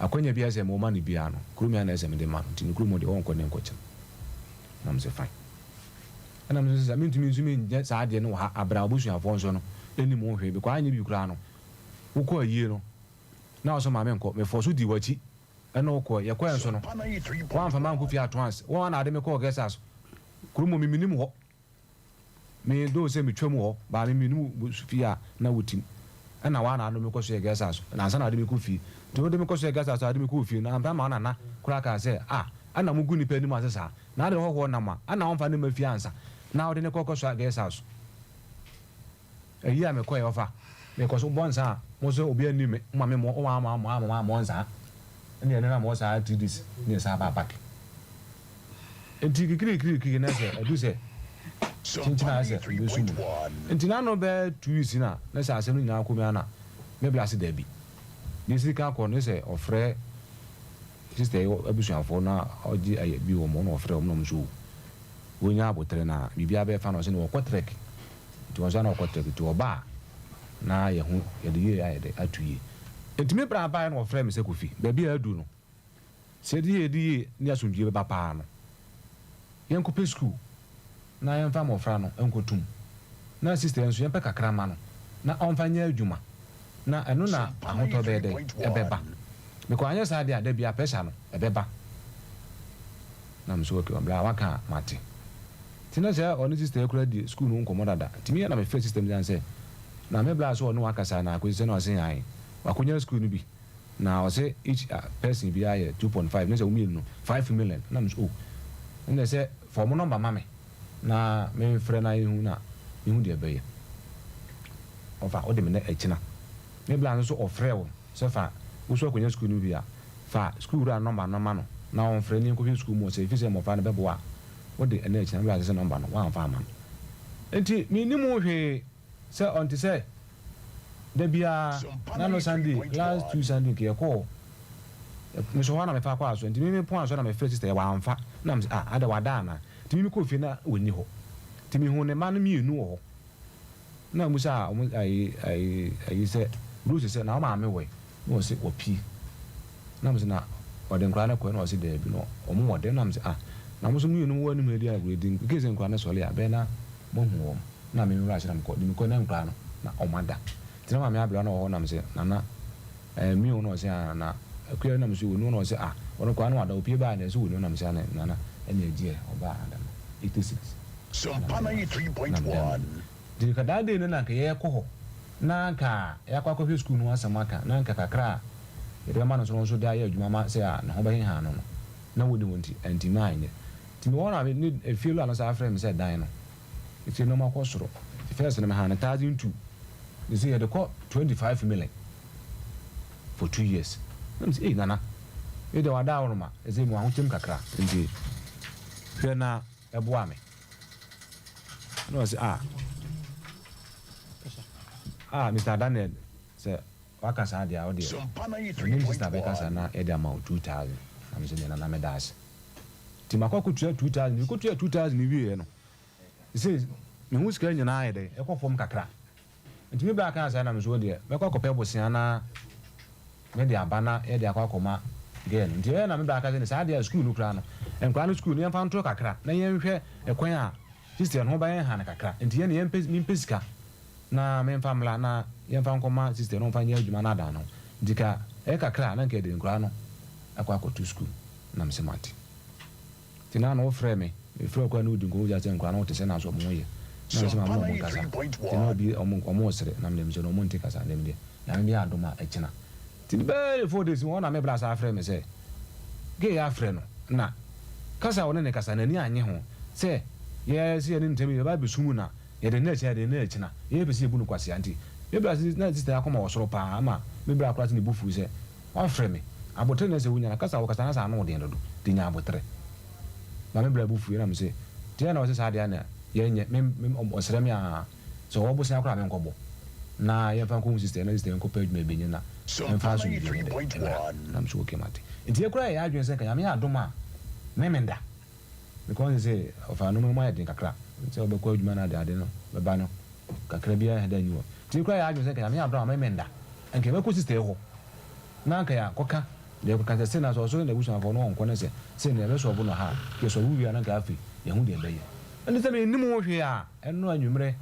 akonya bia se mo ma ni bia no kuro mi na se me de ma ti no kuro mo de won ko ne nkoche na me se fine ana me se me ntumi nzumi sa ade no ha abra obusu afo nso no eni mo hwe bi kwa anya bi kura no wo ko ayie no na o so ma me nko me fo so di wachi ana wo ko ye kwa nso no wan fa man ko fi atwans won na ade me ko gesa so kuro mo miminim ho me do se me twam ho ba me minimu fi a na wutim ana wa na no me ko so ye gesa so na san ade me ko fi to de me ko so ye gesa so ade me ko fi na ampa ma na kura ka se ana mugu ni pe ni ma sesa na ade ho na ma ana won fa ne ma fi ansa na ode ne ko so ye gesa so eyi a me ko ye ofa me ko so bonsa mo so obi ani me ma me mo o ma nsa ene na mo sa tidis ni sa ba back enti kikiri na se edu se chinchina se besumu enti na no be 2 weeks na se asem ni na akomi ana me blase da bi ni sika ko ne se ofre sister abusuafo na oji aye bi wo mo na ofre wo no so wonya abotre na bibia be fa no se no kotrek to wasa na kotrek to oba na ye hu ye de ye aye de atuye enti me bra ba na ofre me se kofi ba bi adu no se di ni asomdie be ba pa no yen ko pe school na yen fa mo fra no enko tum na sister enso yen pe kakra ma no na onfa nya adwuma na eno na ahoto be de ebeba me ko anya sa de ada bia pressure no ebeba na mso ko bla waka mate tina se oni sister ekura di school no nkomo dada timi na me first system dan se na me bla so onu waka sa na ko se no se yan wakonya school no bi na o se each person bi aye 2.5 ne se 1 million no 5 million na mso o ne se for mo number mame na me frɛ na ihu na ihu de bɛyɛ ɔfa ɔde me na ɛkyina me bla nso ɔfrɛ wo sɛ fa wo so akonya school no bi a fa school ra number no ma no na on frɛ ni nkɔhwɛ school mu sɛ fi sɛ mɔfa no bɛboa wode ɛna ɛkyina bla sɛ number no wamfa ama no enti me ni mu hwee sɛ ɔnte sɛ da bia na no Sunday last 2 Sunday ke yɛkɔ me so wana me fa kwa so enti me pon so na me frɛ sister yɛ wamfa na me ada wada na enti me kɔ fie na woni hɔ enti me hu ne ma no mienu wɔ hɔ na musa ayi sɛ bruce sɛ na ma me wɔ na ɔsɛ opi na me sɛ na ɔde nkra na kɔ na ɔsɛ da bi no ɔmo wɔde na me sɛ na mo so mienu wɔ ne mu adi agredin ke sɛ nkra na sɔle a bɛ na mo hu wɔ na me wura hyɛ na me kɔ de me kɔ na nkra no na ɔmada tina ma me abla na wɔ na me sɛ nana mi wo na ɔsɛ na akuya na me sɛ wonu na ɔsɛ ɔno kɔ na wada opi ba na sɛ wonu na me sɛ na nana ɛna agye ɔba adam 86 Sompa 93.1 di ka dade ne na ka yɛ kɔ hɔ na ka yɛ kɔ akɔhwɛ school no asɛm aka na nka kakra yɛde ma no so no so da yɛ adwuma ma sɛ na ho bɛhe ha no no na wodi wonti anti nine ti me wona me ne efie lo anasa afrɛ me sɛ dan no efie no ma kɔ soro first no me ha na 1002 you see yɛde kɔ 25 million for 2 years na me sɛ nana yɛde wada aworo ma ɛsɛ mu ahotem kakra nti hwɛ na ɛboa me no sɛ Mr. Daniel sɛ waka saa deɛ a wodeɛ ne sister bɛka saa na ɛde ama wo 2000 na me sɛ nana meda ase nti makɔ kɔtua 2000 mekɔtua 2000 wieɛ no sɛ mehu sika nyinaa yɛ dɛ ɛkɔ fam kakra nti me bɛa ka saa na me so deɛ mɛkɔ akɔpɛ bosea na mede aba na yɛde akɔ akɔma gɛn nti ɛyɛ na me bɛa ka sɛ ne saa deɛ school no koraa no nkora no school no yɛmfa nto kakra na yɛnhwɛ ɛkwan a sister no ho bɛyɛ ha no kakra nti yɛne yɛmpɛ sika na memfa mla na yɛmfa nkɔma sister no mfa nyɛ adwuma no ada no nti ka ɛyɛ kakra na nka ɛde nkora no akɔ akɔto school na mesɛ mate nti na na wofrɛ me mefrɛ kora ne wodi nkɔ wogya sɛ nkora no wote sɛ na so ɔmo yɛ na mesɛ ma mo ɔmo nkasa nti na obi ɔmo sere na mede mesɛ no ɔmo nte kasa ndem deɛ nyame bi adom a ɛkyena nti bɛɛ 4 days wɔn na mebra sa afrɛ me sɛ ge yɛ afrɛ no na kasa wɔne ne kasa n'ani anye ho sɛ yɛ si yɛ ne ntɛm yɛ ba besumu na yɛde na ɛkyina yɛ pɛ sɛ yɛbu no kwasea nti mebra na sister akɔma wɔ soro paa ama mebra akora sɛ ne bufu sɛ wafrɛ me abotere na sɛ wonya kasa wɔ kasa na sa ano den dodo de nya abotere ma mebra bufu na me sɛ tia na wɔ sɛ saa deɛ na yɛnyɛ ɔsrɛ me a sɛ wɔbɔ sɛ akora me nkɔbɔ na yɛmfa nkɔ sister na sister nkɔ pɛ adwuma benye na yɛmfa so bi na me so okay mate nti yɛkora yɛ adwene sɛ ka nyame adom a memenda because sɛ ɔfa no mu ayɛ den kakra sɛ ɔbɛkɔ adwuma no ade no bɛba no kakra biara hɛda nyi wɔ nti yɛkora yɛ adwene sɛ ka nyame adom a memenda anka yɛbɛkɔ sister hɔ na anka yɛ akɔka deɛ kɔka sɛ sɛ na sɛ ɔsoro na abusuafoɔ no ɔnkɔ ne sɛ sɛ ne ɛbɛsɔ ɔbo no ha yɛsɔ wo wia na nka afei yɛho deɛ ɛbɛyɛ ɛne sɛ menim wo hwee a ɛno anwummerɛ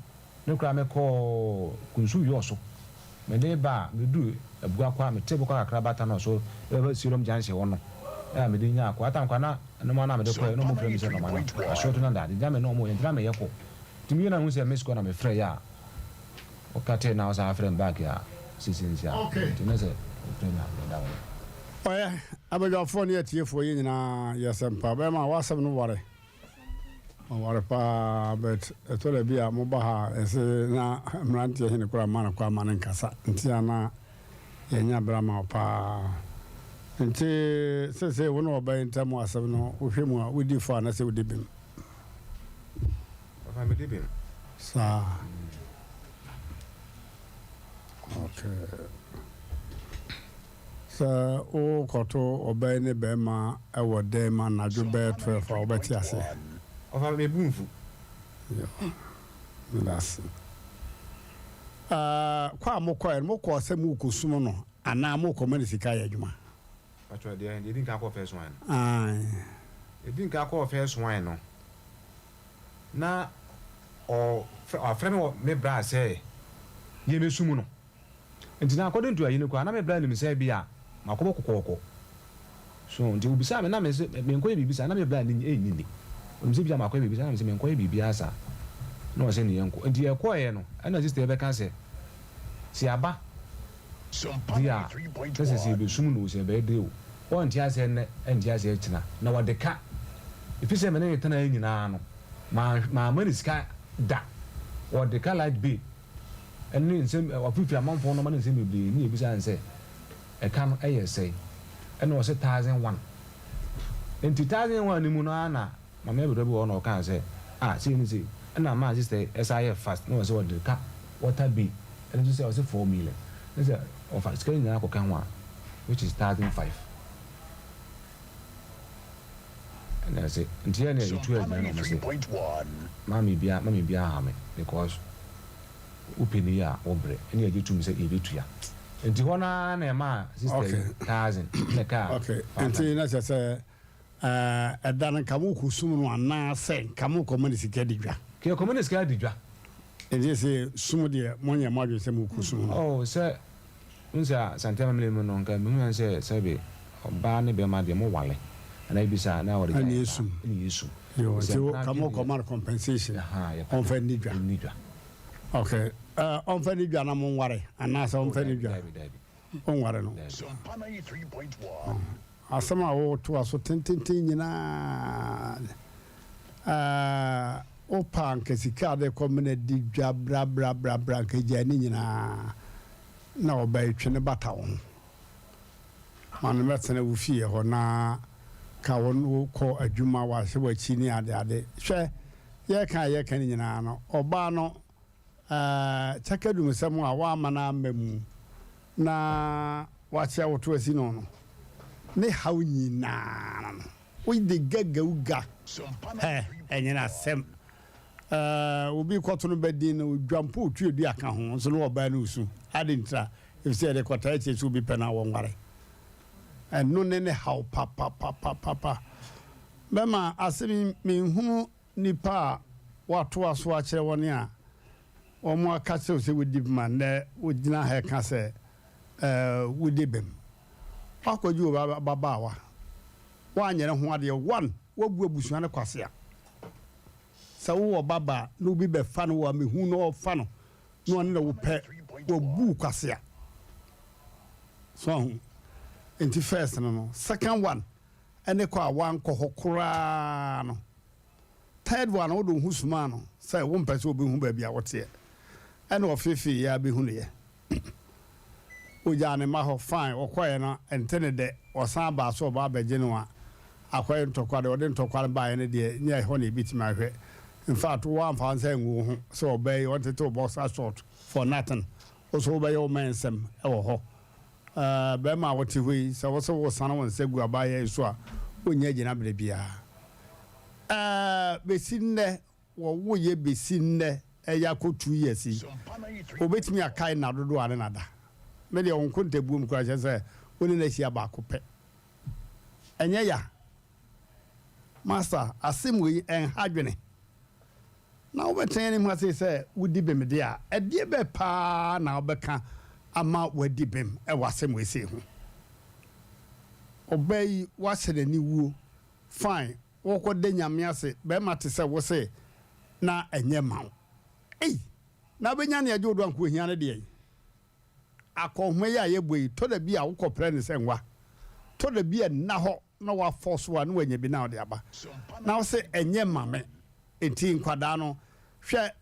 ne kora mekɔ kunsu yɛ ɔso mede ba medu abua kɔ a mete bɔkɔ kakra bata no so ɛbɛ sirom gyanhyɛ hɔ no ɛa mede nya akɔ atankwa na ɛnom ana mede kɔɛ na ɔmo frɛ me sɛ nɔma no asɔto no daade gya me na ɔmo yɛntira meyɛ kɔ nti meyɛ na hu sɛ mesikɔ na mefrɛ yɛ a ɔkate na ɔsa afrɛ me back a sisinsi a nti ne sɛ ɔfrɛ me a meda wɔ ɔyɛ abadwafoɔ ne atiefoɔ yi nyinaa yɛsɛ mpa bɛma wasɛm no ware ɔware paa but ɛtɔ da bi a moba ha ɛsɛ na Mmrantehene kora ma no kɔ ama no nkasa nti ana yɛnya bra ma paa nti sɛ wo ne ɔbɛyɛ ntam asɛm no wohwɛ mu a wodi fo a na sɛ wodi bim saa okay sɛ wokɔto ɔbɛyɛ ne bɛrima ɛwɔ dɛn ma nadwo bɛyɛ 12 a wobɛte ase ɔfa mebu mfu medase kɔ a mokɔɛ no mokɔɔ sɛ mokɔsum no anaa mokɔma ne sika yɛ adwuma ɛdi nka akɔ first wine ɛdi nka akɔ first wine no na ɔfrɛ me me bra sɛ yɛmɛsum no nti na according to ayi no kɔ na me bra nim sɛ bi a makɔbɔ kokɔkɔ so nti obisa me na me sɛ menkɔ yɛ bibisa na me bra ni ni ɔmsɛ bi a makɔ yɛ bibisa na me sɛ menkɔ yɛ bibia asa na ɔsɛ ne yɛnkɔ nti yɛkɔɛ no ɛna sister yɛbɛka sɛ si aba di a sɛ sɛ yɛbɛsum no sɛ bɛyɛ o ɔnti asɛ nnɛ ɛnti asɛ kyina na wɔde ka ɛfi sɛ me ne yɛtena yɛ nyinaa no ma money sky da or the car light be and then same or 50 amount for no money same be ni ebisa and say e kan e say and was 1001 in 2001 ni mu na na ma me be do no kan say see ni see na ma sister SIF fast no say what the car water be and you say was 4 million they say of fast can na ko kan wa which is 1,500 and I say until na you 12 na no say mami bia ha me because upeni ya obre ene ya gitu mi say e betu ya enti hona na ma sister 1,000 na car okay enti na say edan kamu kusum no ana say kamu community sika digwa ke community sika digwa enti say sum de monya madwe say mu kusum oh say unsa santema mele mo no nka mi say be oba ne be ma de mo wale ana ibisa na wori ani yesu yo so kamu command compensation on fait digwa okay on fait digwa na mo ware ana say on fait digwa on ware no asama wo to aso tententen nyina o pan kesika de komene di dwa bra ke jani nyina na obai twene bata won man metene wo fie ho na ka won ko adwuma wa se wa chi ni ade hwe ye kan nyina no oba no chakadum sem a wa mana mamu na wa che wo to asi no ne how nyina we de gagauga enyina sem obi kwoto no bedi no dwampo tuedu aka ho so no oba na usu adintra if say the kwata eche so bi pena won ware no ne how papa mema asemi menhunu nipa wato aso a kire woni a omo aka se we deep man na wodina ha ka se we debem akwaji baba wa wanyere ho ade one wabu abusuan ne kwase a sa wo baba no bi be fa no wa mehu no fa no no ne wo pe wabu kwase a so enti first no second one ene kwa wan ko hokura no third one wo do husuma no say wo mpese obi hu ba bia wote ene ofefi ya be hu ne ye ojane ma ho fine okoye na entene de osan ba so ba beje no a akoye ntokwa de ode ntokwa ba ye ne de nya ho ne bitima hwe in fact one fan say ngu ho so obey wanted to box a short for nothing also obey your man sem e wo ho be ma wote hwe so wo san won segu aba ye so a onya gina bere bia besinne wo ye besinne e yakotu yesi obetimi akai na dodo ane nada me de on konta buum kwa se woni na hia ba ko pe enye ya master asem we en hadwene na obeten ni mwase se wudi bem de a ede be pa na obeka ama wadi bem e wasem we se hu obey wasere ni wuo fine wo ko de nyame ase be mate se wo se na enye mawo na benya ne ajodo anko hia ne de akohwe ya ye boi to da bia wo kopre ne senwa to da bia na ho na wa force wa no wanya bi na ode aba na wo se enye mame enti nkwada no hwe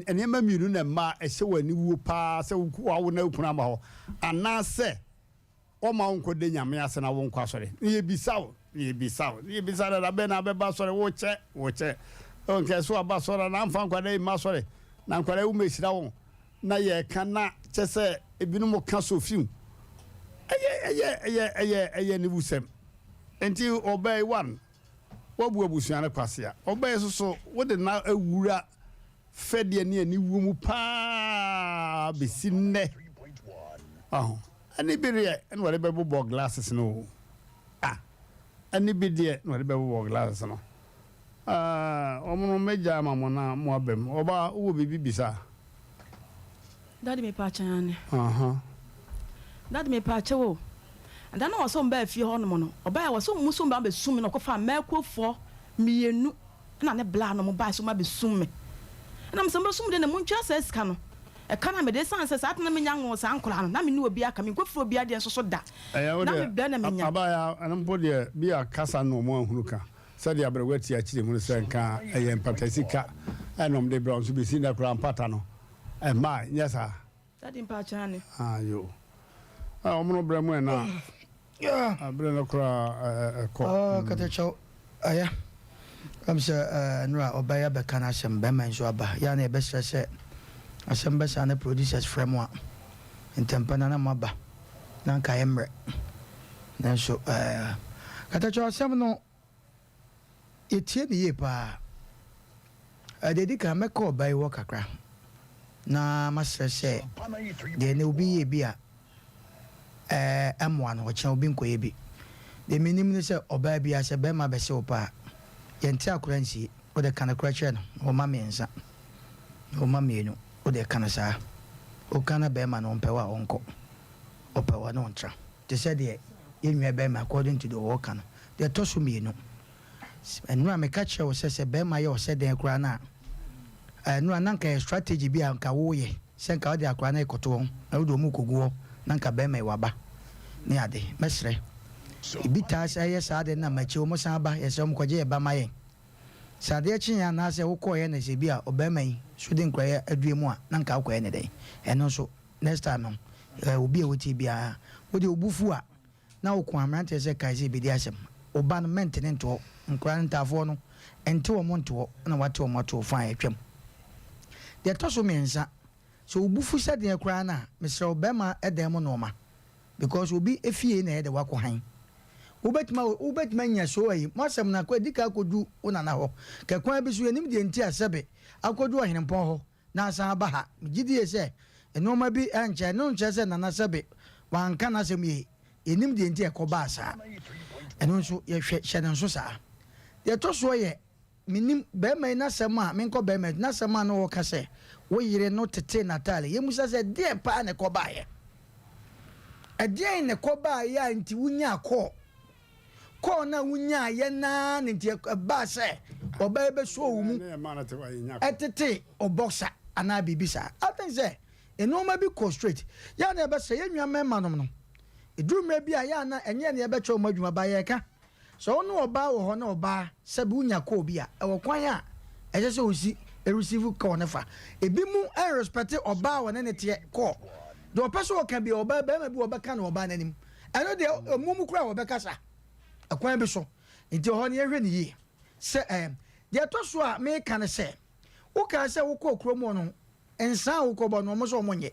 enema miru na ma ehye wani wuo pa se wa wo na ukuna ma ho ana se o ma wonko de nyame ase na wo nkwa sore ye bisawo da be na be ba sore wo che onke so aba sore na mfa nkwada ma sore na nkwada wo mesira wo na ye kana chese ebinum ka sofiu eye ni busem enti obey one wabu abusuane kwase a obey so wo de na awura fede ne ani wu mu pa besinne ani bere en wale be bo glasses no ani bide no wale be bo glasses no omo meja mamona mo abem oba wo bibi bisa Daddy me pacha ane. Daddy me pacha wo. And then was some bad fear on mono. Oba was so musum ba be sum no ko fa meko fo mienu na ne bla no mo ba so ma be sum me. Na msem be sum de na muntwa sa sika no. E kana me de san sa atna me nya ngo sa ankola no na me ni obi aka me nkofo obi ade so da. Na me bla na me nya. Aba ya anampo de bia kasa no mo ahunuka. sɛdeɛ abrɛwati akyire mu sɛ nka ɛyɛ mpatasika ɛnom de brɛ nso bɛsi na kora mpata no ɛma nyɛ saa ayo ɔmono brɛ mu ɛna abrɛ no kora ɛkɔ katakyɛw aya am sɛ nora ɔbɛyɛ bɛka no asɛm bɛma nso aba yɛ na yɛbɛsrɛ sɛ asɛm bɛsa ne producers frɛ mu a ntɛmpa na maba na nka yɛ mmerɛ nanso katakyɛw asɛm no yɛtie ne yie paa ɛde ka mɛkɔ ɔbɛyɛ wɔ kakra na masrɛ sɛ deɛ ne obi yɛ bi a ɛmmoa no ɔkyena obi nkɔyɛ bi deɛ menim ne sɛ ɔbaa bi a sɛ bɛrima bɛsɛ wo paa yɛnte akora nsie wode ka no kora kyerɛ no ɔma mmiɛnsa ɔma mmienu wode ka no saa woka no bɛrima no ɔmpɛ wɔ a ɔnkɔ ɔpɛ wɔ ne ɔntra te sɛ deɛ yɛnwia bɛrima according to deɛ wɔwɔka no deɛ ɛtɔ so mmienu ɛno a meka kyerɛ wo sɛ bɛrima yɛ ɔsɛ dɛn koraa no a ɛno a na nka yɛ strategy bi a nka woyɛ sɛ nka wode akora no ɛkɔto hɔ na wode ɔmu kɔgu hɔ na nka bɛrima yɛ waba ne ade mɛserɛ ebi taa sɛ ɛyɛ saa de na makyi wɔ mo san ba yɛsɛ ɔmo kɔgye yɛ ba ma yɛn sɛ adeɛ kye yɛn anaasɛ wokɔɔyɛ no sɛ bi a ɔbɛrima yi so de nkurayɛ adue mu a na nka wokɔyɛ ne dɛn ɛno nso next time no obi a wɔtie biara wode obufu a na woko amranteɛ sɛ kae sɛ bɛdi asɛm woba no mɛntene ntoɔ nkora no ntaafoɔ no ɛnte wɔ mo ntoɔ na wate wɔ mo ato fa a ɛtwam deɛ ɛtɔ so mmiɛnsa sɛ wobufu sɛdeɛ koraa no a mesrɛ wo bɛrima ɛdan mu nɔɔma because obi efie na yɛde wakɔ han wobɛtuma nya so ayi mo asɛm no akɔ adi ka akɔdu wo nana hɔ kɛkwan bi so yɛnim deɛ nti asɛbe akɔdu ɔhenempɔn hɔ na asan aba ha megye die sɛ ɛnɔɔma bi ɛnkyɛ no nkyerɛ sɛ nana sɛbe wanka no asɛm yie yɛnim deɛ nti ɛkɔbaa saa ɛno nso yɛhwɛ hyɛ no nso saa deɛ ɛtɔ soɔ yɛ menim bɛrima yi n'asɛm a menkɔ bɛrima yi n'asɛm a no wɔka sɛ wo yere no tete natale yɛmu sɛ sɛ deɛ paa ne kɔbaeɛ ɛdeɛn ne kɔbaeɛ a nti wonya kɔɔ na wonya yɛ naa ne nti ɛbaa sɛ ɔbɛyɛ bɛsuo wo mu ɛtete ɔbɔksa anaa biribi saa aten sɛ ɛnɔɔma bi kɔ straight yɛ na ɛbɛsɛ yɛnwua mɛma nom no ɛduru mmerɛ bi a yɛ ana ɛnyɛ ne yɛbɛkyɛ ɔma adwuma ba yɛka sɛ wo ne ɔbaa wɔ hɔ na ɔbaa sɛ bi wonya kɔɔ bi a ɛwɔ kwan a ɛsɛ sɛ ɔsi ɛreceive kɔɔ ne fa ebi mu ɛrespɛte ɔbaa wɔ ne ne teɛ kɔɔ deɛ ɔpɛ sɛ ɔka bi ɔbaa bɛrima bi wɔbɛka no ɔbaa n'anim ɛno deɛ ɔmumu kora wɔbɛkasa ɛkwan bi so nti ɔhɔ no yɛhwɛ ne yie sɛ deɛ ɛtɔ so a meka ne sɛ wokaa sɛ wokɔɔ kurom hɔ no nsa a wokɔbɔ no ɔmo sɛ ɔmo nyɛ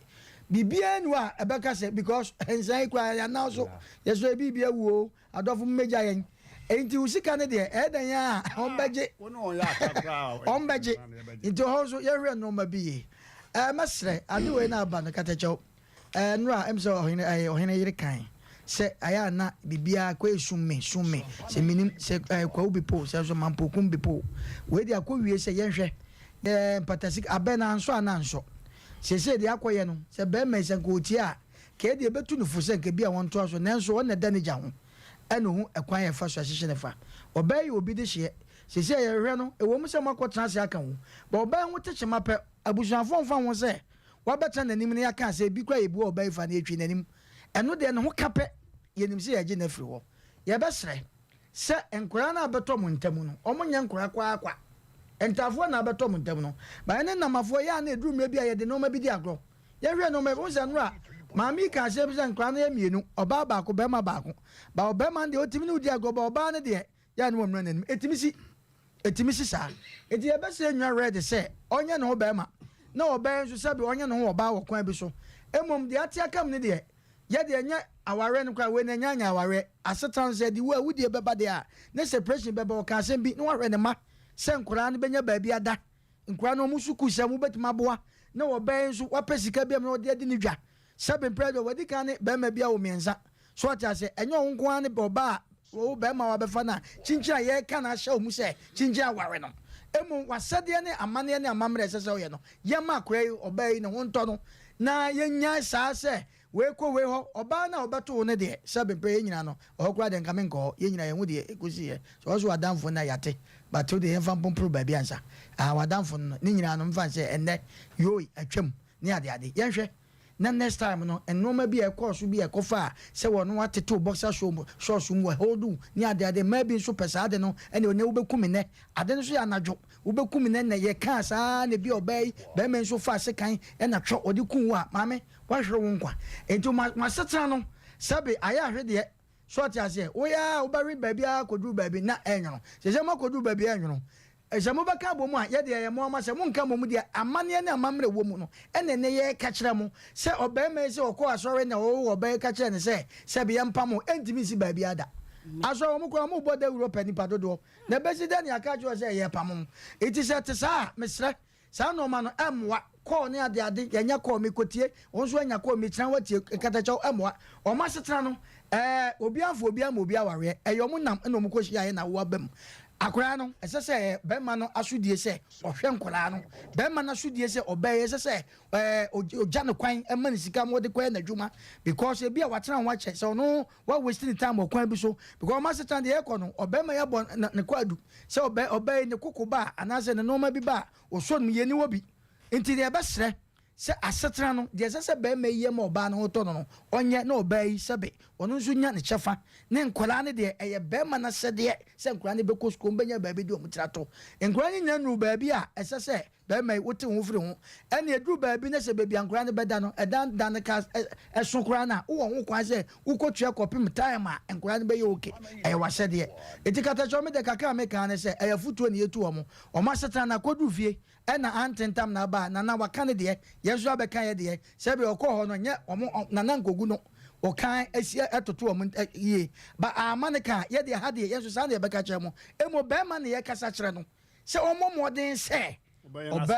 biribiara ni a ɛbɛka sɛ because nsa yi kora yɛanaa so yɛsɛ biribi awuo adɔfo mmɛgya yɛn nti wo sika no deɛ ɛɛdan a ɔmbɛgye nti ɔhɔ nso yɛhwɛ nnoɔma bi yie mɛserɛ ade wei no aba no katakyɛw nnora ɛm sɛ ɔhene yere kan sɛ ayɛ ana biribiara kɔ summe sɛ menim sɛ kwawo bipo sɛ so mampokum bipo wei de akɔ wie sɛ yɛnhwɛ mpatasik abɛ na ansɔ ana ansɔ sɛsɛ deɛ akɔyɛ no sɛ bɛrima sɛ nka ɔtie a kɛɛ deɛ ɛbɛtu no fo sɛ nka bi a wɔntoa so nanso ɔna da no gya ho ɛne ho ɛkwan yɛfa so ahyehyɛ ne fa ɔbɛyɛ yɛ obi de hyeɛ sɛsɛ yɛhwɛ no ɛwɔ mu sɛ moakɔtena ase aka ho ba ɔbɛyɛ ho tekyema pɛ abusuafoɔ mfa ho sɛ wabɛtena n'anim no yɛaka sɛ bi kora yɛbi wɔ ɔbɛyɛ fa no yɛtwi n'anim ɛno deɛ ne ho ka pɛ yɛnim sɛ yɛgye no afiri hɔ yɛbɛserɛ sɛ nkora no abɛtɔ mo ntam no ɔmo nyɛ nkora kwaakwa ntaafoɔ na abɛtɔ mo ntam no baɛ ne namafoɔ yɛ a na ɛduru mmerɛ bi a yɛde nɔɔma bi di agorɔ yɛhwɛ nɔɔma bi wo sɛ no a maame ka asɛm sɛ nkora no yɛ mmienu ɔbaa baako bɛrima baako ba ɔbɛrima no deɛ ɔtumi ne wodi agorɔ ba ɔbaa no deɛ yɛ ne wɔmmra n'anim ɛtumi si saa ɛnti yɛbɛsɛ nwa rɛde sɛ ɔnyɛ ne ho bɛrima na ɔbɛyɛ nso sɛbi ɔnyɛ ne ho ɔbaa wɔ kwan bi so mmom deɛ ate akam ne deɛ yɛde ɛnyɛ awareɛ no koraa wei na ɛnyɛ anya awareɛ asetan sɛ de wo a wodie bɛba deɛ a ne separation bɛba ɔka asɛm bi na wahwɛ ne ma sɛ nkoraa no bɛnya baabi ada nkoraa no ɔmo so ku sɛ wobɛtumi aboa na wɔbɛyɛ nso wapɛ sika bi a na wɔde adi ne dwa sɛbi mpɛ deɛ wɔde ka ne bɛrima bi a wɔ mmiɛnsa so ɔte ase ɛnyɛ ɔwo nko ara ne ɔbaa a wɔwɔ bɛrima a wabɛfa no a kyinkyin a yɛreka no ahyɛ ɔmu sɛ kyinkyin aware no emu wasɛdeɛ ne amanneɛ ne amammerɛ ɛsɛ sɛ ɔyɛ no yɛma akora yi ɔbaa yi ne ho ntɔ no na yɛnya saa sɛ wei kɔ wei hɔ ɔbaa na ɔbɛto wo no deɛ sɛbi mpɛ yɛ nyina no ɔhɔ koraa deɛ nkame nkɔ hɔ yɛ nyina yɛn ho deɛ ɛkɔsiiɛ sɛ ɔso wadamfo no yɛate batew deɛ yɛmfa mpomporo baabi ansa wadamfo no ne nyinaa no mfa sɛ ɛnnɛ yoi atwam ne adeade yɛnhwɛ na next time no enoma bi e course bi e kofa se wono watete boxer shorts mu holdu ni ade maybe so pesa ade no ene one wobekumi ne ade no so ya anadwo wobekumi ne ye ka saa ne bi obai be men so fa sekan e na twa odi kun wa maame wahwe wo nkwa enti ma setra no sabe aya hwe de short ya se oya obari baby akodu baby na enyo se makodu baby enyo Jamu baka bomu a ye de ye mo ma se mo nka momu de amane ne amamre wo mu no ene ne ye ka kire mo se obema se okọ asore na wo obai ka kire ne se be yampa mo entimi si baabi ada aso mo ko mo boda Europe nipa dodo na besi de ne aka jo se ye pam iti se te sa mesre sa no ma no emwa ko ne ade ye nya ko me kotie onso anya ko me kira watie katacho emwa o ma setra no obi afo obi am obi aware eyo mo nam no mo ko hia ye na wo abam akura no esese be ma no asudie se ohwe nkora no be ma no asudie se obaye esese oja no kwan ema ni sika mo de kwan na dwuma because e bia watena wa che so no wa wasting time okwan bi so because ma setan de ekọ no obe ma ya bo ne kwadu se obaye ne kokoba anase ne noma bi ba oso no ye ni wo bi enti de be sre se asetra no de sese be ma ye ma oba no to no onye na obaye sebe onu nso nya ne chefa ne nkola ne de eye be ma na se de se nkola ne be kosko mbenya ba bi de omtrato nkola ne nya nu ba bi a esese be ma wote ho firi ho ene eduru ba bi ne se be bi nkola ne be da no edan dan ka eso kora na wo ho kwa se ukotua kopim time a nkola ne be ye oke eye wa se de etikata cho me de kaka me kan ne se eye futuo ne yetu o ma setana na kodu fie ena antentam na ba na waka ne de yeso abeka ye de se be okọ ho no nye na nkogu no o kan esi etoto o ye ba amanika ye de ha de yeso sa na ye beka kire mo emo be ma ne ye kasa kire no se o momoden se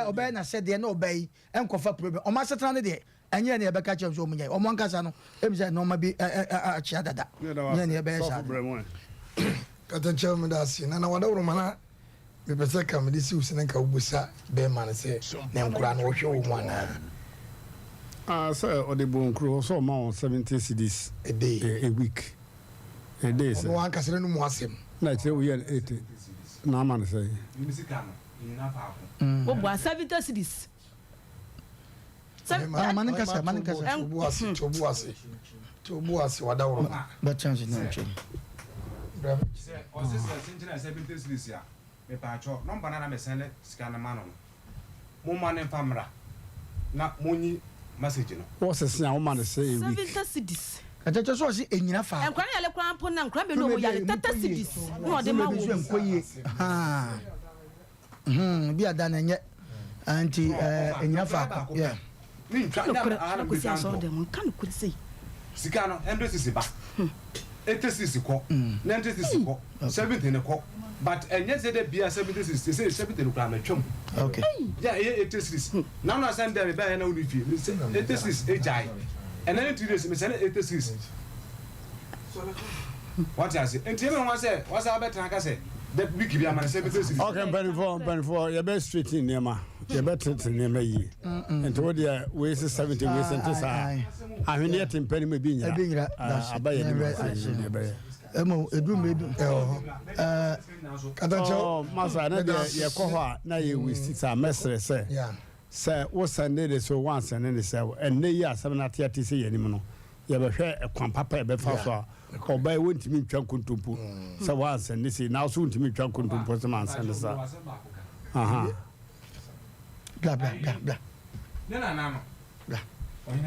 obey na se de na obey enkofa problem o ma setra ne de enye ne ye beka kire so munye o mo nkasa no emze no ma bi a chia dada nye ne ye be sha kata chairman da si na wada woro mana me pese ka me disi usene ka ubusa be man se na nkura na wo hwe wo mu ana so or the bone crew so amount 70 cedis a day a week a day so one kasere no mu asem na che we 80 na man say wo bo 70 cedis manikasa obu ase wada woro ba chance na che se o se 70 cedis ya me pa cho number na me send scan man no mo man famra na monyi message no what's the woman say 70 cedis katacho so si enyina fa enkran yale kran po na nkran be no mo yale 30 cedis no ode ma wo enkoye bi ada na nye anti enyina fa yeah ni ntwa na ko si aso de mo kan ko sei sika no endosisi ba 86 ko 96 ko 70 ne ko but enye se de bia 76 say 70 no kra ma twam okay yeah 86 now no send them be na uni fie 86 ejai and then 2 days me send 86 what you say enti me wan say what's about can say that week bia ma 76 okay before you be straight in nema you be treat nema yi enti wo dia we 70 we sent sa ahwene yet mpani me bi nyira abaye ni be emo edu medu katacho masa na de ye ko ho a na ye we sita mesre se se wo sande de so once and ne se enne yi asem na ate se yanim no ye be hwe ekwan papa e be fa so a obai wontimi ntwa kontompo se once ne se na so wontimi ntwa kontompo se man sande sa aha bla na no bla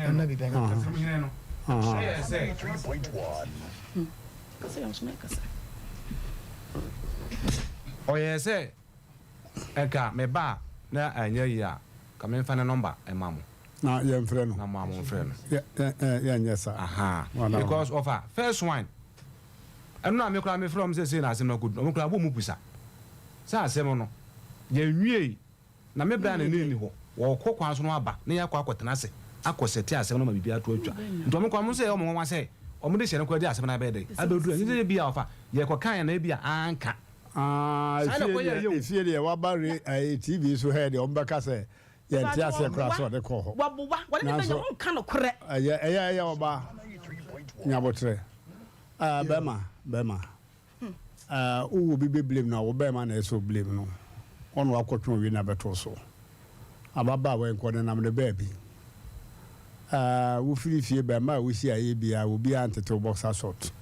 ona bi bega no aha say 3.1 oye se eka me ba na anya ya ka me fa na number e mamu na ye mfre no na mamu mfre no ya nyesa aha because of first one enu na me kura me from say na asem na good me kura bo mu pusa sa asem no ye nwie na me bra na ni ho wo kokwan so no aba na ya kwa akotena se akoseti asem no ma bibia to atwa nto me kwa mo say o mo nwa say omo de hyere ko di asem na be de adodu ani de bia ofa ye ko kan na bia anka ifie de wa ba TV so head o mbaka say ye nti ase kra so de ko ho wabuwa wale ne be nka no kore ya oba nyabotre bema wo bi blame na wo bema na so blame no ono akotwo wi na beto so ababa we nko na me baby wo firi fie ba ma wo si aye bia wo bia antete boxer short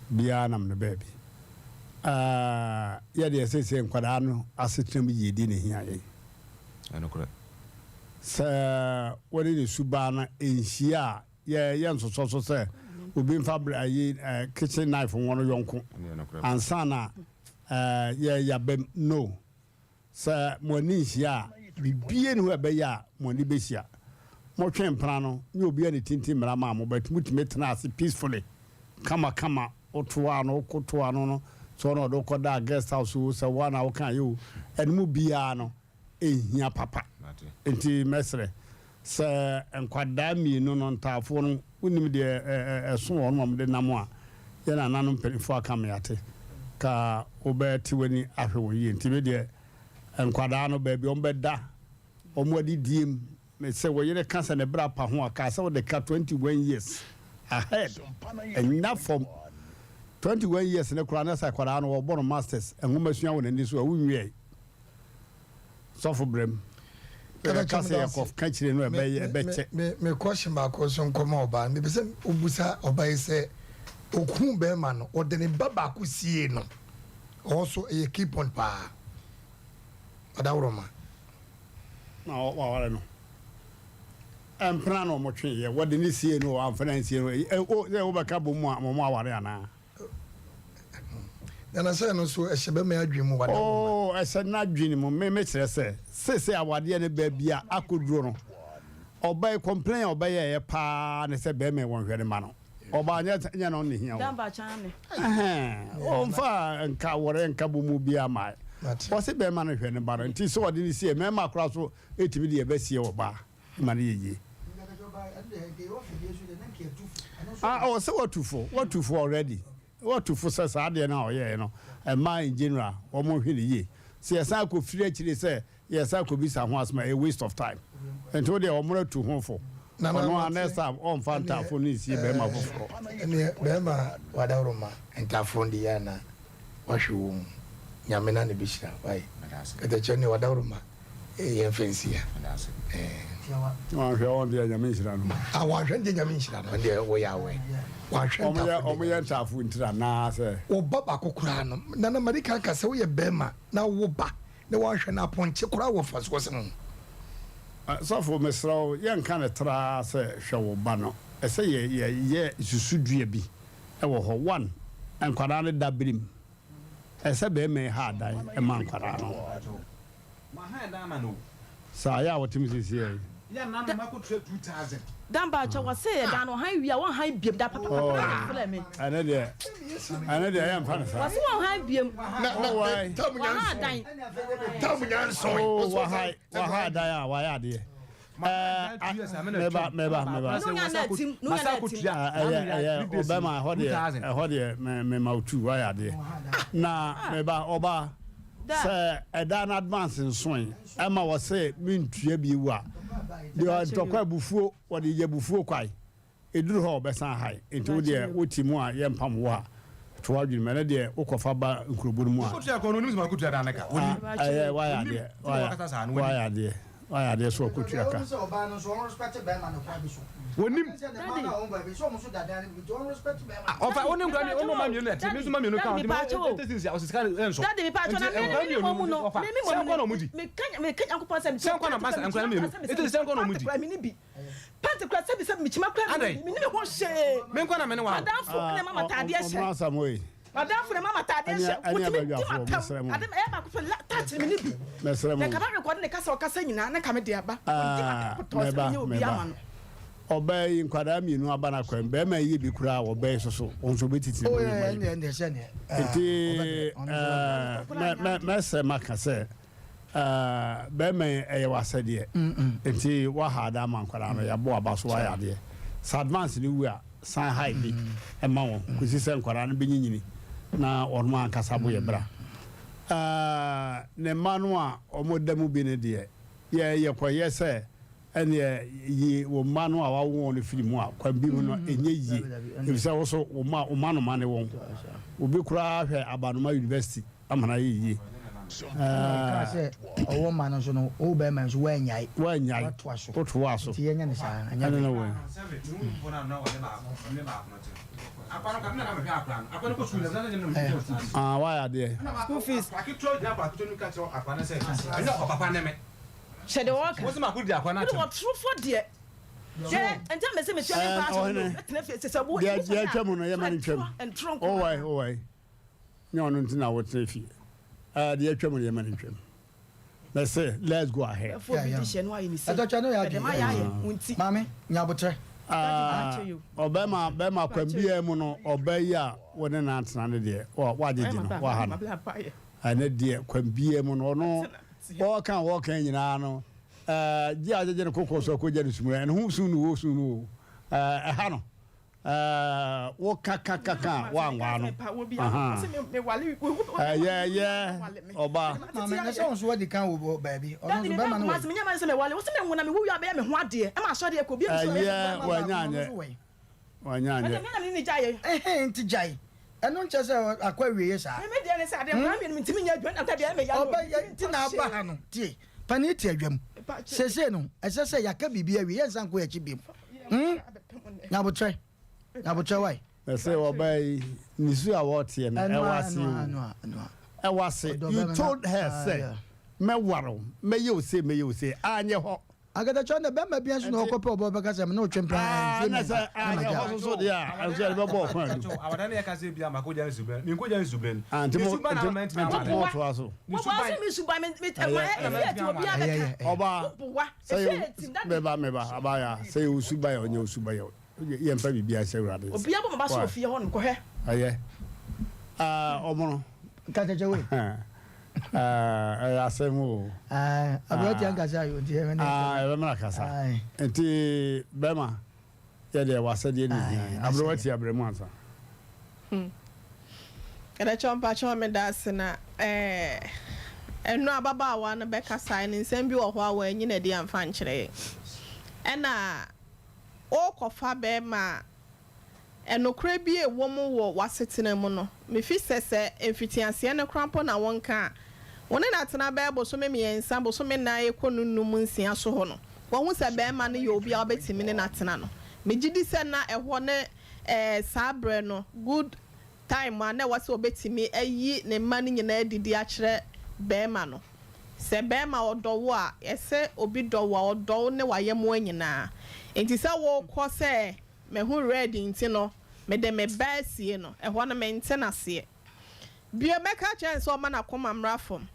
bia nam ne baby ya de sese nkwada no asetram yedi ne hia ye ano kora sa wori ne suba na enhia ye nsoso so se obi mfa aye kitchen knife wono yonko ansana ya bem no sa mo ni hia bibie ne ho ebeya mo ni besia mo twen pra no ni obi ani tintin mra ma mo batmutime tena ase peacefully kama otoa no kotoa no so no do koda guest house so one hour kan you enmu bia no ehia papa enti mesre se enkwada mi no ntafo no unim de eso no mo de namo a ye na nanom pelifo aka me ate ka obeti wani ahwe wo yi enti be de enkwada no ba bi on beda omwadi diem me say wo yere cancer ne bra pa ho aka say wo de ka 21 years ahead enough from 21 years ne kura na say kwada no wo born masters enwomasua wo nani so awunwie so for brem ka say yakof ka kire no ebe me question ba ko so nkoma oba me be say obusa oba ise okun be ma no ode ne baba ko sie no also e keep on pa adawroma na wa no emprano mo twe ye wode ni sie no amfana sie no o ba ka bo mu aware ana na say no so e hebe me adwemu wada e se na adwini mo me kire se awade ne ba bia akoduro no oba complain oba ye pa ne se be me won hwere ma no oba nya no ne hia damba chane o mfa nka wore nka bo mu bia ma o se be ma no hwere ne ba no nti so wode ni sie me ma kra so etimi de be sie oba ma ne ye oh so what to for already what to for say sa de na oye no e ma in general o mo hwe ne ye se yesa ko firi akire say yesa ko bi sa ho asma a waste of time and to de o mo to ho for no next time on fanta for ni si be ma foforo ne be ma wadawroma entafo ndi yana wahwe nyamena ne bishira wai kata chani wadawroma ye fensia hwe on dia nyamishira no awahwe ndi nyamishira no ndi wo yawe wahwe omo ntafo ntira na se wo baba kokura no na Marital ka se wo ye bema na wo ba ne wahwe na ponche kura wo faso se no so for mesraw ye nka ne tra se hwe wo ba no e se ye susudua bi e wo ho one enkwada ne dabrim e se be me ha dan e man kwada no ma ha dan ma no sa ya wotim sisi ye ya na ma ko 2000 damba cha wase ye dan no han wia won han biem da papa fule me ana de I am fan sa wase won han biem why tamu nyan so wa ha dan ya wa ya de meba masa ko tua obama hode me mautu wa ya de na meba oba se edan advance nsoin ema wo se mintua bi wu a de tokwa bufuo wo de ye bufuo kwai eduru ho besan hai enti de wotimu a ye mpam wo a to wadwin me de ukofa ba nkroburu mu a ko tua ko no nimu ko tua dan naka wa ya de so ko tua ka wonim ofa wonim grani ono ma mienu ati mezu ma mienu ka tesis ya osika enso dade mi pa to na me mo no me kanya ko pasa mi senko na masa enko na mienu eti senko na mudi particular se mi chima kwa mi ni me ho hye me nko na me ne wa madam fo ne mama tade hye madam fo ne mama tade hye adam e ba ko fe touch mi ni bi me ka ba record ne kasa o kasa nyina na ka me de aba oba yi nkwada mienu abana kwan be ma yi bi kura oba soso onso betiti me se makase be ma e wasade enti wa hada man kwada no ya bo abaso wa yade sa advance ni wu a san high bi e ma won kusi se nkwada no benyinyini na orma ankasa bo ye bra ne manu a omodamu bi ne de ye koye se ene yi wo manu a wawo no film a kwa bi mu no enye yi ebisa wo so wo manu mane won obi kura hwe Abanoma University amana yi say a woman so no o be man so when yai what was ti enya ne sa anya no way why are there school fees what's my good akwana what true for there yeah and tell me say me tell me oh why no ntina what if the atwam the man atwam let's say let's go ahead mami nyabotre obema kwambia mu no obeya wona na atena ne de wa jeje no wa ha no ane de kwambia mu no no wo kan nyina no ji ajeje ne kokoso ko je ne sumu en hu sunu ha no wo kaka wa ngwa no yeah oba mama na so so di kan wo baby ono so be ma no me nyama se me wale wo se me wona me wo ya be me ho ade e ma so de ko bi so wanyanye ni jaye nti jaye eno nche se akwa wiye sa me de ne se ade ma me ntimi nya adwan ata de me ya oba nti na aba ha no tie pani ti adwam sese no ese se yaka bibia wiye nsan ko ya chi bim na botre why they say obey nisu awote na ewase you told her say me waro me you say anye ho agada chona be ma bia so na okope obo be ka say me no twempra na say anye ho so dia anso be bo kwa awada na ka say bia ma ko ja nsuben mi ko ja nsuben antimo to aso mi suba me e obi abeka oba say meba abaya say usuba ya onye usuba ya ye mfa bibia se urade obi abo ma so fie ho nko he aye omono kateje we asemu aboti angasa yo die me e me akasa enti bema ye de wasade ni abroti abremu ansa kada chompa chome dasena eno ababa wa na beka sign nsem bi wo ho awa nyi na di amfa nkyere ena o kofa be ma enokra bi ewom wo wasetena mu no me fi sese emfitianse ne krampo na wonka wona na tena be bo so me miensa bo so me na ekonunum nsia so ho no wo hu se be ma ne ye obi a obetimi ne na tena no me gidi se na eho ne sabre no good time na wase obetimi ayi ne ma ne nyina adidi a kire be ma no se be ma odowo a ese obi dowo odowo ne wayemo anyina enti se wo kọ se me hu ready nti no me de me baasie no ehọ na me ntenase bio meka chance o ma na koma mrafom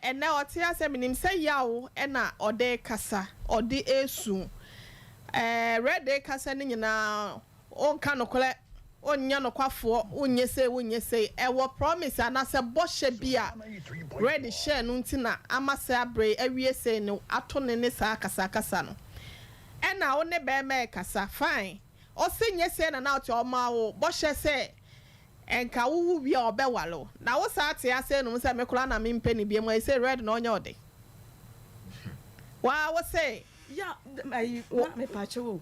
ene ote ase minim se yawo na ode kasa ode esu ready kasa ne nyina on ka no kole onya no kwafo unyese ewo promise anase boshe bia ready share no ntina amase abre awie se no ato ne sa kasa no ena one be me kasa fine o se nyese na na o ma wo boshe se enka wuwu bia obewalo na wo sa ate ase no se mekura na Mpe Nipa bia mo se red na onya ode wa wo se ya me pache wo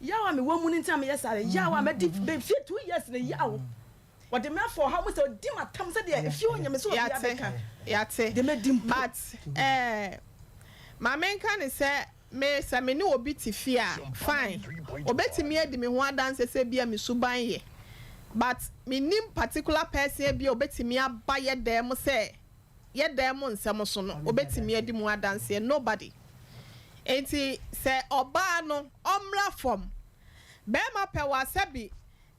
ya wa me wo mu nti am yesare ya wa me di be 2 years na ya wo what the man for how much di matam se de if you nya me so ya beka yate de me dim but ma menka ne se me se me ni obi ti fia fine obetimi edi me ho adanse se bia me suban ye but me nim particular person bia obetimi aba ye dem se ye dem nsem so no obetimi edi mu adanse nobody enti se oba no omra from be ma pe wa sabi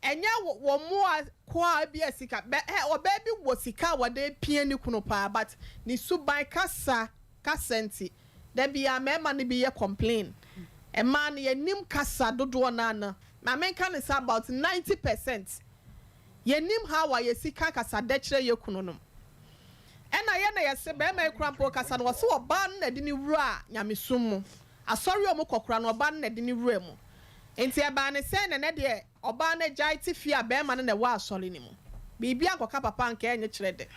enya wo mu kwa bia sika be oba bi wo sika wo de pie ni kunu pa but ni suban kasenti there be a man be a complain a man ye nim kasa dodo na ma men kan is about 90% ye nim how ye sika kasa de kire ye kunu no ena ye na ye se be ma krampo kasa no so oba na de ni wura nyamesum mu asori omo kokora no oba na de ni wura mu enti e ba ne se ne de oba na jai ti fia be ma na wa asori ni mu bibia akoka papa nka enye kire de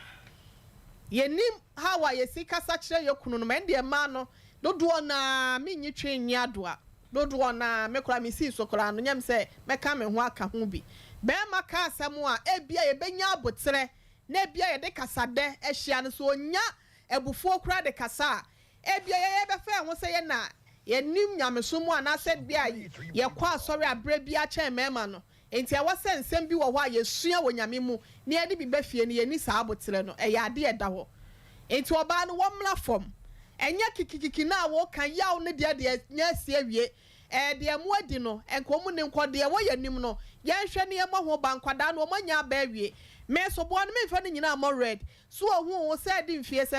ye nim how ye sika kasa kire ye kunu no men de ma no dodo na me nyitwe nyadoa dodo na me kora me si sokora no nyam se me ka me ho aka ho bi be ma ka asem a ebia ye benya abotre na bia ye de kasa de ehia no so onya ebufuo kura de kasa ebia ye be fa ho se ye na ye nim nyameso mu ana se bia ye kwa asori abre bia chen mema no enti a wase nsem bi wo ho a ye sua wo nyame mu ne ye de bi ba fie ne ye ni saa abotere no e ya de eda ho enti oba no wo mla fom enya kikikiki na wo kan yaw ne de nya sie awie de mu adi no enko mu ne nkode wo ye nim no ye hwe ne ye mo ho ba nkwada no manya ba awie me so bo no me fa ne nyina mo red so ohu wo se di mfie se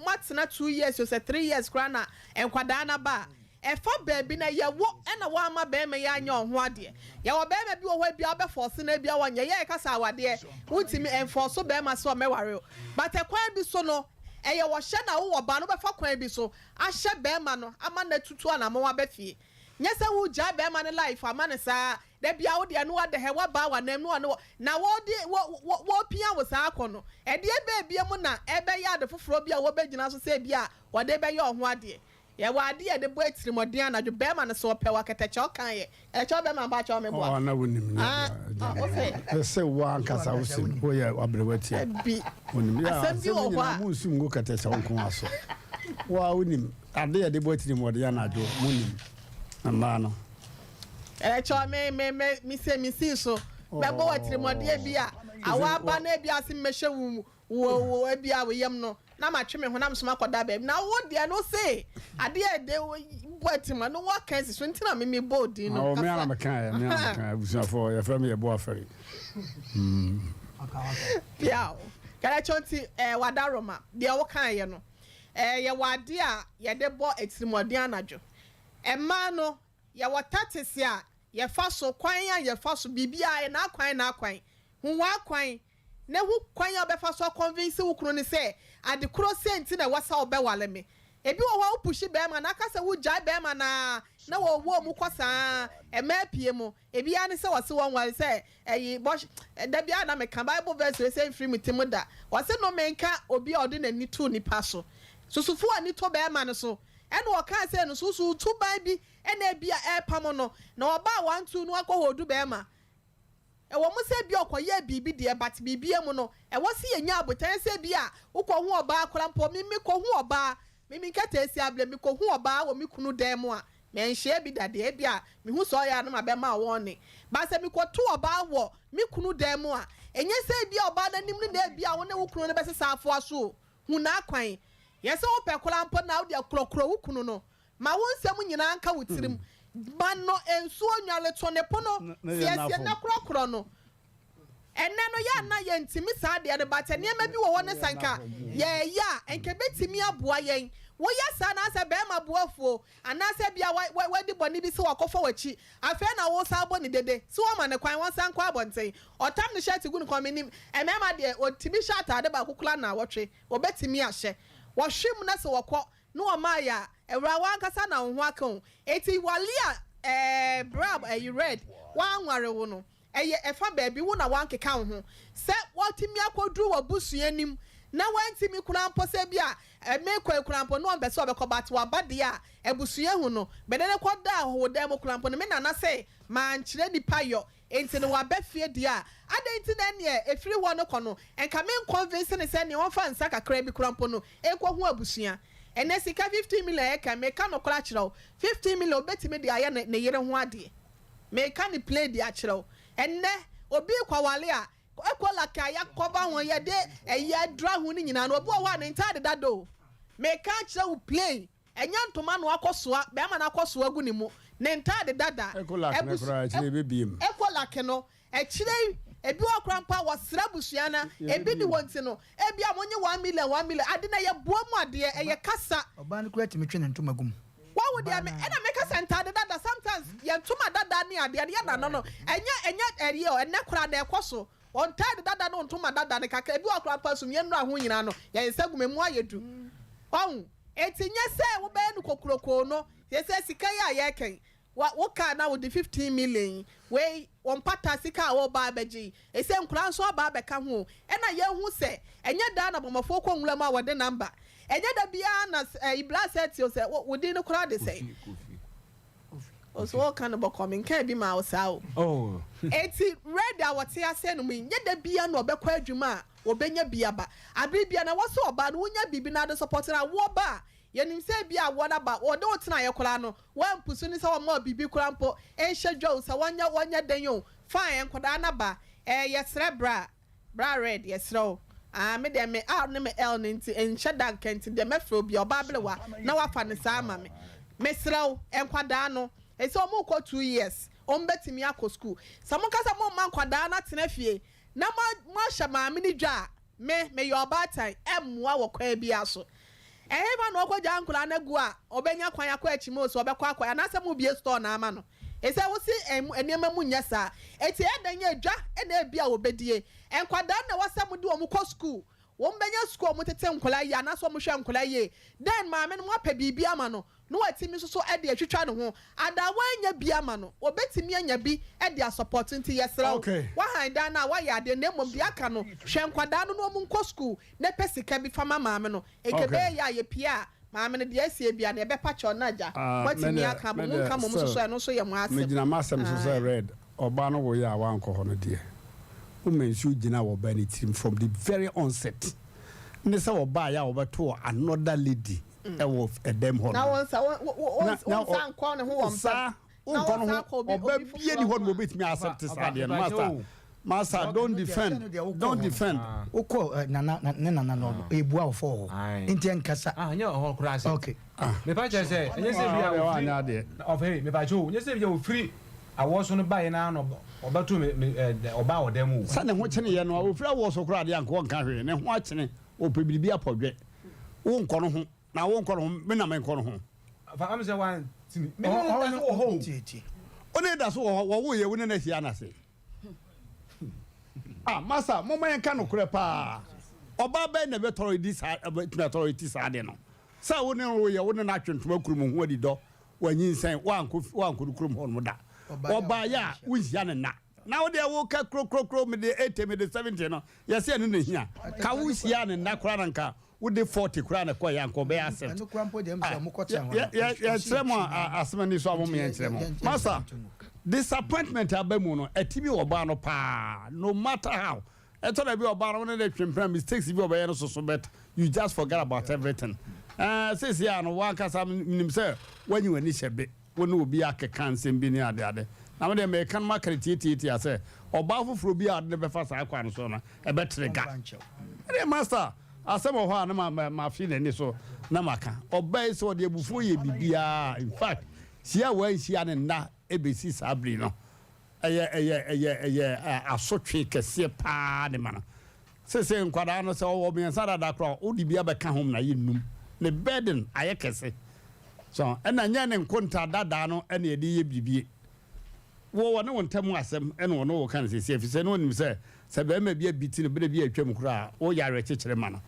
matena 2 years so 3 years kra na enkwada na ba efa baby na ye wo na wo ama ba me ya anya ho ade ye wo ba ma bi wo ho bia be force na bia wo nya ye kasa awade wutimi enforce ba ma so me ware but ekwan bi so no eye wo hye na wo ba no be fa kwan bi so ahye ba ma no ama na tutu ana mo wa be fie nyese wo ja be ma ne life ama ne saa da bia wo de no wa de he wa ba wa nam no na wo de wo pia wo saa akono e de be bia mu na e be ya de foforo bia wo be gina so se bia wo de be ye ho ade ye wa ade ye de bo atirimodin anadwo be ma ne so pe wa keteche kan ye e cho be ma ba cho me bo na wonim se wa nkasa wo sim wo ye abrewati bi wonim ya se bi wo sim go keteche won kon aso wa wonim ade ye de bo atirimodin anadwo wonim amano cho me se so be bo atirimodin bia awa ba na bia sim mehwe wo bia wo yem no na ma twe me honam so makoda ba na wo de no say ade e de boatima no wa kan so ntina me bodi no o me ana me kan abusuafo ya fra me ye bo afere piao kala chonti wadaroma de wo kan ye no ye wade a ye de bo atirimodin anadwo ma no ye watatese a ye fa so kwan a ye fa so bibia na kwan huwa kwan na hu kwan ya be fa so convince wu kro ni se ade kro senti na wasa obe wale me ebi wo ho pushi be ma na kasa wu jai be ma na wo mu kwasa ma pie mu ebi ya ni se wase won wale se eyi bosh da bia na me kan Bible verse say free me timuda wase no menka obi ode na ni tu ni paso susufu ani to be ma no so ene wo kan se no susu tu ban bi ene bia pam no na oba 1 2 no akọhodu be ma e wo mu se bi okoye bibi de but bibie mu no e wo se yenya abotan se bi a ukohu oba akora mpo mimi kohu oba mimi nkata esi able mi kohu oba wo mi kunu dem a me nhye bi dade e bi a mi hu so ya no ma be ma wo ne ba se mi kotu oba wo mi kunu dem a enye se bi oba na nim ne na bi a wo ne wo kunu ne be sesa afo aso hu na kwan yese wo pe kora mpo na wo de krokro wo kunu no ma wo nsem nyina nka wotirim Bano enso nwale to ne pono siesie na krokro no enne no ya na ye ntimi saa de ne bate ne ma bi wo ne sanka ye ya enke betimi aboa yen wo ya sa na se be ma boafo ana se bia wadi boni bi se wakofo wachi afa na wo sa boni dede se wo ma ne kwan won san kwa bonten otam ne shirt gu ne kominim emema de otimi shirt ade ba kokula na wotwe obetimi ahye wo hwem na se wokọ no o ma ya ewra wa nkasa na ho aka eti walia brab you read wa nware wo no eye efa baabi wo na wan keka ho se wotimi akodru wo busuanim na wantimi kurampo se bia mekwa kurampo no onbese obekọ bat wa bade a ebusua hu no bedene koda ho dem kurampo no me nana se man kire nipa yo enti ne wa befie dia adenti na ne efiri wo no kono enka me convince ne se ne won fa nsa kakra bi kurampo no ekwo ho abusua ene sika 15 million eka me ka no kora kire 15 million betimi dia ya ne yere ho ade me ka ni play dia kire enne obi kwa wale a ekola ka ya koba ho ye de eya dra ho ni nyina no obi o wa ne ntade dado me ka kire wo play enya ntoma no akosoa be ma na akosoa gu ni mu ne ntade dada ekola ka kora kire bebiem ekola ke no e kire ebi okra mpa wasra busua na ebi di wonti no ebi amonye 1 million ade na ye boamu ade ye kasa oba ne kura timi twene ntoma gum wa wo dia me na me kasa ntade dada sometimes ye ntoma dada ni ade ya na no enya eri o enne kura da ekoso on tade dada no ntoma dada ne kaka ebi okra mpa sum ye nra ho nyina no ye nsagumemu ayedu on etinye se wo be nu kokuroko no ye se sika ya ye ken wo ka na wo di 15 million we on pata sika wo ba beji ese nkura nso ba be ka ho e na ye hu se enye da na bomafo ko nwura ma wo de number enye da bia na ibla set yo se wo di no kura de se oso o kan bo come kan bi ma o sa o oh eti red a wote ase no mu nye da bia no obekwa adwuma a obenya bia ba abiri bia na woso oba no wonya bibi na do support na wo ba yenim se bia wo na ba wo de wotena ye kora no wan pusu ni se wo ma bibi kora mpo enhye dwo se wonya denyo fine enkoda na ba yesre bra red yesro me dem me R ne me L ninti enhye dan kenti de me fro bia oba belewa na wafa ne sa ama me mesrew enkwada no ese o mu ko 2 years o mbetimi akọ school samo kasa mo man kwada na tena fie na ma hye maame ni dwa me your batan emwa wo kwa bia so ba no ko jankula na gu a obenya kwan akọ achimo so obekọ akọ na asem bie store na ama no ese wo si enema mu nya sa eti edanya dwa na bia wo bedie enkwada na wasem de wo mu kọ school wo mbenya school mu tete nkola ya na so mo hwe nkola ye then maame no apa bibia ama no no watimi so ede atwitwa no ho adawa anya bia ama no obetimi anya bi ede support nti yesra wa handa na wa ya de nemom bia ka no hwe nkwada no mu nko school na pesika bi fama maame no ekebe ya ye pia maame no de asie bia na ebe pacho na ja watimi aka mo nka mo so no so ye mo asem megina masem so say red oba no wo ya wa nko ho no de o mensu gina wo ba ni team from the very onset ne say oba ya obeto another lady ewo edem ho na won sa nkọ ne ho won sa nkọ no ho oba bie ni ho no obetimi accept sade no master don't defend uko nana no ebu afọ nti enkasa anya ho kura ase okay me pa che say enye se bia wo anya de of hey me pa cho enye se bia wo free awoso no bae na no obato me oba odem wo sa ne ho kyene ye no wo free awoso kura de anko nka hwe ne ho akyene o pebiribi apodwe wo nkọ no ho na wo nkọ no ho me na me nkọ no ho fa am say one tini me ho titi one da so wo ye wo ne na hia na se masa mo man kan no kure pa oba ba na be authority sa de no sa wo ne wo ye wo ne na twentoma kurum ho adi do wanyin san wa anko kurum ho no da oba ya wo hia ne na wo de wo ka kro me de 80 me de 70 no ye se ne hia ka wo hia ne na kura nka wo de 40 kura na kwa ya nko be accept no kura mpo de msa mo kwata ho ya tremo asmani so amo me ya tremo masa disappointment abamu no atimi oba no pa no matter how eto na bi oba no na twempra mistakes bi oba ye no so bet you just forget about everything says ya no one kasa nim say when you ani shebe woni obi akeka nsem bi ni ade na me de me kan market titi ase oba foforo bi ade be fa sa akwa no so na e be trigger e master asem ho na ma fi na ni so na maka oba ise ode ebufu ye bibia in fact sia wa sia ne na ebesi sabri no eye asotwe kese pa ne mana se nkwada no se wo me nsada da kro odi bia be ka hom na yennum ne burden aye kese so ena nya ne nkonta dada no ena edi ye bibie wo ne wontamu asem ena wo no wo kan se afise no nim se be ma bia biti no be bia atwam kura wo yare kyekere mana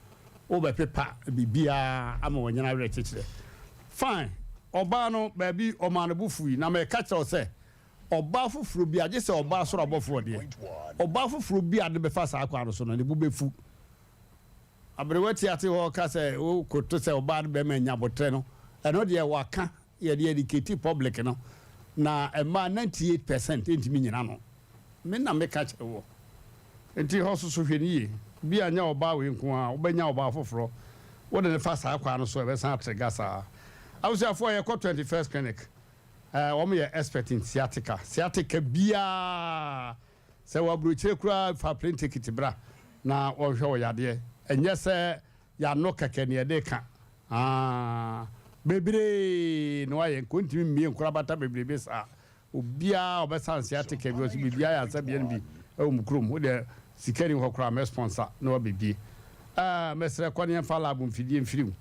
wo be pepa bibia ama wonyana yare kyekere fine oba no baabi omane bufui na me ka kire se oba fufuru bi age se oba soro abofo de oba fufuru bi ade be fa sa akwa no so no ne bu befu abrewati ate ho ka se o koto se oba de be manya botre no eno de waka ye de educate public no na ema 98% entimi nyina no me na me ka kire wo enti ho so hwani bi anya oba we nko a obanya oba fufuru wo de fa sa akwa no so e be san atrega sa I was for your 21st clinic. We are expert in sciatica bia. So we bruche kura for plane ticket bra. Na o show ya de. And yes ya no keke ne de ka. Bebre no aye kontimi mi nkura bata bebre be sa. Obia obesa sciatica bi o si bibia ya sa bia bi. E o mukrum wo de sikari ho kura me sponsor no bibie. Mesre kwani fa lab mfidie mfiriw.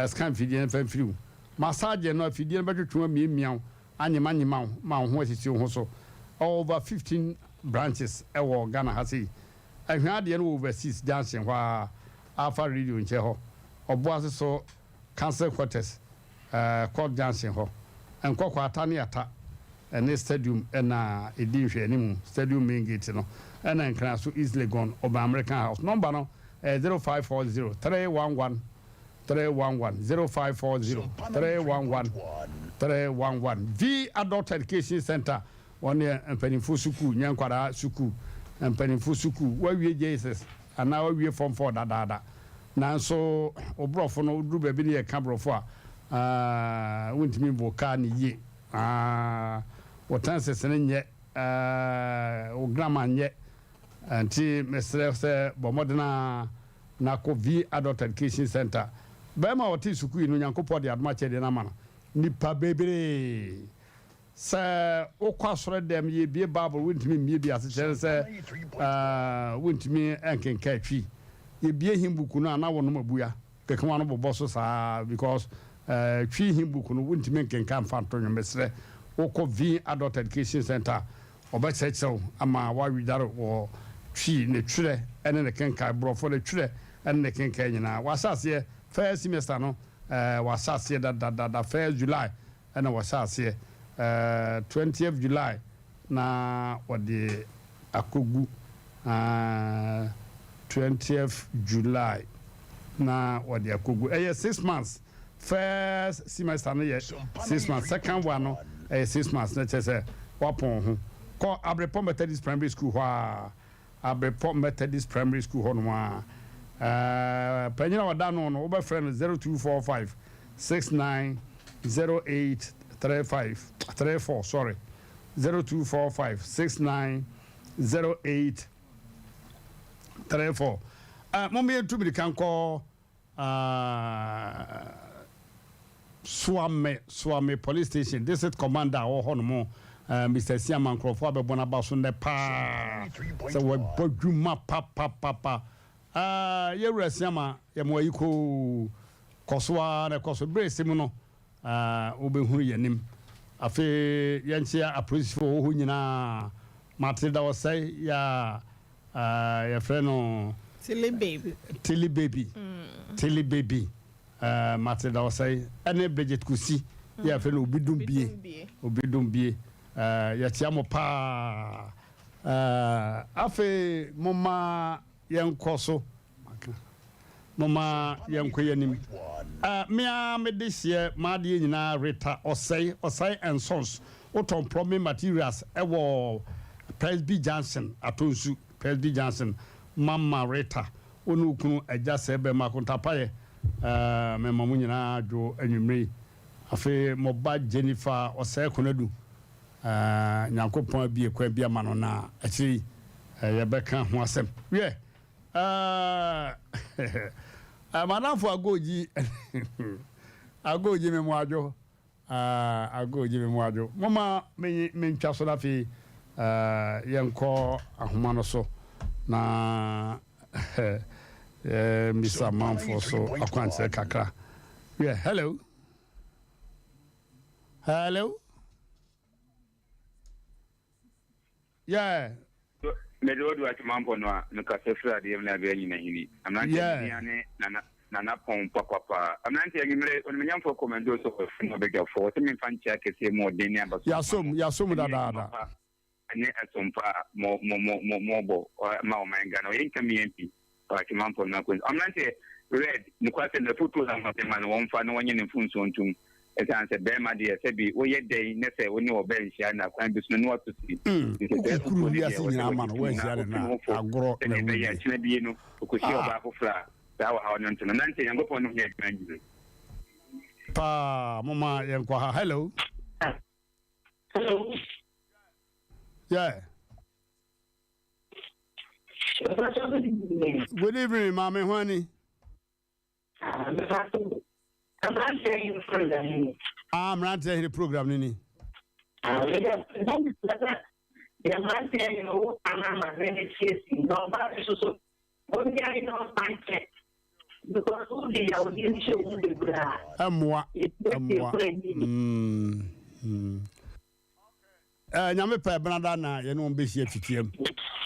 Scan mfidie mfiriw. Massage no afidie betwetwe miamiaw anyema ma ho asisi ho so over 15 branches ewo Ghana ha sei ahwade no overseas dancing wa Alpha Radio nche ho oboase so cancer quarters court dancing ho enkokwa atane ata ene stadium na edinhwe animu stadium main gate no ena nkra so easily gone oba American house number no 0540 311 311 0540 311 311 V Adult Education Center on the Mpanimfo Suku Nyankwara Suku Mpanimfo Suku where we Jesus and now we form for da nanso obrofo no du ba bi ne kabrofo wontimi voka ne ye wotan sesene nye o grama nye anti mesre se bomodena na ko V Adult Education Center ba ma woti suku inu nyankopɔ de adoma chede na ma nipa bebere se okwasoro dem ye bie bible wontimi mie bi ase kyere se wontimi enkenka twi ye bie himbuku no na wono mabuya kekema no bobo so saa because twi himbuku no wontimi enkenka mfanto nwemesre wokɔ V Adult Education Center obachechew ama wawidare wo twi ne twere ene ne kenka brofo ne twere ene ne kenka nyina wasase first semester no wasase da first July ene wasase 20th July na wode akogu 20th July na wode akogu 6 months first semester no 6 months second one no 6 months na chese wapon ho ko Abrepom Methodist Primary School Abrepom Methodist Primary School ho no panyina wada no no oba friend 0245 6908 34 sorry 0245 6908 34 mommy to be the kanko Swame police station district commander or honomo Mr. Siaman Crawford abebona baso ne pa so we bodwuma papa ye Siama ye mo yiko koswa na koso brace mu no obehunu yanim afi yanchia approach for ho nyina Marital da wasai ya friend no Tilly baby Marital da wasai ene budget kusi ya friend obidum bie ya chiamo pa afi mama yankoso mama yankoyanim mea me this year ma de nyina reta osai and sons oton promi materials ewo Presby Johnson atonsu Presby Johnson mama reta onu kunu aja sebe makontapaye me mamu nyina jo anwumre afi moba Jennifer osai konadu nyankopon bie kwa bia mano na akiri yebeka ho asem we manafo agoji me mwajo agoji me mwajo mama mentwa so lafi yenko ahoma no so na Mr. Manfo so akwanse kakra yeah hello yeah me do do atmanpo no no ka sefra de na be nyina hini amnante na pon papa amnante ngimre on menyamfo komendo so no be ga fo temi fancha kese mo deni aba yasom da ane Sompa mo bo ma o menga no yenka miempi atmanpo na ko amnante red ni kwase na photo na matema no wonfa no wonye ne funso ntum etanse be ma de se bi wo ye dey ne se woni o be nsia na kwan bisu no wato si kuru bi asi nyina ama no wa nsia na agoro na wi ya chine bi no ko si oba ko fra da wa no ntu nante yangopo no ye granji pa mama yanko ha hello yeah good evening mama Hwani Mmrantehene program nini nyame pa brada na ye no mbehia titiam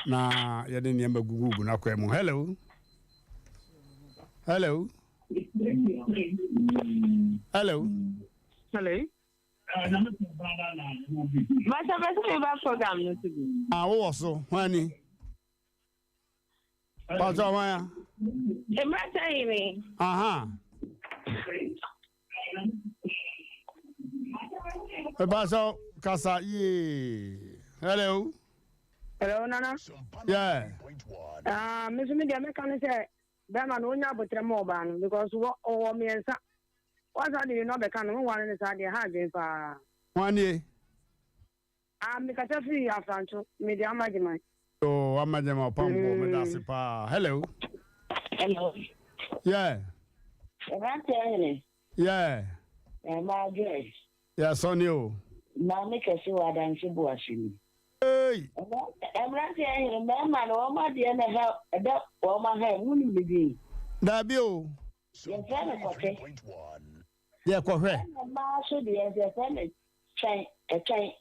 na ye de niam gugu na kwa mu hello Hello. Program also, honey. Mmrantehene. Baso Kasa ye. Hello. Hello, Nana. Yeah. Miss Media, I can say, Bama, no, you but Moban, because what me and what's that you know the kind of one inside the hard for 1 year. Because I feel after media, my. Oh, I'm madam upon Medasipa. Hello. Hello. Yeah. Mmrantehene. Yeah. My Grace. Yeah, Sonio. Now make a show at Ansibuashini. Hey. Mmrantehene, man, all my dear, and help all my hair, wouldn't be. Dabio. Your friend, okay. Yeah, correct. Marshall, the friend, a train.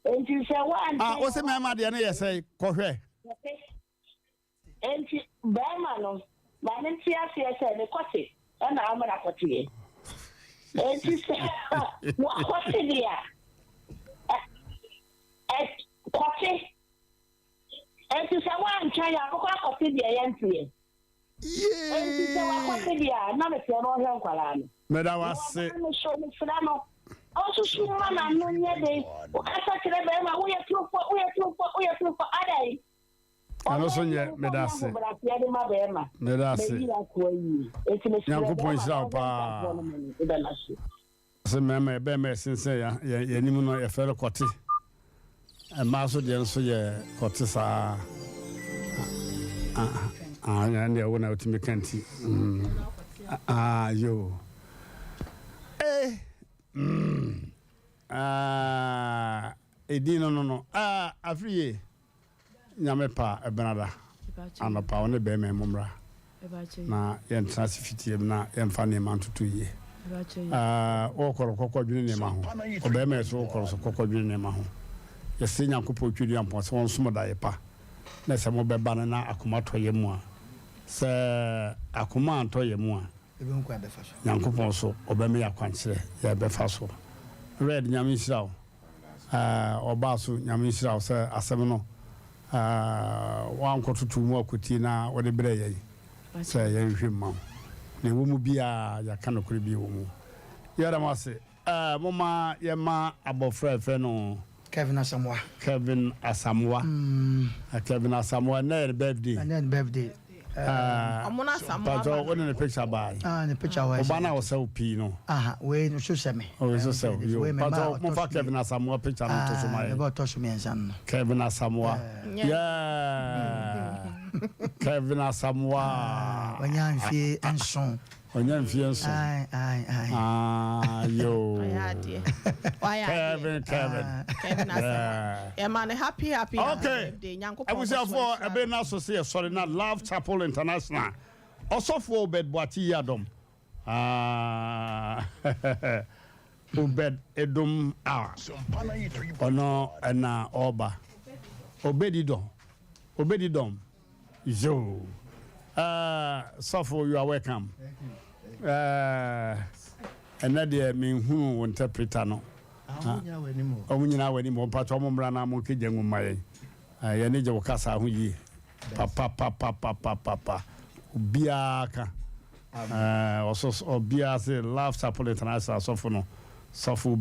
And you say, one. What's the mamma, the other say, correct. And Berman, my name is the coffee, and I'm going to put you. And she said, what's it here? Coffee. And she said, one China, I'll coffee the answer. Yeah. And she said, what's it here? Not if you're not here, Madam was say, show me Flano. Also, she ran on no near day. I said to them, we are through for Adai. And also, Medase. Medase. Yanko points out, as a member, Bemme, since Yanimuno, a fellow cotti. And Maso Jenso, Cotisa. And the owner to me can't. You. Eh. Edino no. Afriye. Nyamepa ebenada. Anapa one be me momra. Na yen transfiti na yen fa ne man tutu ye. Okoro kokko dwene ne ma ho. Obe me so okoro so kokko dwene ne ma ho. Ye se nyankopo twiri ampo so won somo da ye pa. Na se mo be ba na akoma to ye mu a. Se akoma anto ye mu a. Nyankopon so obeme yakwankyere ya befa so red nyamisiraw oba so nyamisiraw se asem no wankototu mu akuti na wode bre yayi se ya hwemma ne wo mu bia ya kanokore bi wo mu yara mase mama yema abofra fe no Kevin Asamoah Kevin Asamoah na birthday Amuna Samoa. But what in the picture by? The picture was Obana was so pino. We no show me. Oh, so you. But Mofa Kevin Asamoah picture to my about touch me and Kevin Asamoah. Yeah. Kevin Asamoah. When you feel and son. When you feel so. Yo. Kevin. Yeah, man, happy. Okay. I was there for a bit now, so say, sorry, not Love Chapel International. Also for bed, Boati Yadom. Ubed Edum hour. Ono and Oba. Obedidom. Yo. So you are welcome. And that dear mean who interpreter no. Omunyina weni mo pato mo mra na mo kejengu mai. Ya ne je wokasa ho yi. Papa. Obiaka. Also Obia say Love Chapel International so for no. So for